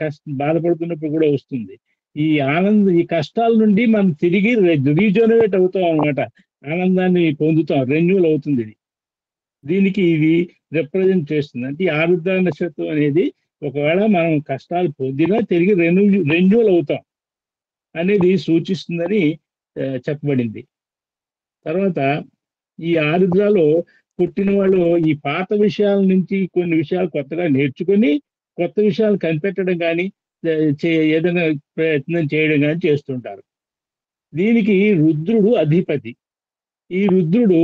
బాధపడుతున్నప్పుడు కూడా వస్తుంది. ఈ కష్టాల నుండి మనం తిరిగి రీజనరేట్ అవుతాం అన్నమాట. ఆనందాన్ని పొందుతాం, రెన్యూల్ అవుతుంది. దీనికి ఇది రిప్రజెంట్ చేస్తుంది. అంటే ఈ ఆరుద్ర నక్షత్రం అనేది ఒకవేళ మనం కష్టాలు పొందినా తిరిగి రెన్యూల్ అవుతాం అనేది సూచిస్తుందని చెప్పబడింది. తర్వాత ఈ ఆరుద్రలో పుట్టిన వాళ్ళు ఈ పాత విషయాల నుంచి కొన్ని విషయాలు కొత్తగా నేర్చుకొని కొత్త విషయాలు కనిపెట్టడం కానీ ఏదైనా ప్రయత్నం చేయడం కానీ చేస్తుంటారు. దీనికి రుద్రుడు అధిపతి. ఈ రుద్రుడు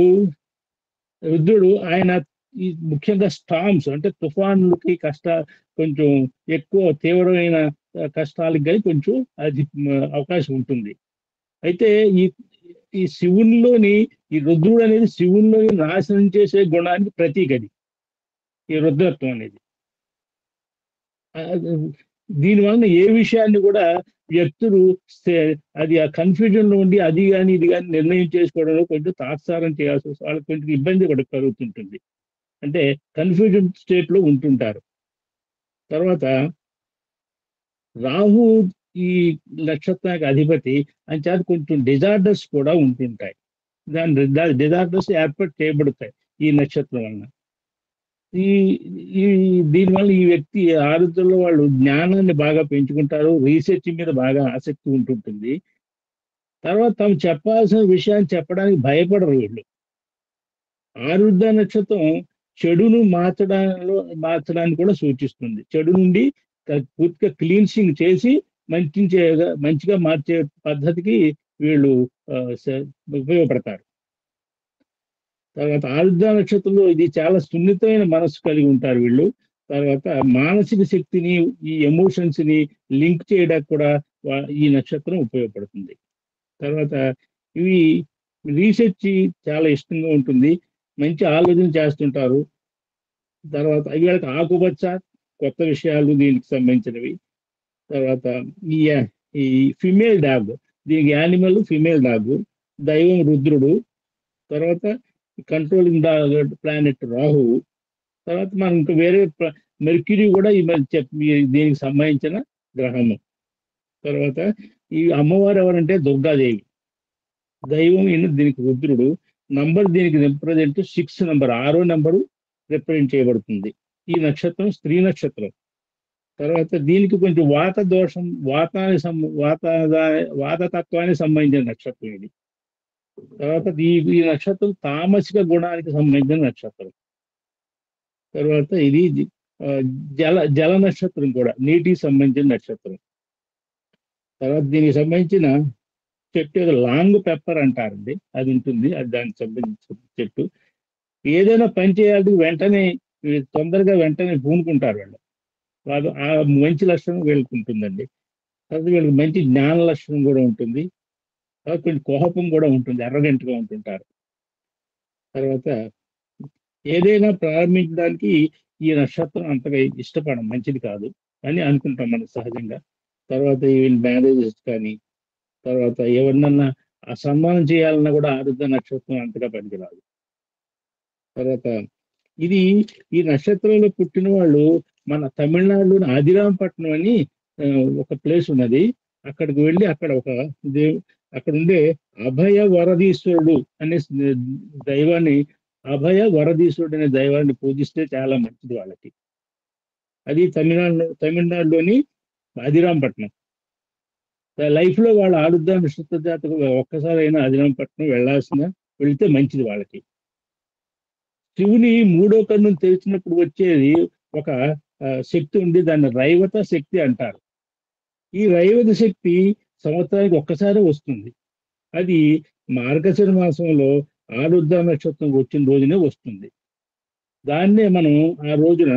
ఆయన ఈ ముఖ్యంగా స్టామ్స్ అంటే తుఫాన్లకి కొంచెం ఎక్కువ తీవ్రమైన కష్టాలకు కానీ కొంచెం అవకాశం ఉంటుంది. అయితే ఈ శివునిలోని ఈ రుద్రుడు అనేది శివునిలోని నాశనం చేసే గుణానికి ప్రతీకది ఈ రుద్రత్వం అనేది. దీనివలన ఏ విషయాన్ని కూడా వ్యక్తులు అది ఆ కన్ఫ్యూజన్ లో ఉండి అది కానీ ఇది కానీ నిర్ణయం చేసుకోవడంలో కొంచెం తాత్సారం చేయాల్సి వస్తుంది. వాళ్ళకి కొంచెం ఇబ్బంది కూడా కలుగుతుంటుంది. అంటే కన్ఫ్యూజన్ స్టేట్ లో ఉంటుంటారు. తర్వాత రాహు ఈ నక్షత్రానికి అధిపతి అంచేత కొంచెం డిజార్డర్స్ కూడా ఉంటుంటాయి. దాని డిజార్డర్స్ ఏర్పాటు చేయబడతాయి ఈ నక్షత్రం వలన. దీనివల్ల ఈ వ్యక్తి ఆరుద్రలో వాళ్ళు జ్ఞానాన్ని బాగా పెంచుకుంటారు, రీసెర్చ్ మీద బాగా ఆసక్తి ఉంటుంటుంది. తర్వాత తాము చెప్పాల్సిన విషయాన్ని చెప్పడానికి భయపడరు వీళ్ళు. ఆరుద్ర నక్షత్రం చెడును మార్చడానికి కూడా సూచిస్తుంది. చెడు నుండి పూర్తిగా క్లీన్సింగ్ చేసి మంచిగా మార్చే పద్ధతికి వీళ్ళు ఉపయోగపడతారు. తర్వాత ఆరుద్ర నక్షత్రంలో ఇది చాలా సున్నితమైన మనస్సు కలిగి ఉంటారు వీళ్ళు. తర్వాత మానసిక శక్తిని, ఈ ఎమోషన్స్ ని లింక్ చేయడానికి కూడా ఈ నక్షత్రం ఉపయోగపడుతుంది. తర్వాత ఇవి రీసెర్చ్ చాలా ఇష్టంగా ఉంటుంది, మంచి ఆలోచన చేస్తుంటారు. తర్వాత వీళ్ళకి ఆకుపచ్చ, కొత్త విషయాలు దీనికి సంబంధించినవి. తర్వాత ఈ ఫిమేల్ డాగ్, దీనికి యానిమల్ ఫిమేల్ డాగ్, దైవం రుద్రుడు, తర్వాత కంట్రోలింగ్ ప్లానెట్ రాహువు, తర్వాత మనం ఇంకా వేరే మెర్క్యూరీ కూడా దీనికి సంబంధించిన గ్రహము. తర్వాత ఈ అమ్మవారు ఎవరంటే దుర్గాదేవి, దైవం దీనికి రుద్రుడు, నంబర్ దీనికి రిప్రజెంట్ 6 నంబర్, 6వ నంబరు రిప్రజెంట్ చేయబడుతుంది. ఈ నక్షత్రం స్త్రీ నక్షత్రం. తర్వాత దీనికి కొంచెం వాత దోషం, వాతతత్వానికి సంబంధించిన నక్షత్రం ఇది. తర్వాత ఈ నక్షత్రం తామసిక గుణానికి సంబంధించిన నక్షత్రం. తర్వాత ఇది జల నక్షత్రం కూడా, నీటికి సంబంధించిన నక్షత్రం. తర్వాత దీనికి సంబంధించిన చెట్టు ఏదో లాంగ్ పెప్పర్ అంటారండి, అది ఉంటుంది, అది దానికి సంబంధించిన చెట్టు. ఏదైనా పని చేయాలంటే వెంటనే వెంటనే పూనుకుంటారు వాళ్ళు. వాళ్ళు ఆ మంచి లక్షణం వీళ్ళకి ఉంటుందండి. తర్వాత వీళ్ళకి మంచి జ్ఞాన లక్షణం కూడా ఉంటుంది. తర్వాత కొంచెం కోపం కూడా ఉంటుంది, ఎర్రగంటగా ఉంటుంటారు. తర్వాత ఏదైనా ప్రారంభించడానికి ఈ నక్షత్రం అంతగా ఇష్టపడం, మంచిది కాదు అని అనుకుంటాం మనం సహజంగా. తర్వాత ఈవెన్ మ్యారేజెస్ కానీ, తర్వాత ఎవరినన్నా సన్మానం చేయాలన్నా కూడా ఆరుద్ర నక్షత్రం అంతగా పనికిరాదు. తర్వాత ఈ నక్షత్రంలో పుట్టిన వాళ్ళు మన తమిళనాడులోని ఆదిరాంపట్నం అని ఒక ప్లేస్ ఉన్నది. అక్కడికి వెళ్ళి అక్కడ అక్కడ ఉండే అభయ వరదీశ్వరుడు అనే దైవాన్ని, అభయ వరదీశ్వరుడు అనే దైవాన్ని పూజిస్తే చాలా మంచిది వాళ్ళకి. అది తమిళనాడులోని ఆదిరాంపట్నం. లైఫ్ లో వాళ్ళ ఆరుద్ర నక్షత్ర జాతకు ఒక్కసారైనా ఆదిరాంపట్నం వెళితే మంచిది వాళ్ళకి. శివుని 3వ కన్నును తెరిచినప్పుడు వచ్చేది ఒక శక్తి ఉంది, దాన్ని రైవత శక్తి అంటారు. ఈ రైవత శక్తి సంవత్సరానికి ఒక్కసారి వస్తుంది. అది మార్గశిర మాసంలో ఆరుద్ర నక్షత్రం వచ్చిన రోజునే వస్తుంది. దాన్నే మనం ఆ రోజున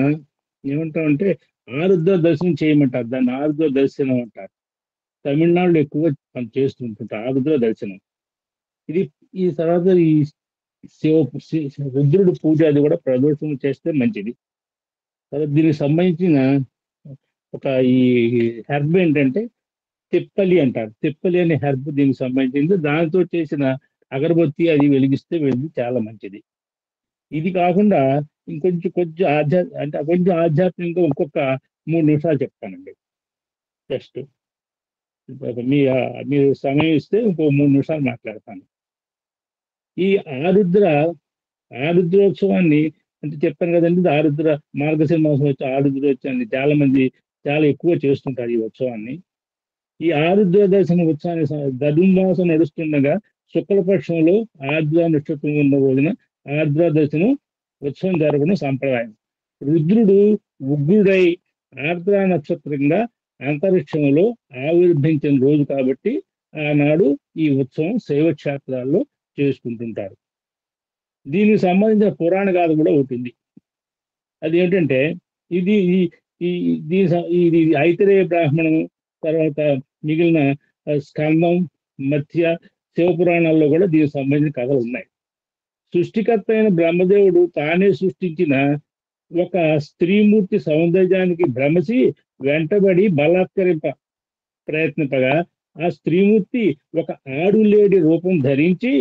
ఏమంటామంటే ఆరుద్ర దర్శనం చేయమంటారు, దాన్ని ఆరుద్ర దర్శనం అంటారు. తమిళనాడులో ఎక్కువగా మనం చేస్తుంటుంటారు ఆరుద్ర దర్శనం. ఈ తర్వాత ఈ రుద్రుడు పూజ అది కూడా ప్రదోషం చేస్తే మంచిది. తర్వాత దీనికి సంబంధించిన ఈ హెర్బ్ ఏంటంటే తిప్పలి అంటారు. తిప్పలి అనే హెర్బ్ దీనికి సంబంధించింది. దానితో చేసిన అగరబత్తి అది వెలిగిస్తే చాలా మంచిది. ఇది కాకుండా కొంచెం ఆధ్యాత్మికంగా ఇంకొక 3 నిమిషాలు చెప్తానండి. జస్ట్ మీరు సమయం ఇస్తే ఇంకో 3 నిమిషాలు మాట్లాడతాను. ఈ ఆరుద్రోత్సవాన్ని అంటే చెప్పాను కదండి, ఆరుద్ర మార్గశిర మాసం వచ్చి ఆరుద్రోత్సవాన్ని చాలా మంది చాలా ఎక్కువ చేస్తుంటారు ఈ ఉత్సవాన్ని. ఈ ఆరుద్ర దర్శన ఉత్సవాన్ని ధనుర్మాసం నడుస్తుండగా శుక్లపక్షంలో ఆరుద్ర నక్షత్రం ఉన్న రోజున ఆరుద్ర దర్శనం ఉత్సవం జరగడం సంప్రదాయం. రుద్రుడు ఉగ్రుడై ఆర్ద్ర నక్షత్రంగా అంతరిక్షంలో ఆవిర్భించిన రోజు కాబట్టి ఆనాడు ఈ ఉత్సవం శైవ క్షేత్రాల్లో చేసుకుంటుంటారు. దీనికి సంబంధించిన పురాణ గాథ కూడా ఉంటుంది. అది ఏంటంటే ఇది ఐతరేయ బ్రాహ్మణం, తర్వాత మిగిలిన స్కందం, మత్స్య, శివపురాణాల్లో కూడా దీనికి సంబంధించిన కథలు ఉన్నాయి. సృష్టికర్త అయిన బ్రహ్మదేవుడు తానే సృష్టించిన ఒక స్త్రీమూర్తి సౌందర్యానికి భ్రమసి వెంటబడి ప్రయత్నింపగా ఆ స్త్రీమూర్తి ఒక ఆడులేడి రూపం ధరించి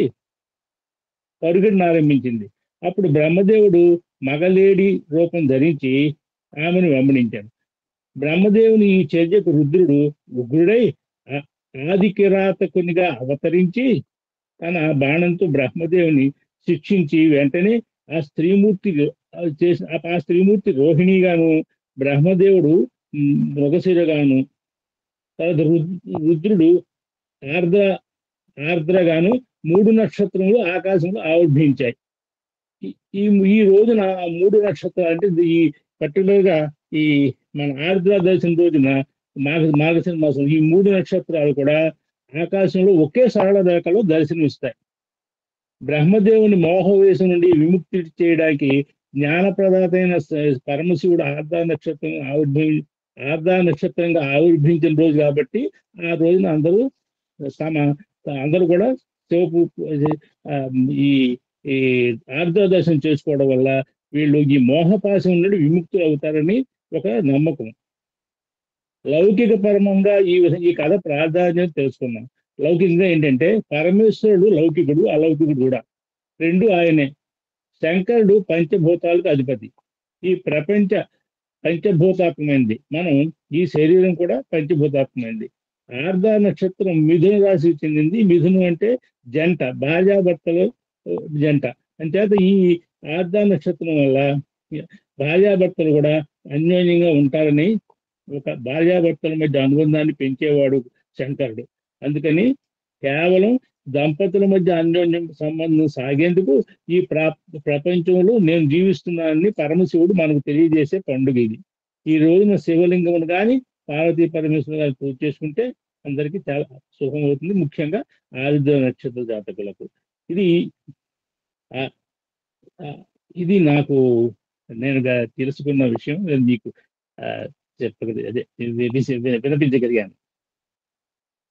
పరుగెడనారంభించింది. అప్పుడు బ్రహ్మదేవుడు మగలేడి రూపం ధరించి ఆమెను వెంబడించాడు. బ్రహ్మదేవుని ఈ చర్యకు రుద్రుడు ఉగ్రుడై ఆది కిరాతకునిగా అవతరించి తన బాణంతో బ్రహ్మదేవుని శిక్షించి వెంటనే ఆ స్త్రీమూర్తి రోహిణిగాను, బ్రహ్మదేవుడు మృగశిరగాను, తర్వాత రుద్రుడు ఆర్ద్రగాను 3 నక్షత్రములు ఆకాశంలో ఆవిర్భవించాయి. ఈ రోజున 3 నక్షత్రాలు అంటే ఈ పర్టికులర్ గా ఈ మన ఆర్ద్ర దర్శనం రోజున మార్గశిర మాసం ఈ 3 నక్షత్రాలు కూడా ఆకాశంలో ఒకే సరళ రేఖలో దర్శనమిస్తాయి. బ్రహ్మదేవుని మోహవేశం నుండి విముక్తి చేయడానికి జ్ఞానప్రదాతైన పరమశివుడు ఆర్ధా నక్షత్రంగా ఆవిర్భవించిన రోజు కాబట్టి ఆ రోజున అందరూ కూడా ఈ ఈ ఆర్ధదర్శనం చేసుకోవడం వల్ల వీళ్ళు ఈ మోహపాశం నుండి విముక్తులు అవుతారని ఒక నమ్మకం. లౌకిక పరమంగా ఈ కథ ప్రాధాన్యత తెలుసుకున్నాం. లౌకికంగా ఏంటంటే పరమేశ్వరుడు లౌకికుడు, అలౌకికుడు కూడా రెండు ఆయనే. శంకరుడు పంచభూతాలకు అధిపతి. ఈ ప్రపంచ పంచభూతాత్మైంది. మనం ఈ శరీరం కూడా పంచభూతాత్మైంది. ఆర్ధా నక్షత్రం మిథున రాశికి చెందింది. మిథునం అంటే జంట, భార్యాభర్తల జంట. అంచేత ఈ ఆర్ధా నక్షత్రం వల్ల భార్యాభర్తలు కూడా అన్యోన్యంగా ఉంటారని, ఒక భార్యాభర్తల మధ్య అనుబంధాన్ని పెంచేవాడు శంకరుడు. అందుకని కేవలం దంపతుల మధ్య అన్యోన్యం సంబంధం సాగేందుకు ఈ ప్రపంచంలో నేను జీవిస్తున్నానని పరమశివుడు మనకు తెలియజేసే పండుగ ఇది. ఈ రోజున శివలింగమును కానీ పార్వతీ పరమేశ్వరు గారు పూజ చేసుకుంటే అందరికీ చాలా సుఖం అవుతుంది, ముఖ్యంగా ఆరుద్ర నక్షత్ర జాతకులకు. ఇది నాకు నేను తెలుసుకున్న విషయం. నేను మీకు వినిపించగలిగాను.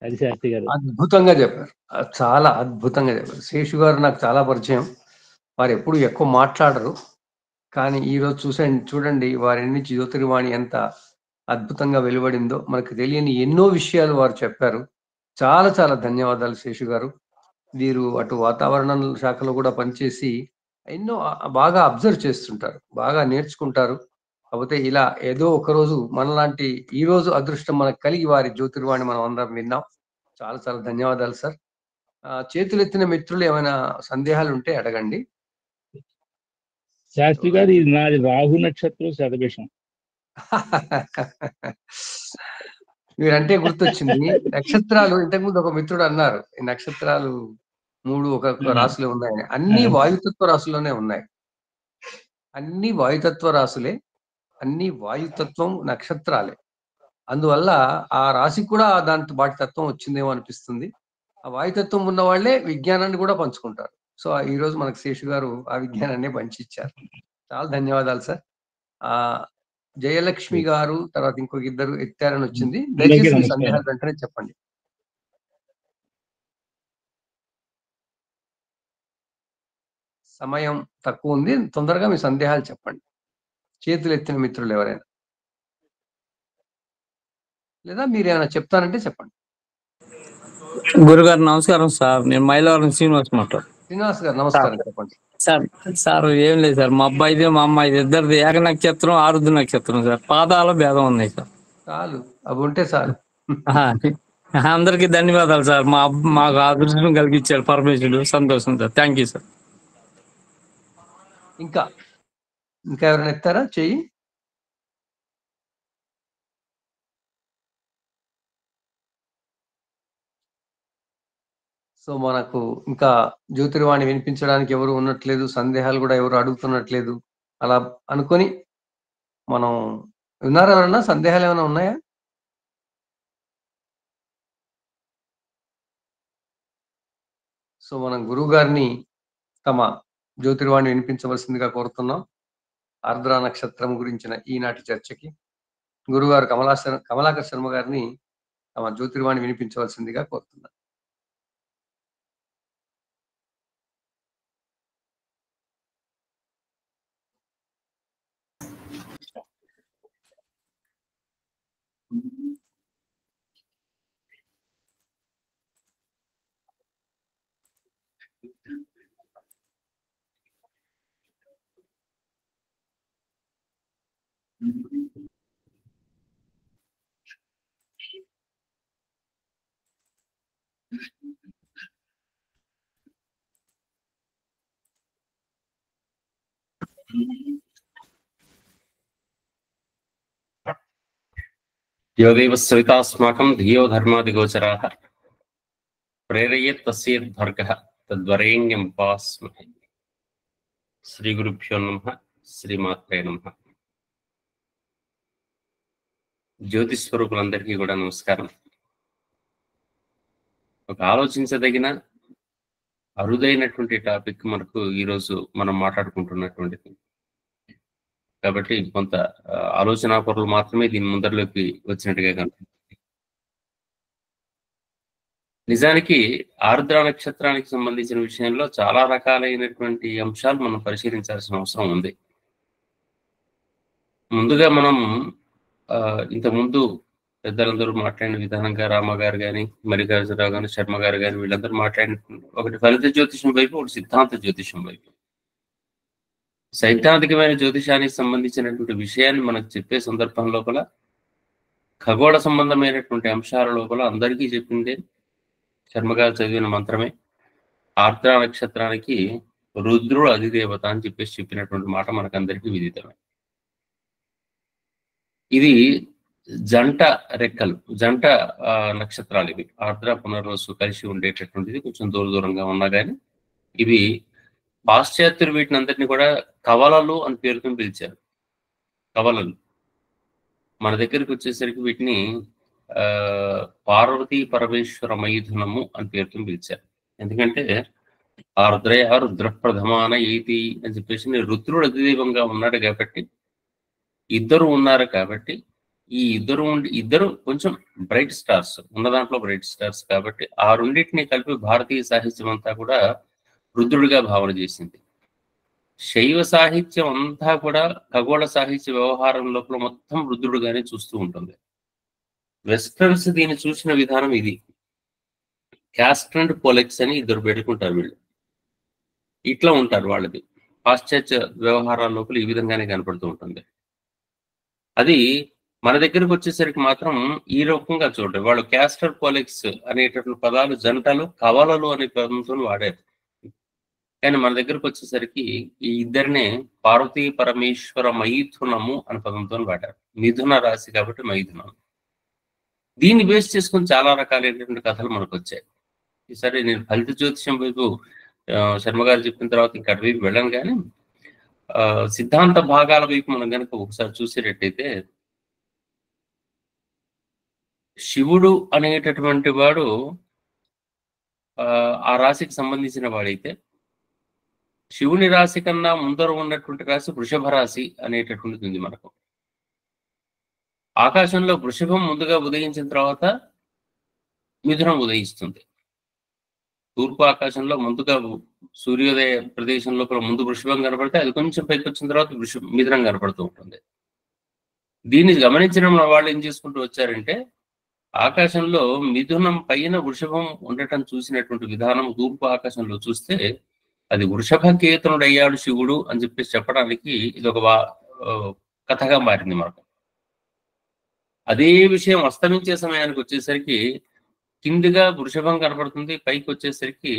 అది శాస్త్రి గారు అద్భుతంగా చెప్పారు, చాలా అద్భుతంగా చెప్పారు. శేషు గారు నాకు చాలా పరిచయం. వారు ఎప్పుడు ఎక్కువ మాట్లాడరు, కానీ ఈరోజు చూడండి వారి నుంచి జ్యోతిర్వాణి ఎంత అద్భుతంగా వెలువడిందో. మనకు తెలియని ఎన్నో విషయాలు వారు చెప్పారు. చాలా చాలా ధన్యవాదాలు శేషు గారు. వీరు అటు వాతావరణ శాఖలో కూడా పనిచేసి ఎన్నో బాగా అబ్జర్వ్ చేస్తుంటారు, బాగా నేర్చుకుంటారు. కాకపోతే ఇలా ఏదో ఒకరోజు మనలాంటి ఈ రోజు అదృష్టం మనకు కలిగి వారి జ్యోతిర్వాణి మనం అందరం విన్నాం. చాలా చాలా ధన్యవాదాలు సార్. చేతులెత్తిన మిత్రులు ఏమైనా సందేహాలు ఉంటే అడగండి. శాస్త్రి గారు, ఇది నాది రాహు నక్షత్రం, శతభిషం. మీరంటే గుర్తొచ్చింది. నక్షత్రాలు ఇంతకుముందు ఒక మిత్రుడు అన్నారు, ఈ నక్షత్రాలు 3 ఒక రాశిలో ఉన్నాయని. అన్ని వాయుతత్వ రాశుల్లోనే ఉన్నాయి. అన్ని వాయుతత్వ రాశులే, అన్ని వాయుతత్వం నక్షత్రాలే. అందువల్ల ఆ రాశికి కూడా వాటి తత్వం వచ్చిందేమో అనిపిస్తుంది. ఆ వాయుతత్వం ఉన్న వాళ్ళే విజ్ఞానాన్ని కూడా పంచుకుంటారు. సో ఈ రోజు మనకు శేషు గారు ఆ విజ్ఞానాన్ని పంచిచ్చారు. చాలా ధన్యవాదాలు సార్. జయలక్ష్మి గారు, తర్వాత ఇంకొక ఇద్దరు ఎత్తారని వచ్చింది. దయచేసి మీ సందేహాలు వెంటనే చెప్పండి. సమయం తక్కువ ఉంది, తొందరగా మీ సందేహాలు చెప్పండి. చేతులు ఎత్తిన మిత్రులు ఎవరైనా, లేదా మీరేమైనా చెప్తానంటే చెప్పండి. గురుగారు నమస్కారం సార్, నేను మైలవరం శ్రీనివాస్ మాట్లాడు. శ్రీనివాస్ గారు నమస్కారం, చెప్పండి సార్. ఏం లేదు సార్, మా అబ్బాయిది మా అమ్మాయిది ఇద్దరిది ఏక నక్షత్రం, ఆరుద్ర నక్షత్రం సార్. పాదాల భేదం ఉన్నాయి సార్. చాలు, అవి ఉంటే చాలు. అందరికీ ధన్యవాదాలు సార్. మాకు అదృష్టం కలిగించారు పరమేశ్వరుడు. సంతోషం సార్. Thank you sir. ఇంకా ఎవరైనా ఎత్తారా చెయ్యి? సో మనకు ఇంకా జ్యోతిర్వాణి వినిపించడానికి ఎవరు ఉన్నట్లేదు, సందేహాలు కూడా ఎవరు అడుగుతున్నట్లేదు. అలా అనుకొని మనం ఉన్నారా? ఎవరన్నా సందేహాలు ఏమైనా ఉన్నాయా? సో మనం గురువు గారిని తమ జ్యోతిర్వాణి వినిపించవలసిందిగా కోరుతున్నాం. ఆర్ద్ర నక్షత్రం గురించిన ఈనాటి చర్చకి గురుగారు కమలాకర్ శర్మ గారిని తమ జ్యోతిర్వాణి వినిపించవలసిందిగా కోరుతున్నాం. योदैव सवितास्माकं धियो धर्मादिगोचराः प्रेरयेत् तस्येद्भर्गः तद्वरेण्यं उपास्महे। श्रीगुरुभ्यो नमः। శ్రీమాత్రే నమః. జ్యోతి స్వరూపులందరికీ కూడా నమస్కారం. ఒక ఆలోచించదగిన అరుదైనటువంటి టాపిక్ మనకు ఈరోజు మనం మాట్లాడుకుంటున్నటువంటిది. కాబట్టి కొంత ఆలోచనా పరులు మాత్రమే దీని ముందరలోకి వచ్చినట్టుగా కనిపిస్తుంది. నిజానికి ఆర్ద్ర నక్షత్రానికి సంబంధించిన విషయంలో చాలా రకాలైనటువంటి అంశాలు మనం పరిశీలించాల్సిన అవసరం ఉంది. ముందుగా మనం ఇంతకుముందు పెద్దలందరూ మాట్లాడిన విధానంగా రామ గారు కానీ, మల్లికార్జునరావు గారు, శర్మ గారు కానీ వీళ్ళందరూ మాట్లాడిన ఒకటి ఫలిత జ్యోతిషం వైపు, ఒకటి సిద్ధాంత జ్యోతిషం వైపు. సైద్ధాంతికమైన జ్యోతిషానికి సంబంధించినటువంటి విషయాన్ని మనకు చెప్పే సందర్భం లోపల ఖగోళ సంబంధమైనటువంటి అంశాల లోపల అందరికీ చెప్పిందే శర్మగారు చదివిన మంత్రమే. ఆర్ద్ర నక్షత్రానికి రుద్రుడు అధిదేవత అని చెప్పినటువంటి మాట మనకందరికీ విదితమే. ఇది జంట రెక్కలు, జంట నక్షత్రాలు ఇవి. ఆర్ద్ర పునర్వసు కలిసి ఉండేటటువంటిది. కొంచెం దూరంగా ఉన్నా కానీ ఇవి పాశ్చాత్యులు వీటిని అందరినీ కూడా కవలలు అని పేరుతో పిలిచారు. కవలలు. మన దగ్గరికి వచ్చేసరికి వీటిని పార్వతీ పరమేశ్వర మైథునము అని పేరుతో పిలిచారు. ఎందుకంటే ఆర్ద్రయ రుద్రప్రథమాన ఏతి అని చెప్పేసి రుద్రుడు అధిదైవంగా ఉన్నాడు కాబట్టి, ఇద్దరు ఉన్నారు కాబట్టి, ఈ ఇద్దరు కొంచెం బ్రైట్ స్టార్స్ ఉన్న దాంట్లో బ్రైట్ స్టార్స్ కాబట్టి ఆ రెండింటిని కలిపి భారతీయ సాహిత్యం అంతా కూడా రుద్రుడిగా భావన చేసింది. శైవ సాహిత్యం అంతా కూడా ఖగోళ సాహిత్య వ్యవహారం లోపల మొత్తం రుద్రుడుగానే చూస్తూ ఉంటుంది. వెస్టర్న్స్ దీన్ని చూసిన విధానం ఇది. క్యాస్టర్ అండ్ పోలెక్స్ అని ఇద్దరు పెట్టుకుంటారు వీళ్ళు. ఇట్లా ఉంటారు వాళ్ళది. పాశ్చాత్య వ్యవహారాల లోపల ఈ విధంగానే కనపడుతూ ఉంటుంది. అది మన దగ్గరకు వచ్చేసరికి మాత్రం ఈ రకంగా చూడండి. వాళ్ళు క్యాస్టర్ పోలెక్స్ అనేటటువంటి పదాలు జంటలు, కవలలు అనే పదంతో వాడారు. కానీ మన దగ్గరకు వచ్చేసరికి ఈ ఇద్దరినే పార్వతీ పరమేశ్వర మైథునము అనే పదంతో వాడారు. మిథున రాశి కాబట్టి మైథునం. దీన్ని బేస్ చేసుకుని చాలా రకాలైనటువంటి కథలు మనకు వచ్చాయి. ఈసారి నేను ఫలిత జ్యోతిషం వైపు శర్మ గారు చెప్పిన తర్వాత ఇంకా అటువైపు వెళ్ళాను. కానీ సిద్ధాంత భాగాల వైపు మనం కనుక ఒకసారి చూసేటట్టయితే, శివుడు అనేటటువంటి వాడు ఆ రాశికి సంబంధించిన వాడైతే, శివుని రాశి కన్నా ముందర ఉన్నటువంటి రాశి వృషభ రాశి అనేటటువంటిది ఉంది మనకు. ఆకాశంలో వృషభం ముందుగా ఉదయించిన తర్వాత మిథునం ఉదయిస్తుంది. తూర్పు ఆకాశంలో ముందుగా సూర్యోదయ ప్రదేశం లోపల ముందు వృషభం కనపడితే అది కొంచెం పైకి వచ్చిన తర్వాత మిథునం కనపడుతూ ఉంటుంది. దీన్ని గమనించిన వాళ్ళు ఏం చేసుకుంటూ వచ్చారంటే, ఆకాశంలో మిథునం పైన వృషభం ఉండటం చూసినటువంటి విధానం తూర్పు ఆకాశంలో చూస్తే అది వృషభకేతనుడు అయ్యాడు శివుడు అని చెప్పేసి చెప్పడానికి ఇది ఒక కథగా మారింది మనకు. అదే విషయం అస్తమించే సమయానికి వచ్చేసరికి కిందిగా వృషభం కనపడుతుంది, పైకి వచ్చేసరికి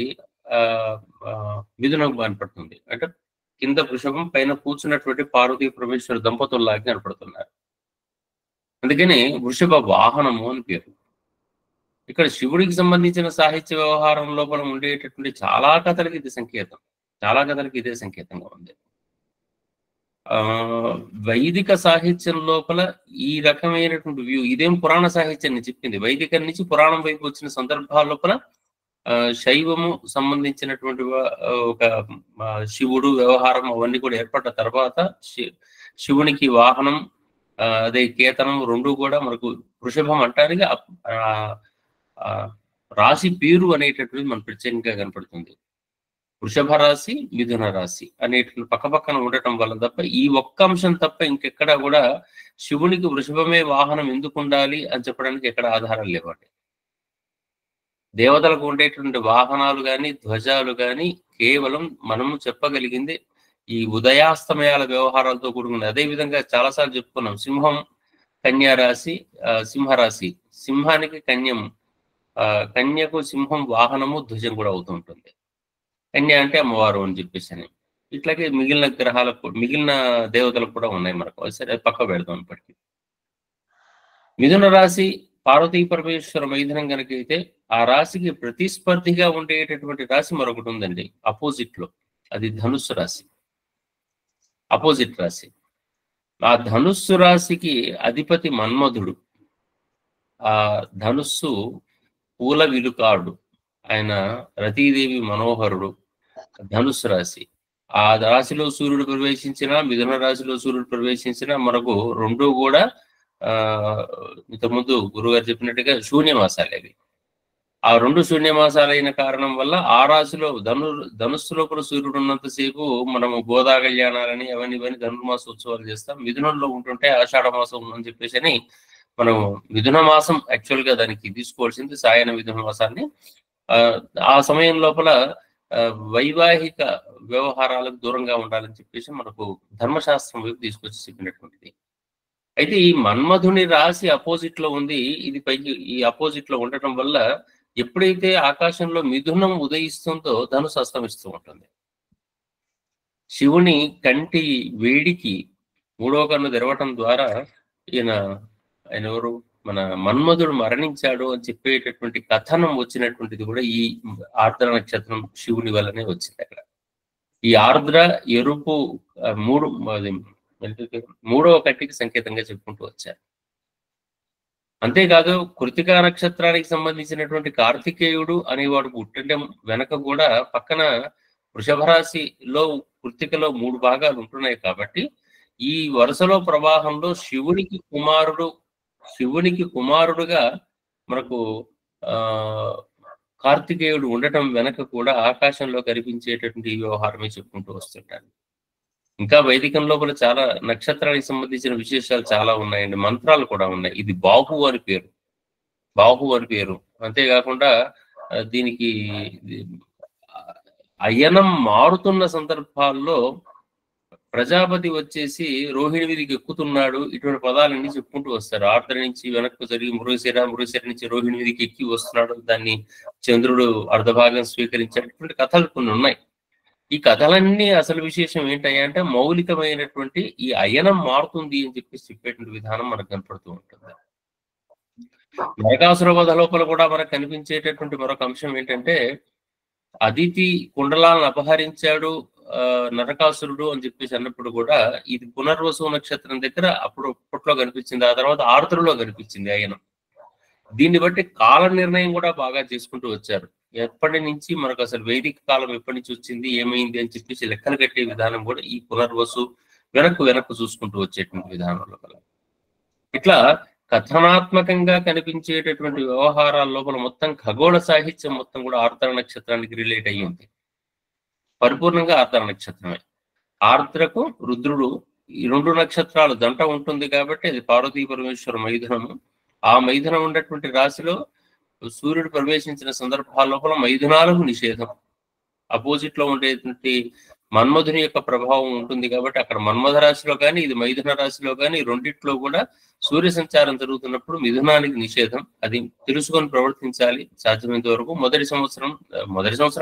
మిథునం కనపడుతుంది. అంటే కింద వృషభం, పైన కూర్చున్నటువంటి పార్వతీ పరమేశ్వర దంపతుల్లాగా కనపడుతున్నారు. అందుకని వృషభ వాహనము అని పేరు. ఇక్కడ శివుడికి సంబంధించిన సాహిత్య వ్యవహారం లోపల ఉండేటటువంటి చాలా కథలకి ఇది సంకేతం. చాలా కథలకి ఇదే సంకేతంగా ఉంది. వైదిక సాహిత్యం లోపల ఈ రకమైనటువంటి వ్యూ, ఇదేం పురాణ సాహిత్యాన్ని చెప్పింది. వైదికం నుంచి పురాణం వైపు వచ్చిన సందర్భాల లోపల శైవము సంబంధించినటువంటి ఒక శివుడు వ్యవహారం అవన్నీ కూడా ఏర్పడ్డ తర్వాత శివునికి వాహనం అదే కేతనం రెండు కూడా మనకు వృషభం అంటానికి రాశి పేరు అనేటటువంటిది మన ప్రత్యేకంగా కనపడుతుంది. వృషభ రాశి, మిథున రాశి అనేటువంటి పక్కపక్కన ఉండటం వల్ల తప్ప ఈ ఒక్క అంశం తప్ప ఇంకెక్కడా కూడా శివునికి వృషభమే వాహనం ఎందుకు ఉండాలి అని చెప్పడానికి ఎక్కడ ఆధారాలు లేవండి. దేవతలకు ఉండేటువంటి వాహనాలు కానీ ధ్వజాలు కానీ కేవలం మనము చెప్పగలిగింది ఈ ఉదయాస్తమయాల వ్యవహారాలతో కూడుకున్నది. అదేవిధంగా చాలాసార్లు చెప్పుకున్నాం, సింహం కన్యా రాశి, సింహరాశి, సింహానికి కన్యం, కన్యకు సింహం వాహనము ధ్వజం కూడా అవుతూ ఉంటుంది. కన్య అంటే అమ్మవారు అని చెప్పేసి అని. ఇట్లాగే మిగిలిన గ్రహాలకు, మిగిలిన దేవతలకు కూడా ఉన్నాయి మనకు. సరే పక్క పెడతాం. ఇప్పటికీ మిథున రాశి పార్వతీ పరమేశ్వర మైథునం కనుక అయితే ఆ రాశికి ప్రతిస్పర్ధిగా ఉండేటటువంటి రాశి మరొకటి ఉందండి అపోజిట్ లో. అది ధనుస్సు రాశి, అపోజిట్ రాశి. ఆ ధనుస్సు రాశికి అధిపతి మన్మధుడు. ఆ ధనుస్సు పూల విలుకాడు. ఆయన రతీదేవి మనోహరుడు, ధనుస్సు రాశి. ఆ రాశిలో సూర్యుడు ప్రవేశించినా, మిథున రాశిలో సూర్యుడు ప్రవేశించినా మనకు రెండు కూడా ఇంతకుముందు గురుగారు చెప్పినట్టుగా శూన్యమాసాలు అవి. ఆ రెండు శూన్యమాసాలైన కారణం వల్ల ఆ రాశిలో ధనుస్సు లోపల సూర్యుడు ఉన్నంతసేపు మనము గోదా కళ్యాణాలని అవన్నీ ధనుర్మాసోత్సవాలు చేస్తాం. మిథునంలో ఉంటుంటే ఆషాఢ మాసం అని చెప్పేసి అని మనం మిథున మాసం యాక్చువల్ గా దానికి తీసుకోవాల్సింది సాయన మిథున మాసాన్ని. ఆ సమయం లోపల వైవాహిక వ్యవహారాలకు దూరంగా ఉండాలని చెప్పేసి మనకు ధర్మశాస్త్రం వైపు తీసుకొచ్చి చెప్పినటువంటిది. అయితే ఈ మన్మధుని రాశి అపోజిట్ లో ఉంది, ఇది పైకి ఈ అపోజిట్ లో ఉండటం వల్ల ఎప్పుడైతే ఆకాశంలో మిథునం ఉదయిస్తుందో ధనుసు అస్తమిస్తూ ఉంటుంది. శివుని కంటి వేడికి మూడవ కన్ను తెరవటం ద్వారా ఆయన ఎవరు మన మన్మధుడు మరణించాడు అని చెప్పేటటువంటి కథనం వచ్చినటువంటిది కూడా ఈ ఆర్ద్ర నక్షత్రం శివుని వల్లనే వచ్చింది. అక్కడ ఈ ఆర్ద్ర ఎరుపు మూడవ కంటికి సంకేతంగా చెప్పుకుంటూ వచ్చారు. అంతేకాదు కృతికా నక్షత్రానికి సంబంధించినటువంటి కార్తికేయుడు అనేవాడు పుట్టడం వెనక కూడా పక్కన వృషభ రాశిలో కృతికలో 3 భాగాలు ఉంటున్నాయి కాబట్టి ఈ వరుసలో ప్రవాహంలో శివునికి కుమారుడుగా మనకు కార్తికేయుడు ఉండటం వెనక కూడా ఆకాశంలో కనిపించేటటువంటి వ్యవహారమే చెప్పుకుంటూ వస్తుంటారు. ఇంకా వైదికం లోపల చాలా నక్షత్రానికి సంబంధించిన విశేషాలు చాలా ఉన్నాయండి, మంత్రాలు కూడా ఉన్నాయి. ఇది బాహు అని పేరు. అంతేకాకుండా దీనికి అయనం మారుతున్న సందర్భాల్లో ప్రజాపతి వచ్చేసి రోహిణి మీదకి ఎక్కుతున్నాడు, ఇటువంటి పదాలన్నీ చెప్పుకుంటూ వస్తారు. ఆర్ద్ర నుంచి వెనక్కు జరిగి మృగశిర నుంచి రోహిణి మీదకి ఎక్కి వస్తున్నాడు, దాన్ని చంద్రుడు అర్ధభాగం స్వీకరించేటటువంటి కథలు కొన్ని ఉన్నాయి. ఈ కథలన్నీ అసలు విశేషం ఏంటంటే మౌలికమైనటువంటి ఈ అయనం మారుతుంది అని చెప్పేటువంటి విధానం మనకు కనపడుతూ ఉంటుంది. నరకాసుర వధ లోపల కూడా మనకు కనిపించేటటువంటి మరొక అంశం ఏంటంటే అదితి కుండలాలను అపహరించాడు నరకాసురుడు అని చెప్పేసి అన్నప్పుడు కూడా ఇది పునర్వసు నక్షత్రం దగ్గర అప్పట్లో కనిపించింది, ఆ తర్వాత ఆర్ద్రలో కనిపించింది అయనం. దీన్ని బట్టి కాల నిర్ణయం కూడా బాగా చేసుకుంటూ వచ్చారు. ఎప్పటి నుంచి మనకు అసలు వైదిక కాలం ఎప్పటి నుంచి వచ్చింది, ఏమైంది అని చెప్పేసి లెక్కలు కట్టే విధానం కూడా ఈ పునర్వసు వెనక్కు చూసుకుంటూ వచ్చేటువంటి విధానంలో కల ఇట్లా కథనాత్మకంగా కనిపించేటటువంటి వ్యవహారాల లోపల మొత్తం ఖగోళ సాహిత్యం మొత్తం కూడా ఆర్ద్ర నక్షత్రానికి రిలేట్ అయ్యింది. పరిపూర్ణంగా ఆర్ద్ర నక్షత్రమే. ఆర్ద్రకు రుద్రుడు ఈ 2 నక్షత్రాలు జంట ఉంటుంది కాబట్టి అది పార్వతీ పరమేశ్వర మైథునము. ఆ మైథునం ఉన్నటువంటి రాశిలో సూర్యుడు ప్రవేశించిన సందర్భాల లోపల మైథునాలకు నిషేధం. అపోజిట్ లో ఉండేటువంటి మన్మధుని యొక్క ప్రభావం ఉంటుంది కాబట్టి అక్కడ మన్మధ రాశిలో కానీ ఇది మైథున రాశిలో కానీ రెండిట్లో కూడా సూర్య సంచారం జరుగుతున్నప్పుడు మిథునానికి నిషేధం. అది తెలుసుకొని ప్రవర్తించాలి సాధ్యమైనంత వరకు. మొదటి సంవత్సరం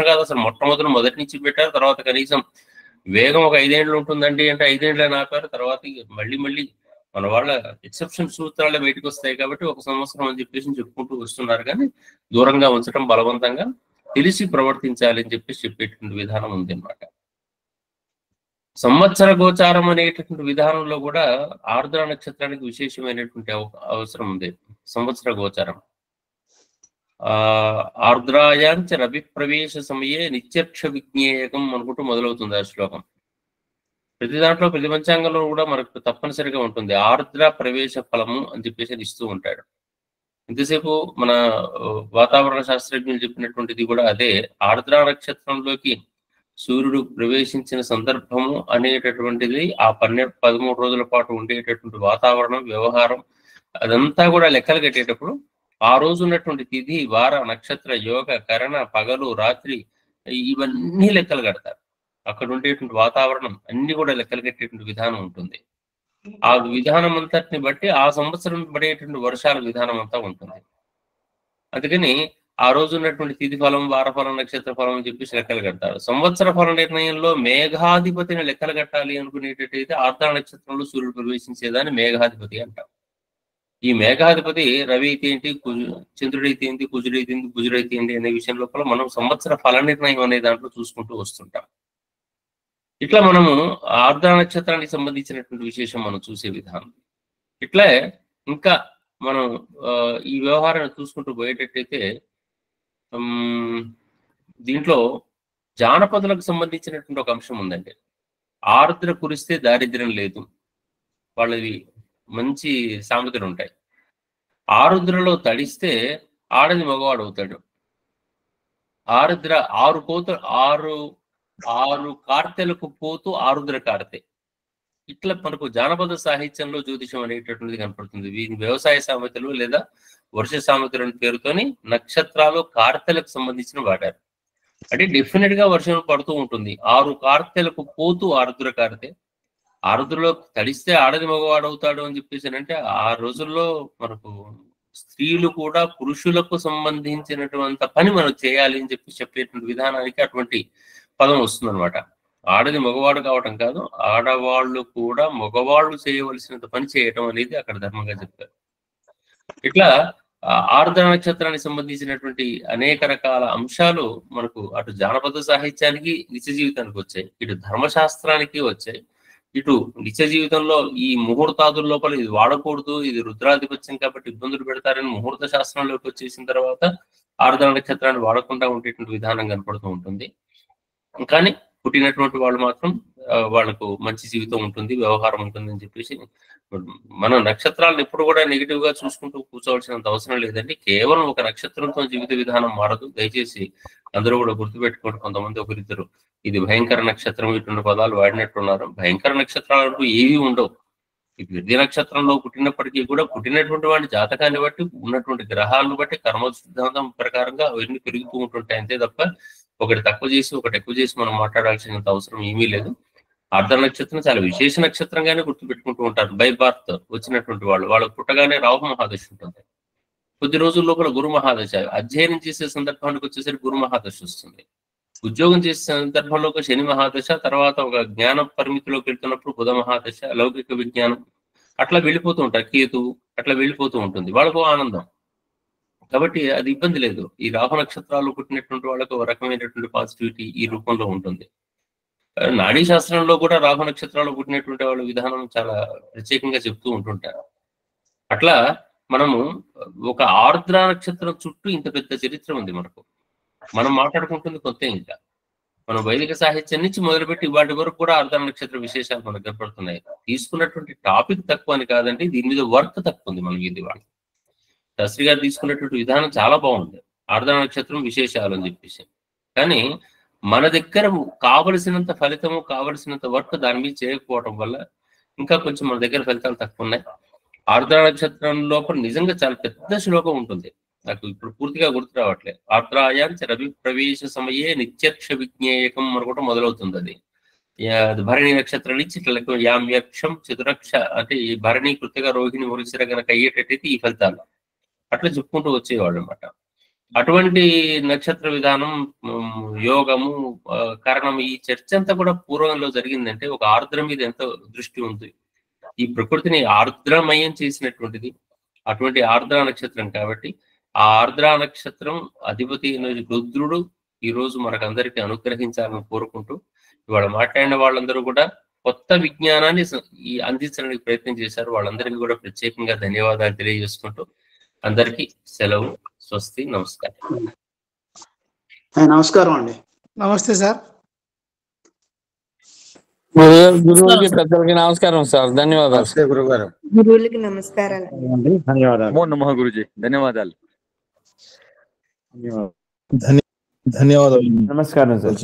కాదు, అసలు మొదటి నుంచి పెట్టారు. తర్వాత కనీసం వేగం ఒక 5 ఏళ్ళు ఉంటుందండి అంటే 5 ఏళ్ళని ఆపారు. తర్వాత మళ్ళీ మన వాళ్ళ ఎక్సెప్షన్ సూత్రాలే బయటకు వస్తాయి కాబట్టి 1 సంవత్సరం అని చెప్పేసి చెప్పుకుంటూ వస్తున్నారు. కానీ దూరంగా ఉంచడం బలవంతంగా తెలిసి ప్రవర్తించాలి అని చెప్పేటువంటి విధానం ఉంది అన్నమాట. సంవత్సర గోచారం అనేటటువంటి విధానంలో కూడా ఆర్ద్ర నక్షత్రానికి విశేషమైనటువంటి అవసరం ఉంది. సంవత్సర గోచారం ఆర్ద్రాయాంచ రవి ప్రవేశ సమయే నిత్యక్ష విజ్ఞేయకం అనుకుంటూ మొదలవుతుంది ఆ శ్లోకం. ప్రతి దాంట్లో ప్రతి పంచాంగంలో కూడా మనకు తప్పనిసరిగా ఉంటుంది ఆర్ద్ర ప్రవేశ ఫలము అని చెప్పేసి ఇస్తూ ఉంటాడు. ఇంతసేపు మన వాతావరణ శాస్త్రజ్ఞులు చెప్పినటువంటిది కూడా అదే. ఆర్ద్ర నక్షత్రంలోకి సూర్యుడు ప్రవేశించిన సందర్భము అనేటటువంటిది ఆ 13 రోజుల పాటు ఉండేటటువంటి వాతావరణం వ్యవహారం అదంతా కూడా లెక్కలు కట్టేటప్పుడు ఆ రోజు ఉన్నటువంటి తిథి వార నక్షత్ర యోగ కరణ పగలు రాత్రి ఇవన్నీ లెక్కలు కడతారు. అక్కడ ఉండేటువంటి వాతావరణం అన్ని కూడా లెక్కలు కట్టేటువంటి విధానం ఉంటుంది. ఆ విధానం అంతటిని బట్టి ఆ సంవత్సరం పడేటువంటి వర్షాల విధానం అంతా ఉంటుంది. అందుకని ఆ రోజు ఉన్నటువంటి తిథి ఫలం వారఫలం నక్షత్ర ఫలం అని చెప్పేసి లెక్కలు కడతారు. సంవత్సర ఫల నిర్ణయంలో మేఘాధిపతిని లెక్కలు కట్టాలి అనుకునేటట్టయితే ఆర్ద్ర నక్షత్రంలో సూర్యుడు ప్రవేశించేదాన్ని మేఘాధిపతి అంటాం. ఈ మేఘాధిపతి రవి అయితే ఏంటి, చంద్రుడైతే ఏంటి, కుజుడైతే ఏంటి, బుజుడైతే ఏంటి అనే విషయం లోపల మనం సంవత్సర ఫల నిర్ణయం అనే దాంట్లో చూసుకుంటూ వస్తుంటాం. ఇట్లా మనము ఆర్ద్ర నక్షత్రానికి సంబంధించినటువంటి విశేషం మనం చూసే విధానం. ఇట్లా ఇంకా మనం ఈ వ్యవహారాన్ని చూసుకుంటూ పోయేటట్టయితే దీంట్లో జానపదులకు సంబంధించినటువంటి ఒక అంశం ఉందండి. ఆర్ద్ర కురిస్తే దారిద్ర్యం లేదు, వాళ్ళవి మంచి సామెతలు ఉంటాయి. ఆరుద్రలో తడిస్తే ఆడది మగవాడు అవుతాడు. ఆరుద్ర ఆరు కార్తెలకు పోతూ ఆరుద్ర కార్తె. ఇట్లా మనకు జానపద సాహిత్యంలో జ్యోతిషం అనేటటువంటిది కనపడుతుంది. వీరి వ్యవసాయ సామెతలు లేదా వర్ష సామెతలు అనే పేరుతోని నక్షత్రాలు కార్తెలకు సంబంధించిన వాడారు. అంటే డెఫినెట్ గా వర్షం పడుతూ ఉంటుంది. 6 కార్తెలకు పోతూ ఆరుద్ర కార్తె. ఆరుద్రలో తడిస్తే ఆడది మగవాడు అవుతాడు అని చెప్పేసి అంటే ఆ రోజుల్లో మనకు స్త్రీలు కూడా పురుషులకు సంబంధించినటువంటి పని మనం చేయాలి అని చెప్పేటువంటి విధానానికి అటువంటి పదం వస్తుందన్నమాట. ఆడది మగవాడు కావటం కాదు, ఆడవాళ్ళు కూడా మగవాళ్ళు చేయవలసినంత పని చేయటం అనేది అక్కడ ధర్మంగా చెప్పారు. ఇట్లా ఆర్ద్ర నక్షత్రానికి సంబంధించినటువంటి అనేక రకాల అంశాలు మనకు అటు జానపద సాహిత్యానికి నిత్య జీవితానికి వచ్చాయి, ఇటు ధర్మశాస్త్రానికి వచ్చాయి, ఇటు నిత్య జీవితంలో ఈ ముహూర్తాదుల లోపల ఇది వాడకూడదు, ఇది రుద్రాధిపత్యం కాబట్టి ఇబ్బందులు పెడతారని ముహూర్త శాస్త్రంలోకి వచ్చేసిన తర్వాత ఆర్ద్ర నక్షత్రాన్ని వాడకుండా ఉండేటువంటి విధానం కనపడుతూ ఉంటుంది. కానీ పుట్టినటువంటి వాళ్ళు మాత్రం వాళ్ళకు మంచి జీవితం ఉంటుంది, వ్యవహారం ఉంటుంది అని చెప్పేసి మనం నక్షత్రాలను ఎప్పుడు కూడా నెగిటివ్ గా చూసుకుంటూ కూర్చోవలసినంత అవసరం లేదండి. కేవలం ఒక నక్షత్రంతో జీవిత విధానం మారదు. దయచేసి అందరూ కూడా గుర్తుపెట్టుకోండి. కొంతమంది ఒకరిద్దరు ఇది భయంకర నక్షత్రం ఇటువంటి పదాలు వాడినట్టున్నారు. భయంకర నక్షత్రాలకు ఏవి ఉండవు. ఈ వృద్ధి నక్షత్రంలో పుట్టినప్పటికీ కూడా పుట్టినటువంటి వాడి జాతకాన్ని బట్టి ఉన్నటువంటి గ్రహాలను బట్టి కర్మ సిద్ధాంతం ప్రకారంగా అవన్నీ పెరుగుతూ ఉంటుంటాయి అంతే తప్ప ఒకటి తక్కువ చేసి ఒకటి ఎక్కువ చేసి మనం మాట్లాడాల్సినంత అవసరం ఏమీ లేదు. ఆర్ద్ర నక్షత్రం చాలా విశేష నక్షత్రంగానే గుర్తుపెట్టుకుంటూ ఉంటారు. బై బర్త్ వచ్చినటువంటి వాళ్ళకు పుట్టగానే రాహు మహాదశ ఉంటుంది. కొద్ది రోజుల లోపల గురు మహాదశ, అధ్యయనం చేసే సందర్భానికి వచ్చేసరికి గురు మహాదశ వస్తుంది. ఉద్యోగం చేసే సందర్భంలో ఒక శని మహాదశ, తర్వాత ఒక జ్ఞాన పరిమితిలోకి వెళ్తున్నప్పుడు బుధ మహాదశ, లౌకిక విజ్ఞానం అట్లా వెళ్ళిపోతూ ఉంటారు. కేతు అట్లా వెళ్ళిపోతూ ఉంటుంది. వాళ్ళకు ఆనందం కాబట్టి అది ఇబ్బంది లేదు. ఈ రాహు నక్షత్రాలు పుట్టినటువంటి వాళ్ళకు ఒక రకమైనటువంటి పాజిటివిటీ ఈ రూపంలో ఉంటుంది. నాడీ శాస్త్రంలో కూడా రాహు నక్షత్రాలు పుట్టినటువంటి వాళ్ళ విధానం చాలా ప్రత్యేకంగా చెప్తూ ఉంటుంటారు. అట్లా మనము ఒక ఆర్ద్ర నక్షత్రం చుట్టూ ఇంత పెద్ద చరిత్ర ఉంది మనకు. మనం మాట్లాడుకుంటుంది కొత్త. ఇంకా మనం వైదిక సాహిత్యం నుంచి మొదలుపెట్టి వాటి వరకు కూడా ఆర్ద్ర నక్షత్ర విశేషాలు మనకు కనపడుతున్నాయి. తీసుకున్నటువంటి టాపిక్ తక్కువ అని కాదండి, దీని మీద వర్క్ తక్కువ ఉంది మనకి. ఇది వాళ్ళు శాస్త్రి గారు తీసుకున్నటువంటి విధానం చాలా బాగుంది, ఆర్ద్ర నక్షత్రం విశేషాలు అని చెప్పేసి. కానీ మన దగ్గర కావలసినంత ఫలితము కావలసినంత వర్క్ దాని మీద చేయకపోవడం వల్ల ఇంకా కొంచెం మన దగ్గర ఫలితాలు తక్కువ ఉన్నాయి. ఆర్ద్ర నక్షత్రం లోపల నిజంగా చాలా పెద్ద శ్లోకం ఉంటుంది, నాకు ఇప్పుడు పూర్తిగా గుర్తు రావట్లేదు. ఆర్ద్రాయాం చ రవి ప్రవేశ సమయే నిత్యక్ష విజ్ఞేయకం అనుకుంటే మొదలవుతుంది. అది భరణి నక్షత్రం నుంచి ఇట్లా యాం యక్షం చతురక్ష అంటే ఈ భరణి కృతిగా రోహిణి మురిసిర గనక అయ్యేటట్టయితే ఈ ఫలితాలు అట్లా చెప్పుకుంటూ వచ్చేవాళ్ళు అనమాట. అటువంటి నక్షత్ర విధానం, యోగము, కారణం ఈ చర్చ అంతా కూడా పూర్వంలో జరిగిందంటే ఒక ఆర్ద్ర మీద ఎంతో దృష్టి ఉంది. ఈ ప్రకృతిని ఆర్ద్రమయం చేసినటువంటిది అటువంటి ఆర్ద్ర నక్షత్రం కాబట్టి ఆ ఆర్ద్ర నక్షత్రం అధిపతి రుద్రుడు ఈ రోజు మనకందరికీ అనుగ్రహించాలని కోరుకుంటూ ఇవాళ మాట్లాడిన వాళ్ళందరూ కూడా కొత్త విజ్ఞానాన్ని అందించడానికి ప్రయత్నం చేశారు. వాళ్ళందరికీ కూడా ప్రత్యేకంగా ధన్యవాదాలు తెలియజేసుకుంటూ అందరికీ సెలవు. స్వస్తి. నమస్కారం. నమస్కారం అండి. నమస్తే సార్. గురువులకి పెద్దలకి నమస్కారం సార్. ధన్యవాదాలు గురుగారు. గురువులకి నమస్కారాలు. ధన్యవాదాలు. నమో నమః గురుజీ. ధన్యవాదాలు. ధన్యవాదాలు. నమస్కారం సార్.